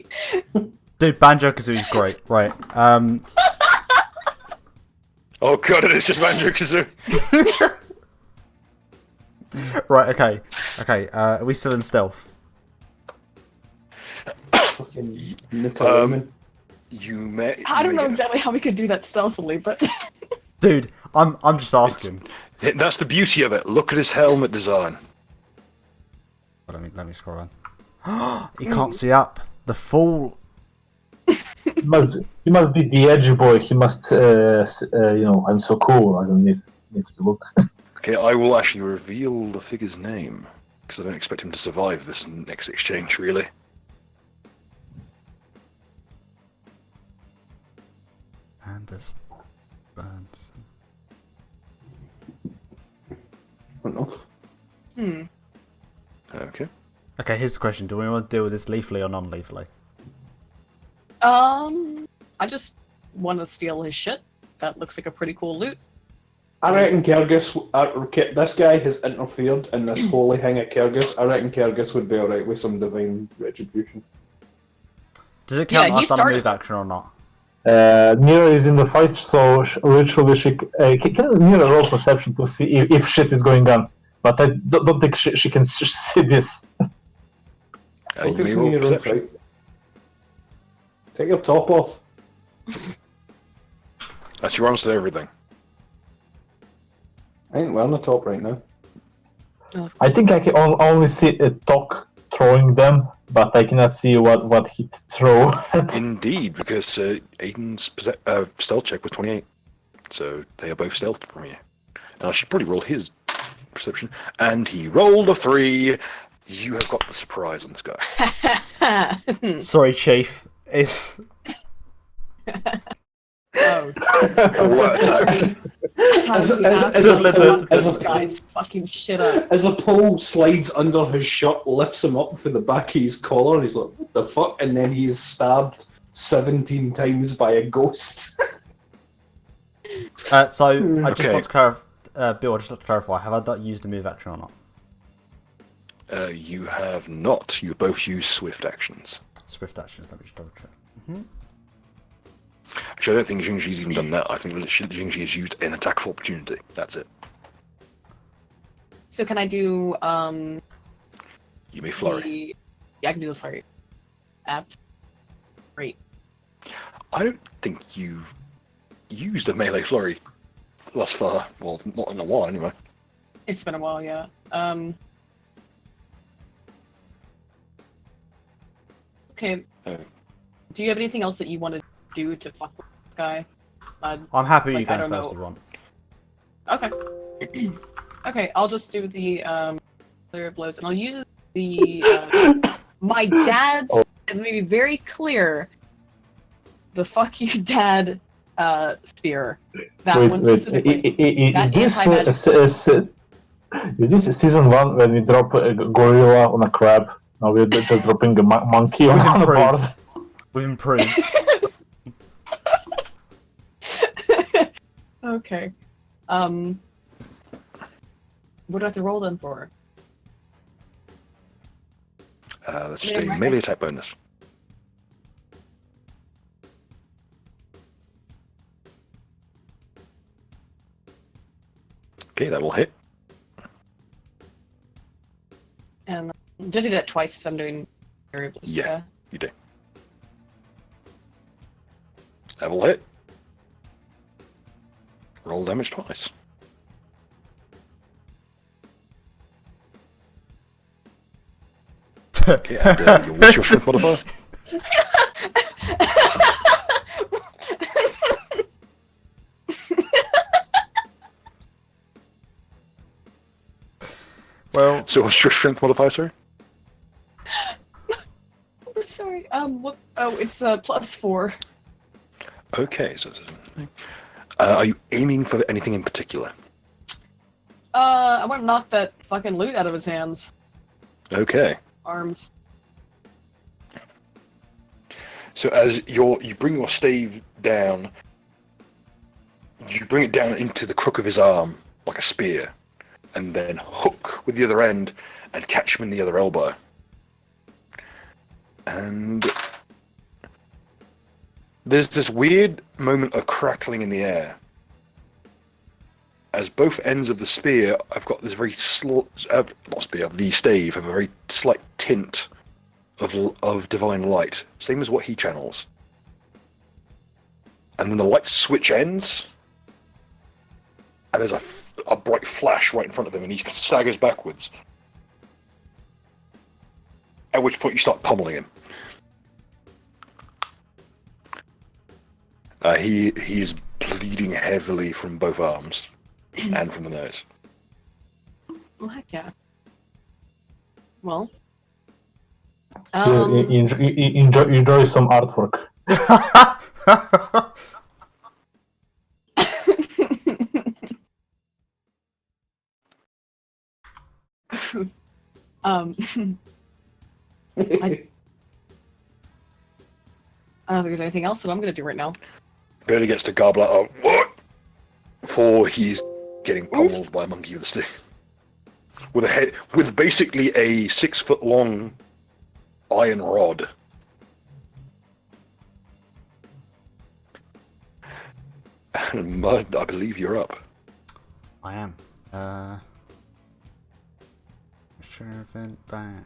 Dude, Banjo-Kazooie's great. Right. Oh god, it is just Banjo-Kazooie. Right, okay. Are we still in stealth? Fucking Nickelodeon. You may. I don't you know may- exactly how we could do that stealthily, but Dude, I'm just asking. That's the beauty of it. Look at his helmet design. Let me scroll on. He can't see up. The fool. He must be the edgy boy. He must, I'm so cool. I don't need to look. Okay, I will actually reveal the figure's name because I don't expect him to survive this next exchange, really. Anders Burns. I don't know. Okay. Okay, here's the question: do we want to deal with this lethally or non-lethally? I just want to steal his shit. That looks like a pretty cool loot. I reckon Kyrgyz, this guy has interfered in this holy thing at Kyrgyz. I reckon Kyrgyz would be alright with some divine retribution. Does it count Yeah, that he I've done a started- move action or not? Nero is in the fight, so literally can Nero roll perception to see if shit is going on. But I don't think she can see this. You Focus may on roll your own perception. fight. Take your top off. That's your answer to everything. I ain't wearing a top right now. I think I can only see a Tok throwing them, but I cannot see what he throw. Indeed, because Aiden's stealth check was 28. So they are both stealthed from you. And I should probably roll his perception. And he rolled a 3. You have got the surprise on this guy. Sorry, Chief. It's Oh, What attack? As this a- guy's fucking shit up. As a pole slides under his shirt, lifts him up for the back of his collar, he's like, what the fuck? And then he is stabbed 17 times by a ghost. so. I just Okay. want to clarify, Bill. I just want to clarify: have I used the move action or not? You have not. You both use swift actions. Swift actions. Let me just double check. Actually, I don't think Jingji's even done that. I think that Jingji has used an attack of opportunity. That's it. So can I do You may flurry. Yeah, I can do the flurry. Great. I don't think you've used a melee flurry thus far. Well, not in a while, anyway. It's been a while, yeah. Okay. Oh. Do you have anything else that you want to do to fuck with this guy? I'm happy you Like, I going don't first, know. Ron. Okay. Okay, I'll just do the flurry of blows, and I'll use the my dad's. And maybe very clear. The fuck you, dad. Spear. That one specifically. Is That this is this season 1 when we drop a gorilla on a crab? Now we're just dropping a monkey on a board. We've improved. Okay. What do I have to roll then for? That's just a melee attack bonus. Okay, that will hit. And just do that twice if I'm doing variables. Yeah. You do. That will hit. Roll damage twice. Okay, and what's your strength modifier? Well, So what's your strength modifier, sir? Sorry. What? Oh, it's +4. Okay, so are you aiming for anything in particular? I want to knock that fucking loot out of his hands. Okay. Arms. So as you bring your stave down, you bring it down into the crook of his arm like a spear, and then hook with the other end and catch him in the other elbow. And there's this weird moment of crackling in the air as both ends of the spear have got this very the stave have a very slight tint of divine light, same as what he channels. And then the light switch ends, and there's a bright flash right in front of him, and he staggers backwards. At which point you start pummeling him. He is bleeding heavily from both arms and from the nose. Well, heck yeah. Well. Enjoy some artwork. I don't think there's anything else that I'm gonna do right now. Barely gets to gobble out what? Before he's getting pummeled by a monkey with a stick. With basically a 6-foot-long iron rod. And Mud, I believe you're up. I am. Event back.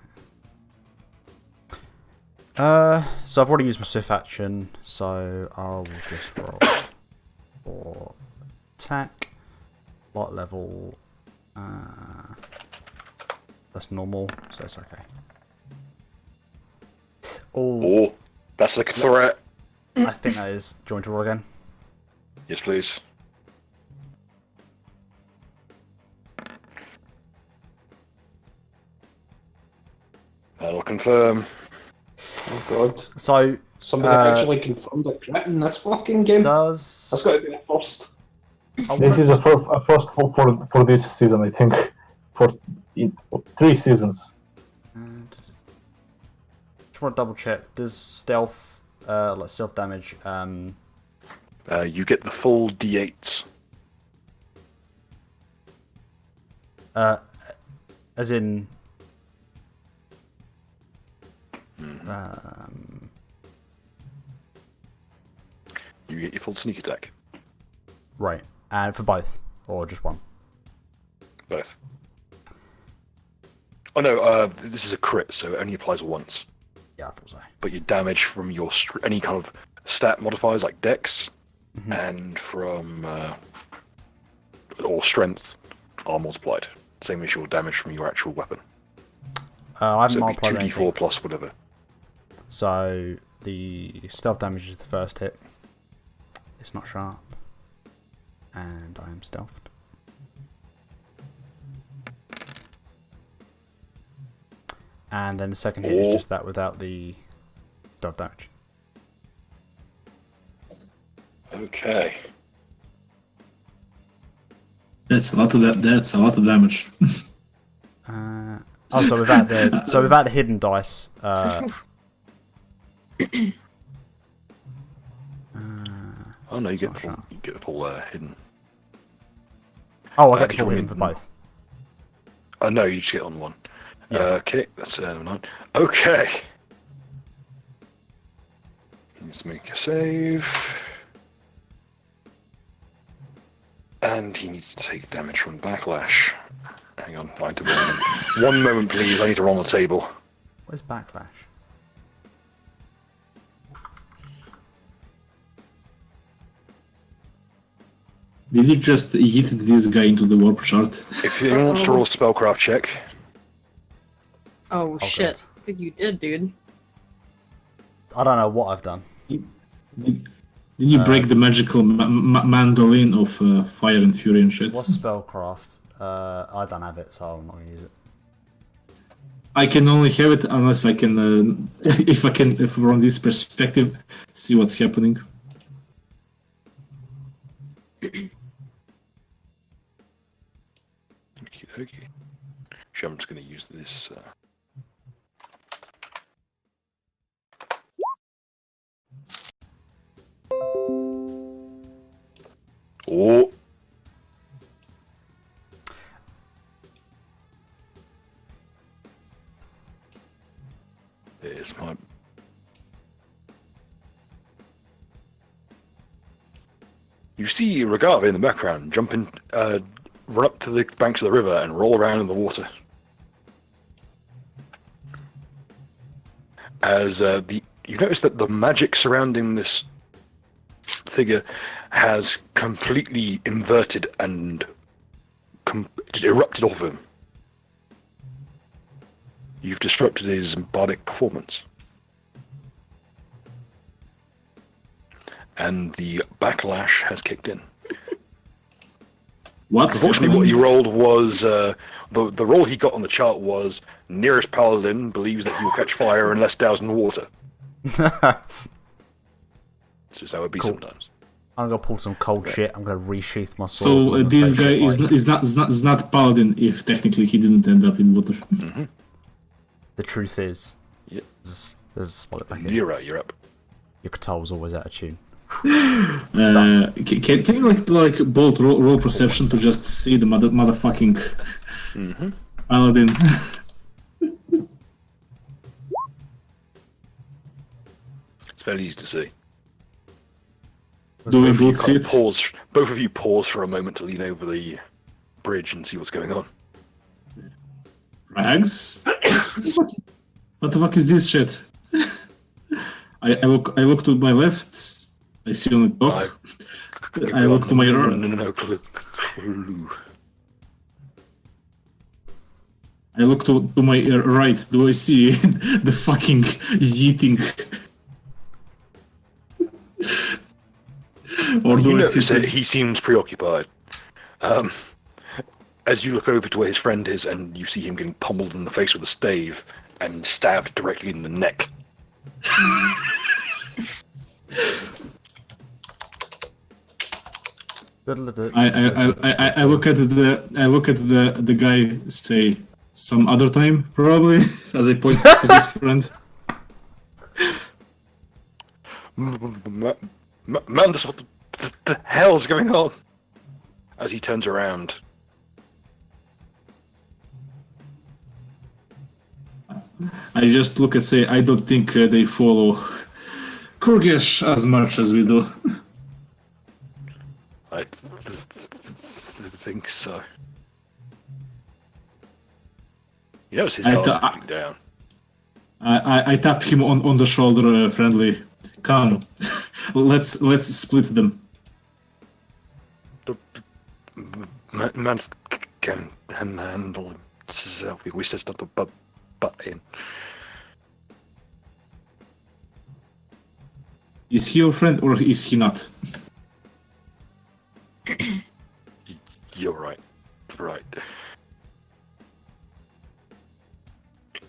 So I've already used my swift action, so I'll just roll for attack, light level. That's normal, so it's okay. Oh, that's a threat. I think that is. Do you want to roll again? Yes, please. That'll confirm. Oh god. So Somebody actually confirmed a crit in this fucking game. That's got to be a first. This is a first for this season, I think. For 3 seasons. Just want to double check. Does stealth, like self damage, You get the full D8s. as in, You get your full sneak attack. right, and for both, or just one? Both. Oh no, this is a crit, so it only applies once. Yeah, I thought so. But your damage from your any kind of stat modifiers like Dex and from or Strength are multiplied. Same as your damage from your actual weapon. I haven't So it'd multiplied be 2d4 anything. plus whatever. So the stealth damage is the first hit. It's not sharp, and I am stealthed. And then the second hit is just that without the stealth damage. Okay. That's a lot of That's a lot of damage. So without the hidden dice. Oh no, you get the full hidden. Oh, I get did to you hit him win? for both. No, you just get on one. Yeah. Okay, that's 9. Okay. Let's make a save. And he needs to take damage from backlash. Hang on, I need to roll. 1 moment, please. I need to roll on the table. Where's backlash? Did you just hit this guy into the warp shard? If anyone wants to roll a spellcraft check, Oh shit! God. I think you did, dude. I don't know what I've done. Did you break the magical mandolin of fire and fury and shit? What's spellcraft? I don't have it, so I'm not gonna use it. I can only have it unless I can, if from this perspective, see what's happening. Okay. Sure, I'm just going to use this. Oh. There's my. You see Regava in the background jumping, run up to the banks of the river and roll around in the water. As you notice that the magic surrounding this figure has completely inverted and just erupted off him. You've disrupted his bardic performance. And the backlash has kicked in. What's Unfortunately, what he happening? rolled was the roll he got on the chart was nearest paladin believes that he will catch fire unless doused in water. It's just how it be sometimes. I'm gonna pull some cold shit. I'm gonna resheath my sword. So and this say guy shit is like, not paladin if technically he didn't end up in water. Mm-hmm. The truth is, Yep. there's spot it back in. You're right. You're up. Your control's always out of tune. Can you like both roll perception to just see the motherfucking paladin? It's very easy to see. Do we Both of you both kind of see it? pause. Both of you pause for a moment to lean over the bridge and see what's going on. Rags? What the fuck is this shit? I look to my left. I see on the top. I look to my No clue. I look to my right. Do I see the fucking yeeting? Or You do I notice see that he seems preoccupied. As you look over to where his friend is, and you see him getting pummeled in the face with a stave and stabbed directly in the neck. I look at the guy, say some other time probably as I point to his friend. Mandus, what the hell's going on? As he turns around. I just look and say I don't think they follow Kurgesh as much as we do. I think so. You notice his guard's looking down. I tap him on the shoulder, friendly. Come, let's split them. Man can handle himself. We said not to butt in. Is he your friend or is he not? You're right. Right.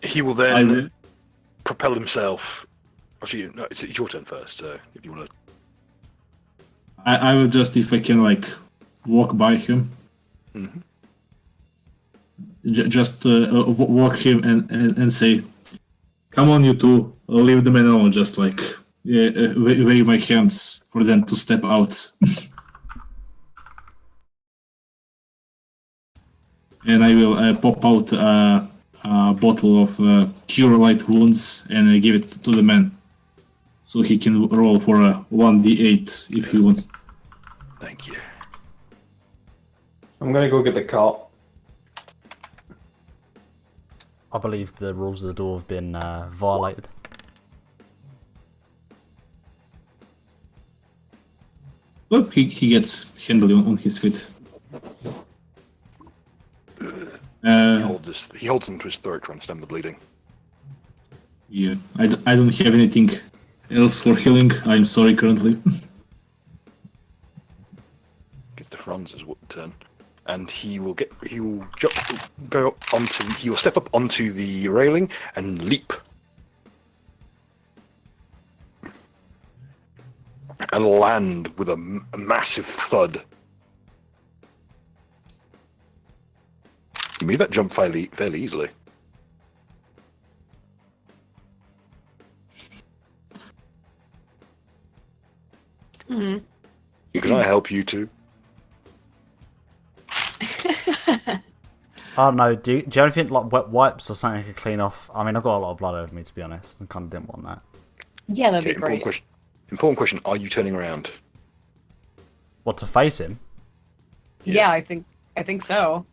He will then propel himself. Actually, no, it's your turn first. So if you want to, I will just, if I can, like walk by him. mm-hmm. Just walk him and say, "Come on, you two, leave the men alone." Just like wave my hands for them to step out. and I will pop out a bottle of Cure Light Wounds and give it to the man. So he can roll for a 1d8 if he wants. Thank you. I'm gonna go get the cart. I believe the rules of the door have been violated. Well, he gets handily on his feet. He holds him to his throat, trying to stem the bleeding. Yeah, I don't have anything else for healing. I'm sorry currently. Gets to Franz's turn, and he will step up onto the railing and leap, and land with a massive thud. You made that jump fairly easily. Hmm. Can I help you too? Oh no, do you have anything like wet wipes or something I could clean off? I mean, I've got a lot of blood over me, to be honest. I kind of didn't want that. Yeah, that'd Okay, be great. Important question. Are you turning around? What, to face him? Yeah, I think so.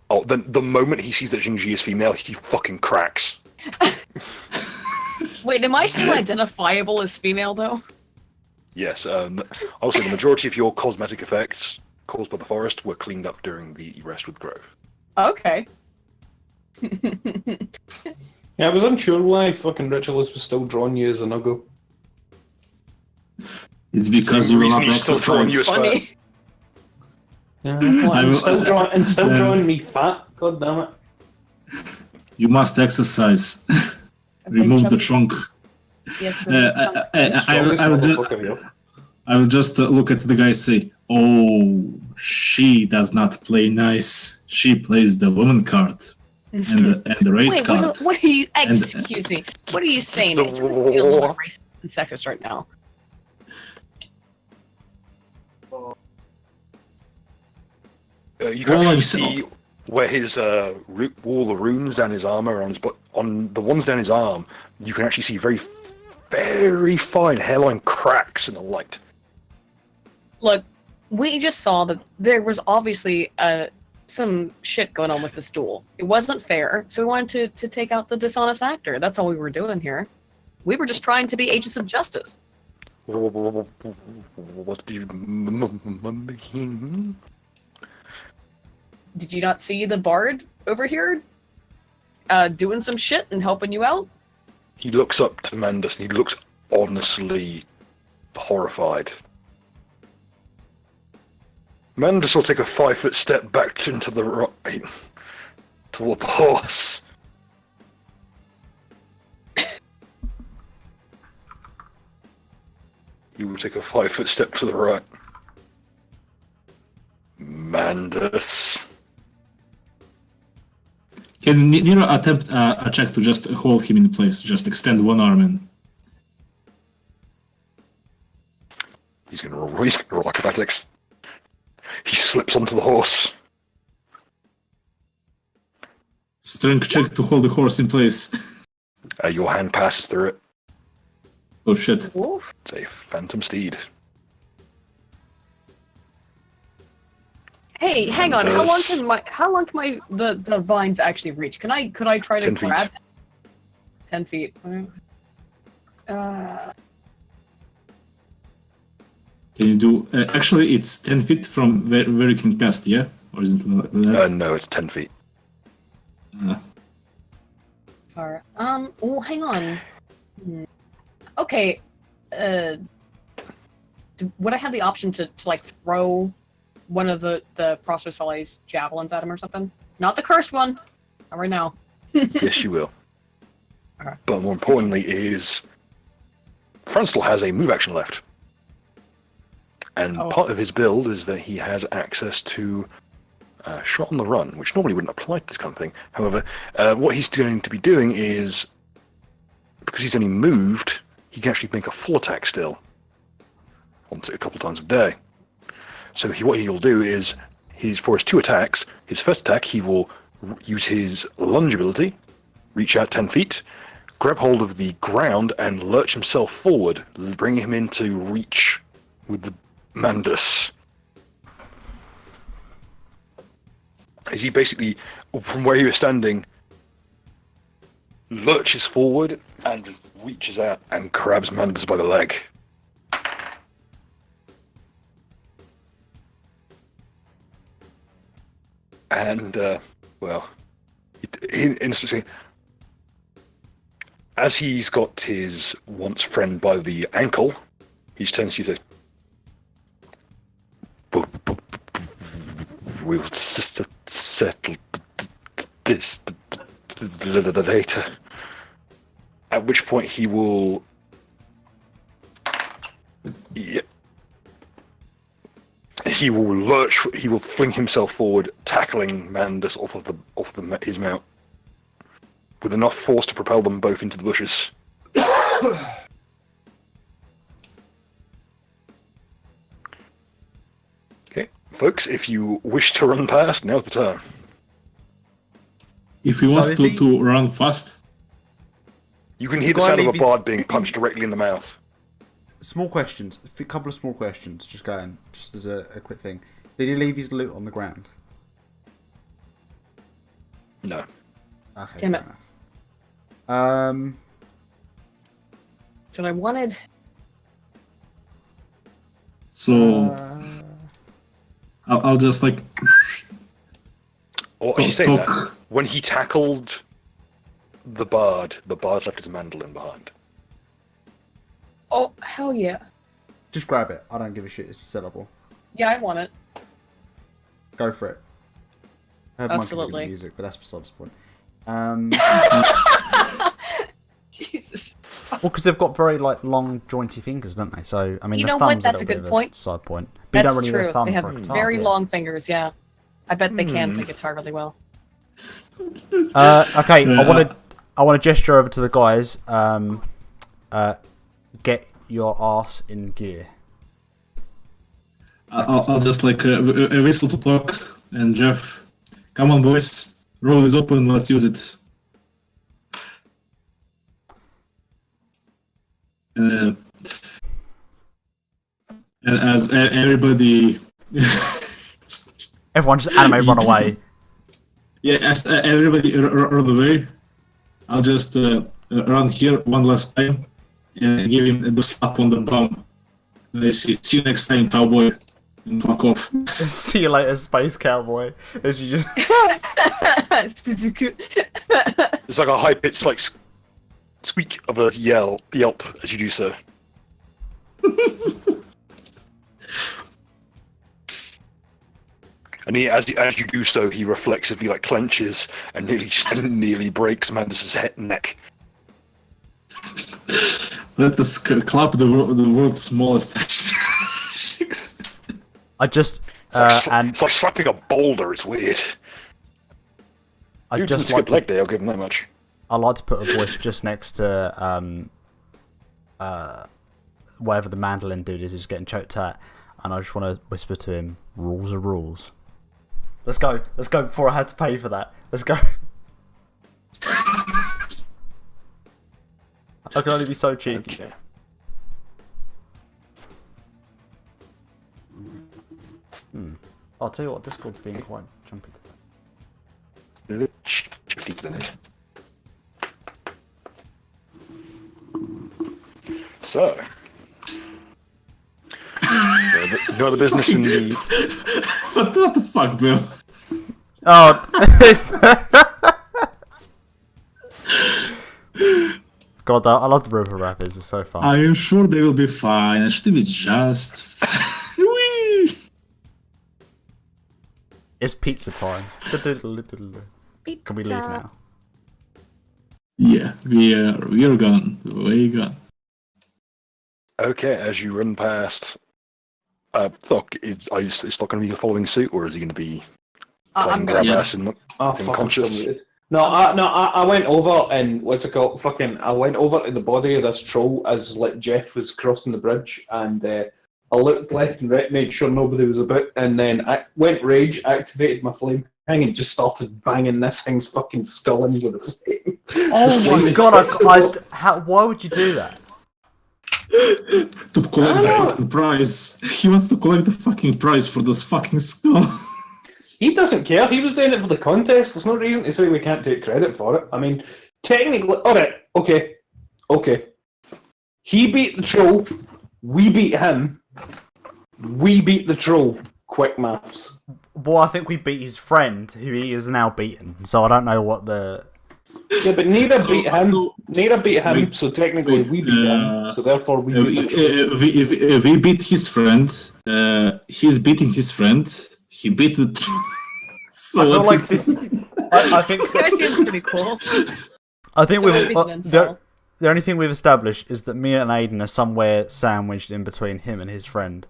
Oh, then the moment he sees that Jingji is female, he fucking cracks. Wait, am I still identifiable as female though? Yes. Also, the majority of your cosmetic effects caused by the forest were cleaned up during the rest with Grove. Okay. Yeah, I was unsure why fucking Ritualist was still drawing you as a nuggle. It's because you will not He's still drawing you exercise. as fat. Funny. Yeah, I will- still drawing me fat. God damn it. You must exercise. Remove the trunk. Yes, remove the trunk. I will just look at the guy and say, "Oh, she does not play nice. She plays the woman card and the race Wait, card." what are you? Excuse me. What are you saying? It doesn't feel a little bit racist and sexist right now. You can Well, actually I'm see where his all the runes down his arm are on his, but on the ones down his arm, you can actually see very fine hairline cracks in the light. Look, we just saw that there was obviously some shit going on with the stool. It wasn't fair, so we wanted to take out the dishonest actor. That's all we were doing here. We were just trying to be agents of justice. What do you mean? Did you not see the bard over here doing some shit and helping you out? He looks up to Mandus and he looks honestly horrified. Mandus will take a 5-foot step back into the right toward the horse. He will take a 5-foot step to the right. Mandus. Can Nero attempt a check to just hold him in place? Just extend one arm and... He's gonna roll acrobatics. He slips onto the horse. Strength check to hold the horse in place. Your hand passes through it. Oh shit. Wolf? It's a phantom steed. Hey, hang on. How long can the vines actually reach? Could I try to 10 feet. grab 10 feet? Uh, Can you do... actually, it's 10 feet from where you can cast, yeah? Or is it like that? No, it's 10 feet. far. Oh, hang on. Okay. Would I have the option to like throw one of the Prosperous Folly's javelins at him or something? Not the cursed one. Not right now. Yes, you will. Okay. But more importantly is Fran still has a move action left. And part of his build is that he has access to shot on the run, which normally wouldn't apply to this kind of thing. However, what he's going to be doing is, because he's only moved, he can actually make a full attack still. Once a couple of times a day. So what he'll do is, for his two attacks, his first attack he will use his lunge ability, reach out 10 feet, grab hold of the ground, and lurch himself forward, bringing him into reach with the Mandus. As he basically, from where he was standing, lurches forward and reaches out and grabs Mandus by the leg. And, instantly, as he's got his once friend by the ankle, he turns to you and says, "We'll settle this later." At which point he will... Yep. He will lurch. He will fling himself forward, tackling Mandus off of his mount, with enough force to propel them both into the bushes. Okay, folks, if you wish to run past, now's the time. If he wants to run fast, you can hear the sound of a bard being punched directly in the mouth. Small questions. A couple of small questions. Just going. Just as a quick thing. Did he leave his loot on the ground? No. Okay. Damn it. Enough. That's what I wanted. so I'll just like. Or actually saying that, when he tackled the bard left his mandolin behind. Oh, hell yeah. Just grab it. I don't give a shit. It's sellable. Yeah, I want it. Go for it. I heard Absolutely. Music, but that's besides the point. Jesus. Well, because they've got very long, jointy fingers, don't they? So I mean, You the know what? thumb's That's a a little good bit of point. Side point. But you That's don't really need a true. thumb They have for a guitar, very yeah. long fingers, yeah. I bet they can play guitar really well. Okay, I want to gesture over to the guys. Get your ass in gear. I'll just like a whistle to talk, and Jeff, come on, boys, road is open. Let's use it. And as everybody, Everyone just anime run away. yeah, as everybody run away, I'll just run here one last time and give him the slap on the bum. See you next time, cowboy. And fuck off. See you later, space cowboy. As you just It's like a high-pitched squeak of a yelp as you do so. And as you do so, he reflexively clenches and nearly breaks Mandus's neck. Let us clap the world's smallest. I just It's like slapping a boulder. It's weird. I You didn't just skip like to, leg day. I'll give him that much. I like to put a voice just next to whatever the mandolin dude is who's getting choked at, and I just want to whisper to him, "Rules are rules." Let's go before I had to pay for that. Let's go. I can only be so cheeky. Okay. I'll tell you what, Discord's being quite jumpy today. So, no other business in the... What the fuck, Bill? Oh, God, I love the river rapids. It's so fun. I am sure they will be fine. It should be just. Whee! It's pizza time. Can we leave now? Yeah, we are gone. Way gone. Okay, as you run past... Thok, is Thok going to be following suit, or is he going to be I'm grab gonna. ass and Oh, fuck, I'm unconscious? still muted. I went over and what's it called? I went over to the body of this troll as Jeff was crossing the bridge, and I looked left and right, made sure nobody was about, and then I went rage, activated my flame thing and just started banging this thing's fucking skull in with a flame. Oh my god! Why would you do that? To collect the fucking prize. He wants to collect the fucking prize for this fucking skull. He doesn't care. He was doing it for the contest. There's no reason to say we can't take credit for it. I mean, technically, alright, okay. He beat the troll. We beat him. We beat the troll. Quick maths. Well, I think we beat his friend, who he is now beaten. So I don't know what the. Yeah, but neither beat him. So technically, we beat him. So therefore, we beat the troll. We beat his friend. He's beating his friend. He beat the. So I feel like this. I think. This guy seems pretty cool. I think So we've. maybe an insult. The only thing we've established is that me and Aiden are somewhere sandwiched in between him and his friend.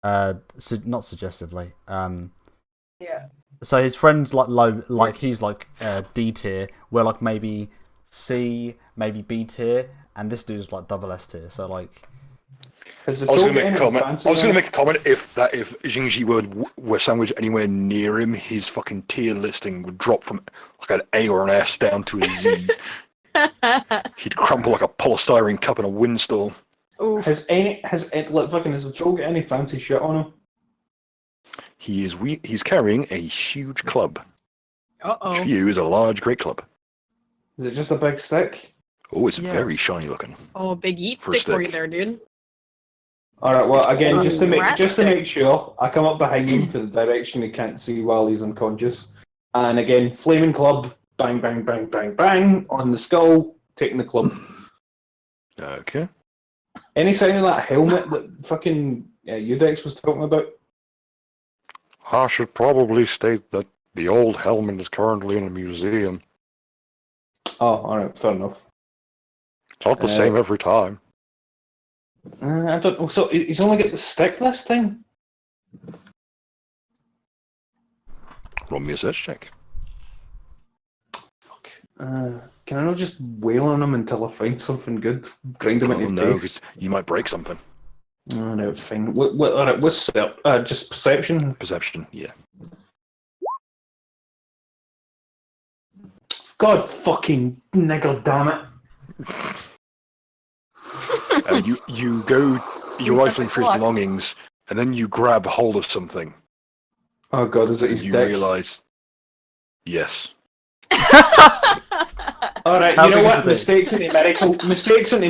Not suggestively. Yeah. So his friend's like low, like he's like D tier. We're like maybe C, maybe B tier, and this dude's like double S tier. So like. I was going to make a comment. If Jingji were sandwiched anywhere near him, his fucking tier listing would drop from like an A or an S down to a Z. He'd crumple like a polystyrene cup in a windstorm. Has the troll got any fancy shit on him? He's carrying a huge club. Which for you is a large, great club. Is it just a big stick? Oh, it's very shiny looking. Oh, big eat stick for you there, dude. Alright, well, again, just to make sure, I come up behind him for the direction he can't see while he's unconscious. And again, flaming club, bang, bang, bang, bang, bang, on the skull, taking the club. Okay. Any sign of that helmet that fucking Udex was talking about? I should probably state that the old helmet is currently in a museum. Oh, alright, fair enough. It's not the same every time. I don't know. So he's only got the stick this time? Roll me a search check. Fuck. Can I not just wail on him until I find something good? Grind him into paste? You might break something. Oh, no, it's fine. Alright, what's just perception? Perception, yeah. God fucking nigger, damn it. You're rifling through his belongings, and then you grab hold of something. Oh god, is it his you dick? realise, yes. Alright, you know what? Mistakes into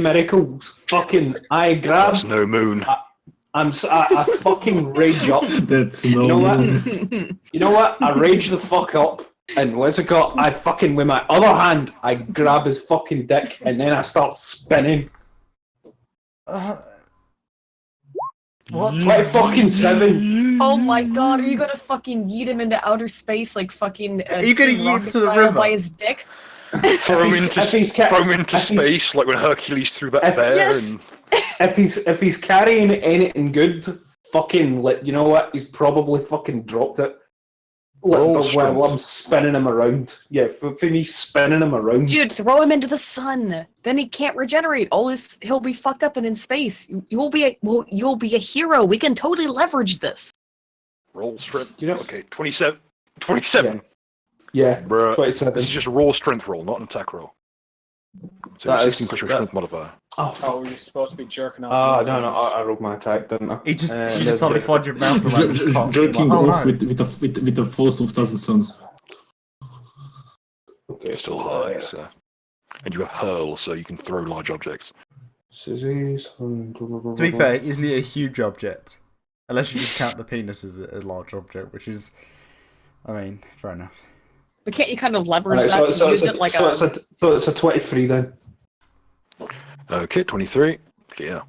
miracles. Fucking, I grab. That's no moon. I fucking rage up. That's no You know what? moon. You know what? I rage the fuck up. And what's it called? I fucking, with my other hand, I grab his fucking dick, and then I start spinning. What? Like fucking 7. Oh my god, are you gonna fucking yeet him into outer space like fucking Are you gonna Team yeet him Rocket to the style river? by his dick? Throw him into space, like when Hercules threw that bear. Yes. And... If he's carrying anything good, fucking, you know what? He's probably fucking dropped it. While I'm spinning him around. Yeah, for me spinning him around. Dude, throw him into the sun. Then he can't regenerate. He'll be fucked up and in space. You'll be a hero. We can totally leverage this. Roll strength. You know, okay, 27. 27. Yeah, bruh. 27. This is just a raw strength roll, not an attack roll. So That 16 is- plus your that- strength modifier. Oh, Oh, fuck. you're supposed to be jerking off. Oh, no, I rolled my attack, didn't I? You just suddenly find your mouth around his cock. Jerking Like, oh, off no. with a force of 1,000 suns. Okay, You're still high, so. And you have hurl, so you can throw large objects. To be fair, isn't it a huge object? Unless you just count the penis as a large object, which is, I mean, fair enough. But can't you kind of leverage Right, that to use it's it like a 23 then. Okay, 23. Yeah.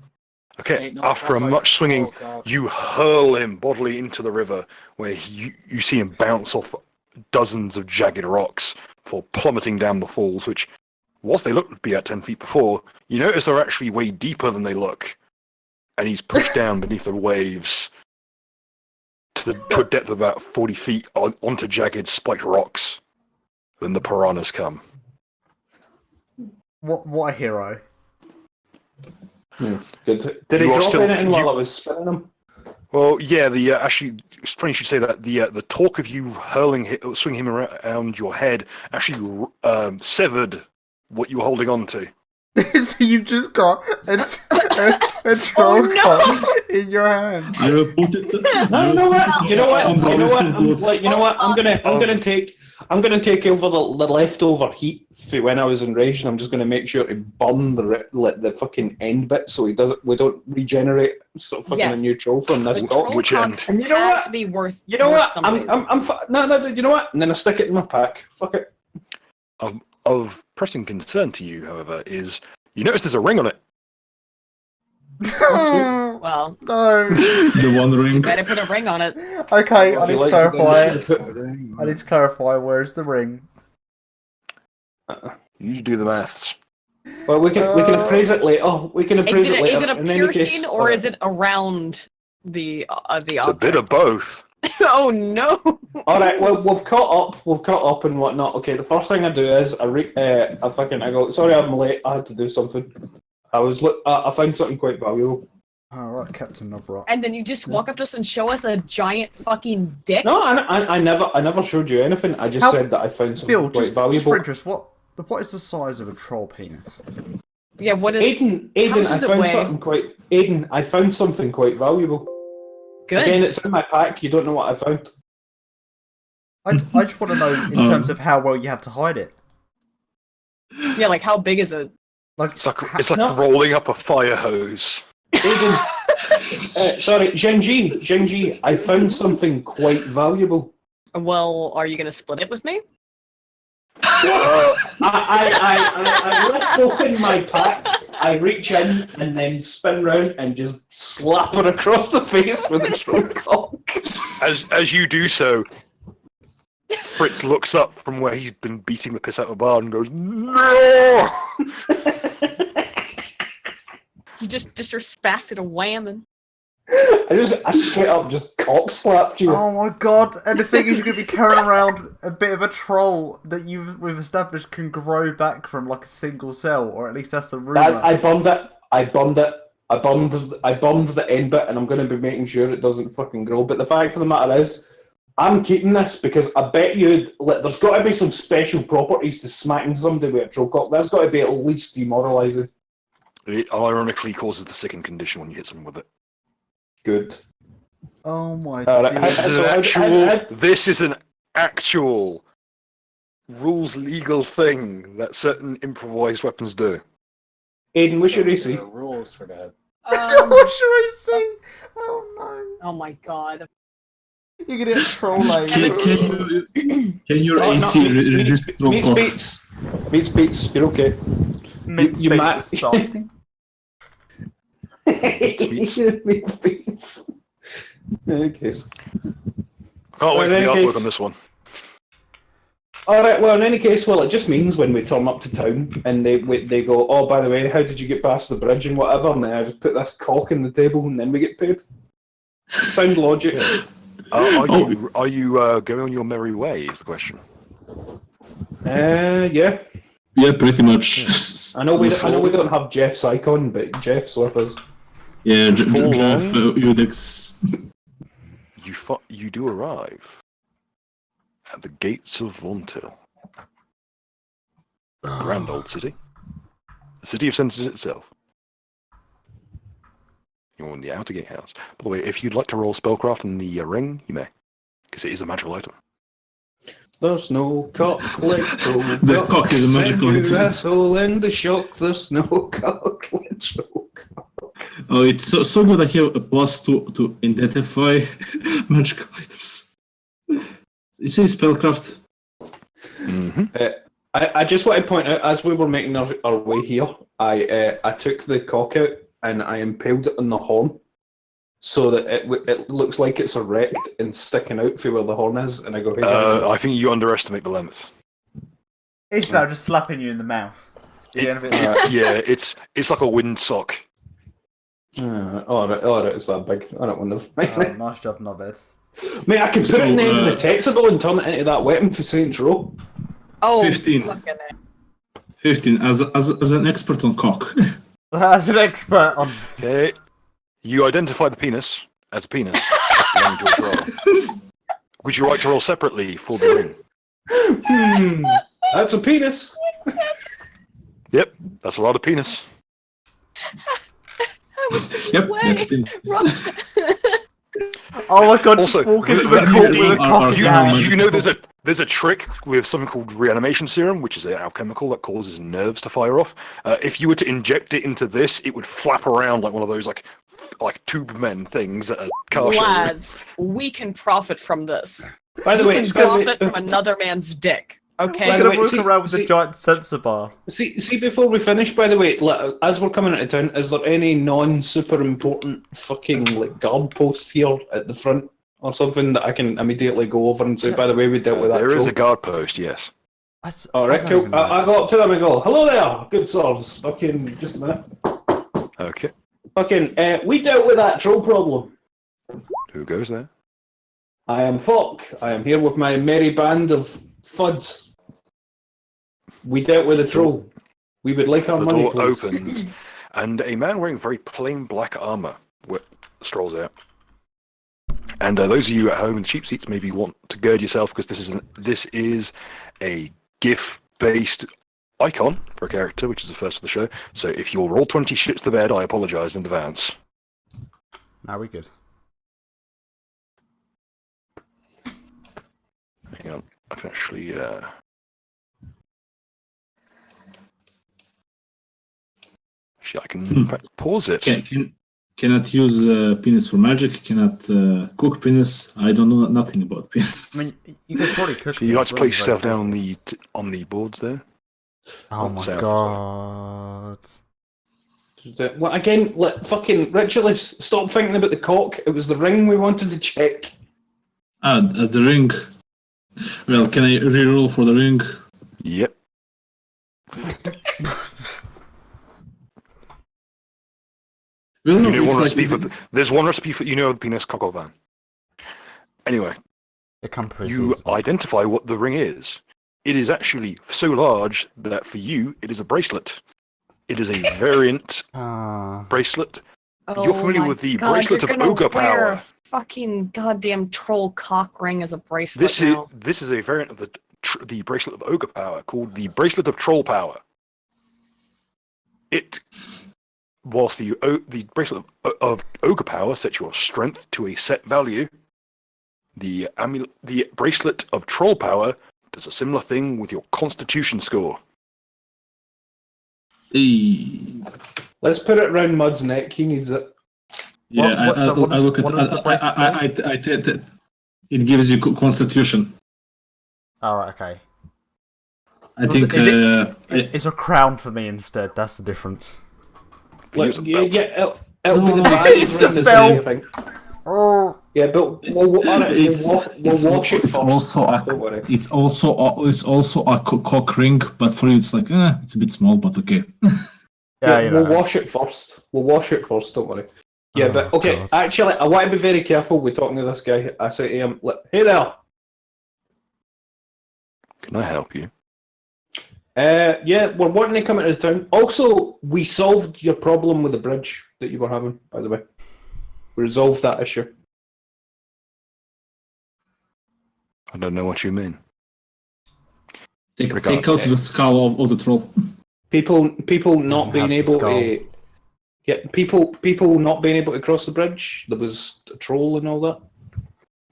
Okay, Ain't no after a God, much swinging, oh, God. you hurl him bodily into the river, where you see him bounce off dozens of jagged rocks before plummeting down the falls, which, whilst they looked to be at 10 feet before, you notice they're actually way deeper than they look. And he's pushed down beneath the waves to a depth of about 40 feet onto jagged spiked rocks. Then the piranhas come. What a hero. Good. Did he You are drop still- anything you- while I was spinning him? Well, yeah. The actually, it's funny you should say that. The talk of you swinging him around your head actually severed what you were holding on to. So you've just got a troll no! cock in your hand. You put it. No, you know what? You know what? I'm You know what? always You know what? I'm gonna take over the leftover heat for when I was enraged, and I'm just gonna make sure to burn the fucking end bit so we don't regenerate sort of fucking Yes. a new troll from this The top. troll Which cock end? And you know has what? to be worth. You know worth what? something. No. You know what? And then I stick it in my pack. Fuck it. Of pressing concern to you, however, is you notice there's a ring on it. Well, No. The One Ring. better put a ring on it. Okay, I need to clarify. Put a ring. I need to clarify. Where's the ring? You do the maths. Well, we can appraise it later. We can appraise it later. Is it a In any case, piercing or is it around the It's a bit of both. Oh no! All right. Well, we've caught up and whatnot. Okay. The first thing I do is I go. Sorry, I'm late. I had to do something. I found something quite valuable. Alright, Captain Nobrock. And then you just walk up to us and show us a giant fucking dick. No, I never showed you anything. I just said that I found something Bill, quite just valuable. for interest, what is the size of a troll penis? Yeah, what is? Aiden, How much I does it found weigh? something quite. Aiden, I found something quite valuable. Good. Again, it's in my pack. You don't know what I found. I just want to know in terms of how well you had to hide it. Yeah, like how big is it? Like, It's like rolling up a fire hose. Aiden, sorry, Zhengji, I found something quite valuable. Well, are you gonna split it with me? I lift open my pack, I reach in and then spin round and just slap her across the face with a troll cock. As you do so, Fritz looks up from where he's been beating the piss out of the bar and goes, "No!" You just disrespected a whammon. I straight up just cock slapped you. oh my god! And the thing is, you're gonna be carrying around a bit of a troll that we've established can grow back from like a single cell, or at least that's the rumor. I bummed it. I bummed the end bit, and I'm going to be making sure it doesn't fucking grow. But the fact of the matter is, I'm keeping this because I bet you there's got to be some special properties to smacking somebody with a troll cock. That's got to be at least demoralising. It ironically causes the second condition when you hit someone with it. Good. Oh my Alright, dear. This is an actual rules legal thing that certain improvised weapons do. Aiden, what's your AC? There are rules for that. What should I say? Oh Oh my god. no! You're gonna get troll like Can your AC resist troll cock? Beats. You're okay. Mince Stop. Beats. Beats. In any case. Can't wait for the in any artwork case- on this one. Alright, well, in any case, it just means when we turn up to town and they go, oh, by the way, how did you get past the bridge and whatever, and then I just put this cock in the table and then we get paid. Sound logic. Are you going on your merry way, is the question. Yeah. Yeah, pretty much. I know we don't have Jeff's icon, but Jeff's with us. Yeah, Full Jeff on. Udex. You do arrive at the gates of Vontil. Grand old city. The city of senses itself. You're in the outer gatehouse. By the way, if you'd like to roll spellcraft in the ring, you may, because it is a magical item. There's no cock electro. The cock is a magical Send your item. asshole in the shock. There's no cock electro. Oh, it's so good I have a +2 to identify magical items. It says spellcraft. Mm-hmm. I just want to point out, as we were making our way here, I took the cock out and I impaled it on the horn, so that it looks like it's erect and sticking out for where the horn is. And I go, hey, guys. I think you underestimate the length. It's now just slapping you in the mouth. Yeah, it's like a windsock. Alright, it's that big. I don't want to. Nice job, Nobeth. Mate, I can put it in the end of the Texable and turn it into that weapon for Saints Row. Oh, 15. fucking 15, as an expert on cock. As an expert on... Okay. You identify the penis as a penis. Belonging to a troll. Would you like to roll separately for the ring? That's a penis. Yep, that's a lot of penis. Yep, Way. that's been. Oh my god, Also, just walk into with- the court with a are- cock are- in You, your hand. you know there's a trick with something called reanimation serum, which is an alchemical that causes nerves to fire off. If you were to inject it into this, it would flap around like one of those like tube men things at a car show. Lads, we can profit from this. By the We way, can profit from another man's dick. We're Okay. By the gonna way, walk see- around with a see- giant sensor bar. see, before we finish, by the way, as we're coming into town, is there any non-super important fucking like guard post here at the front or something that I can immediately go over and say, by the way, we dealt with that There is troll? a guard post, yes. All right, cool. I go up to them and go, hello there, good sirs. Fucking, just a minute. Okay, Fucking, we dealt with that troll problem. who goes there? I am Falk. I am here with my merry band of fuds. We dealt with a troll. We would like our The money, door please. opens, and a man wearing very plain black armor strolls out. And those of you at home in the cheap seats maybe want to gird yourself because this is a GIF-based icon for a character, which is the first of the show. So if your roll 20 shits the bed, I apologise in advance. Now we good. Hang on, I can actually. Actually, I can in fact pause it. Cannot use penis for magic. Cannot cook penis. I don't know nothing about penis. I mean, you could probably cook. So you it, like to it's place really yourself down on tasty. the boards there. Oh my South, god. Well, again, fucking Richard, stop thinking about the cock. It was the ring we wanted to check. The ring. Well, can I reroll for the ring? Yep. Well, no, You know it's one like recipe for there's one recipe for the penis cock van. Anyway, It comes pretty you seasonal. identify what the ring is. It is actually so large that for you it is a bracelet. It is a variant bracelet. You're familiar my with the God, bracelet you're of gonna ogre wear power. a fucking goddamn troll cock ring as a bracelet This now. is a variant of the bracelet of ogre power called the bracelet of troll power. Whilst the bracelet of ogre power sets your strength to a set value, the bracelet of troll power does a similar thing with your constitution score. Let's put it round Mud's neck. He needs it. Yeah, What- so what I is- look at. what is the bracelet It gives you constitution. Alright, okay. I think. It's a crown for me instead, that's the difference. Use a belt. It'll be No, the no, bag it's around the the belt. same thing. Yeah, but we'll wash it it's first. also Don't worry. it's also a cock ring, but for you it's like it's a bit small, but okay. Yeah, you know. We'll wash it first. Don't worry. Yeah, Oh, but okay. God. Actually, I want to be very careful with talking to this guy. I say to him, "Hey there." Can I help you? Yeah, we're wanting to come into town. Also, we solved your problem with the bridge that you were having. By the way, we resolved that issue. I don't know what you mean. Take out the skull of the troll. People not Doesn't being have the able skull. to. Yeah, people not being able to cross the bridge. There was a troll and all that.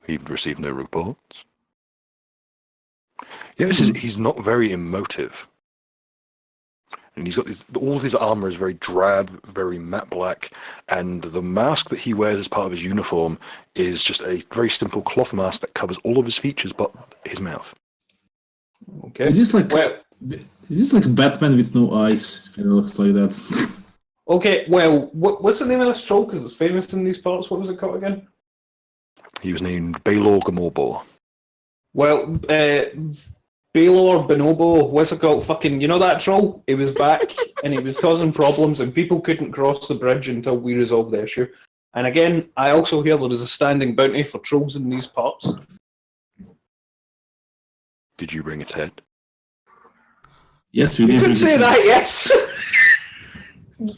We've received no reports. Yeah, he's not very emotive. And he's got all of his armor is very drab, very matte black, and the mask that he wears as part of his uniform is just a very simple cloth mask that covers all of his features but his mouth. Okay. Is this like Well, Batman with no eyes? Kind of looks like that. okay. Well, what's the name of this troll? Because it's famous in these parts. What was it called again? He was named Baelor Gamorbor. Well, Baelor Bonobo, what's it called? Fucking, you know that troll? He was back and he was causing problems and people couldn't cross the bridge until we resolved the issue. And again, I also hear there is a standing bounty for trolls in these parts. Did you bring its head? Yes, we You did. could say that, yes.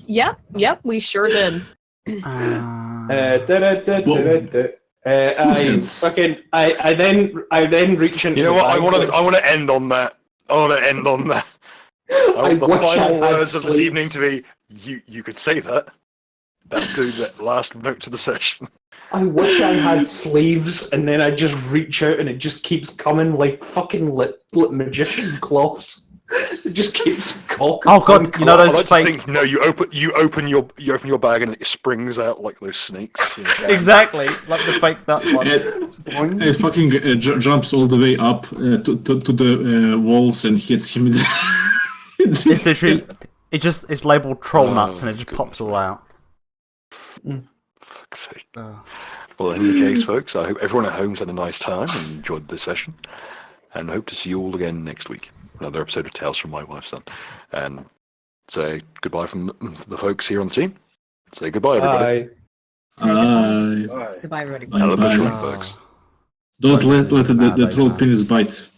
Yep, we sure did. I then reach into. You know the what? I bag, want which- to. I want to end on that. I want to end on that. I want the wish I final had words of this sleeves. evening to be: you could say that. That's doing that last note to the session. I wish I had sleeves, and then I just reach out, and it just keeps coming like fucking lit magician cloths. It just keeps cocking. Oh god, you know I those like fake. to think no. You open your bag and it springs out like those snakes. You know, Exactly, like the fake nut ones. It fucking jumps all the way up to the walls and hits him. It's literally, it's labeled troll nuts and it just pops all out. Fuck's sake. Well, in any case, folks, I hope everyone at home's had a nice time and enjoyed this session, and hope to see you all again next week. Another episode of Tales from My Wife's Son, and say goodbye from the folks here on the team. Say goodbye, everybody. Bye. Bye. Goodbye, everybody. Have a Bye. good one, folks. Don't Sorry, let the bad troll idea. penis bite.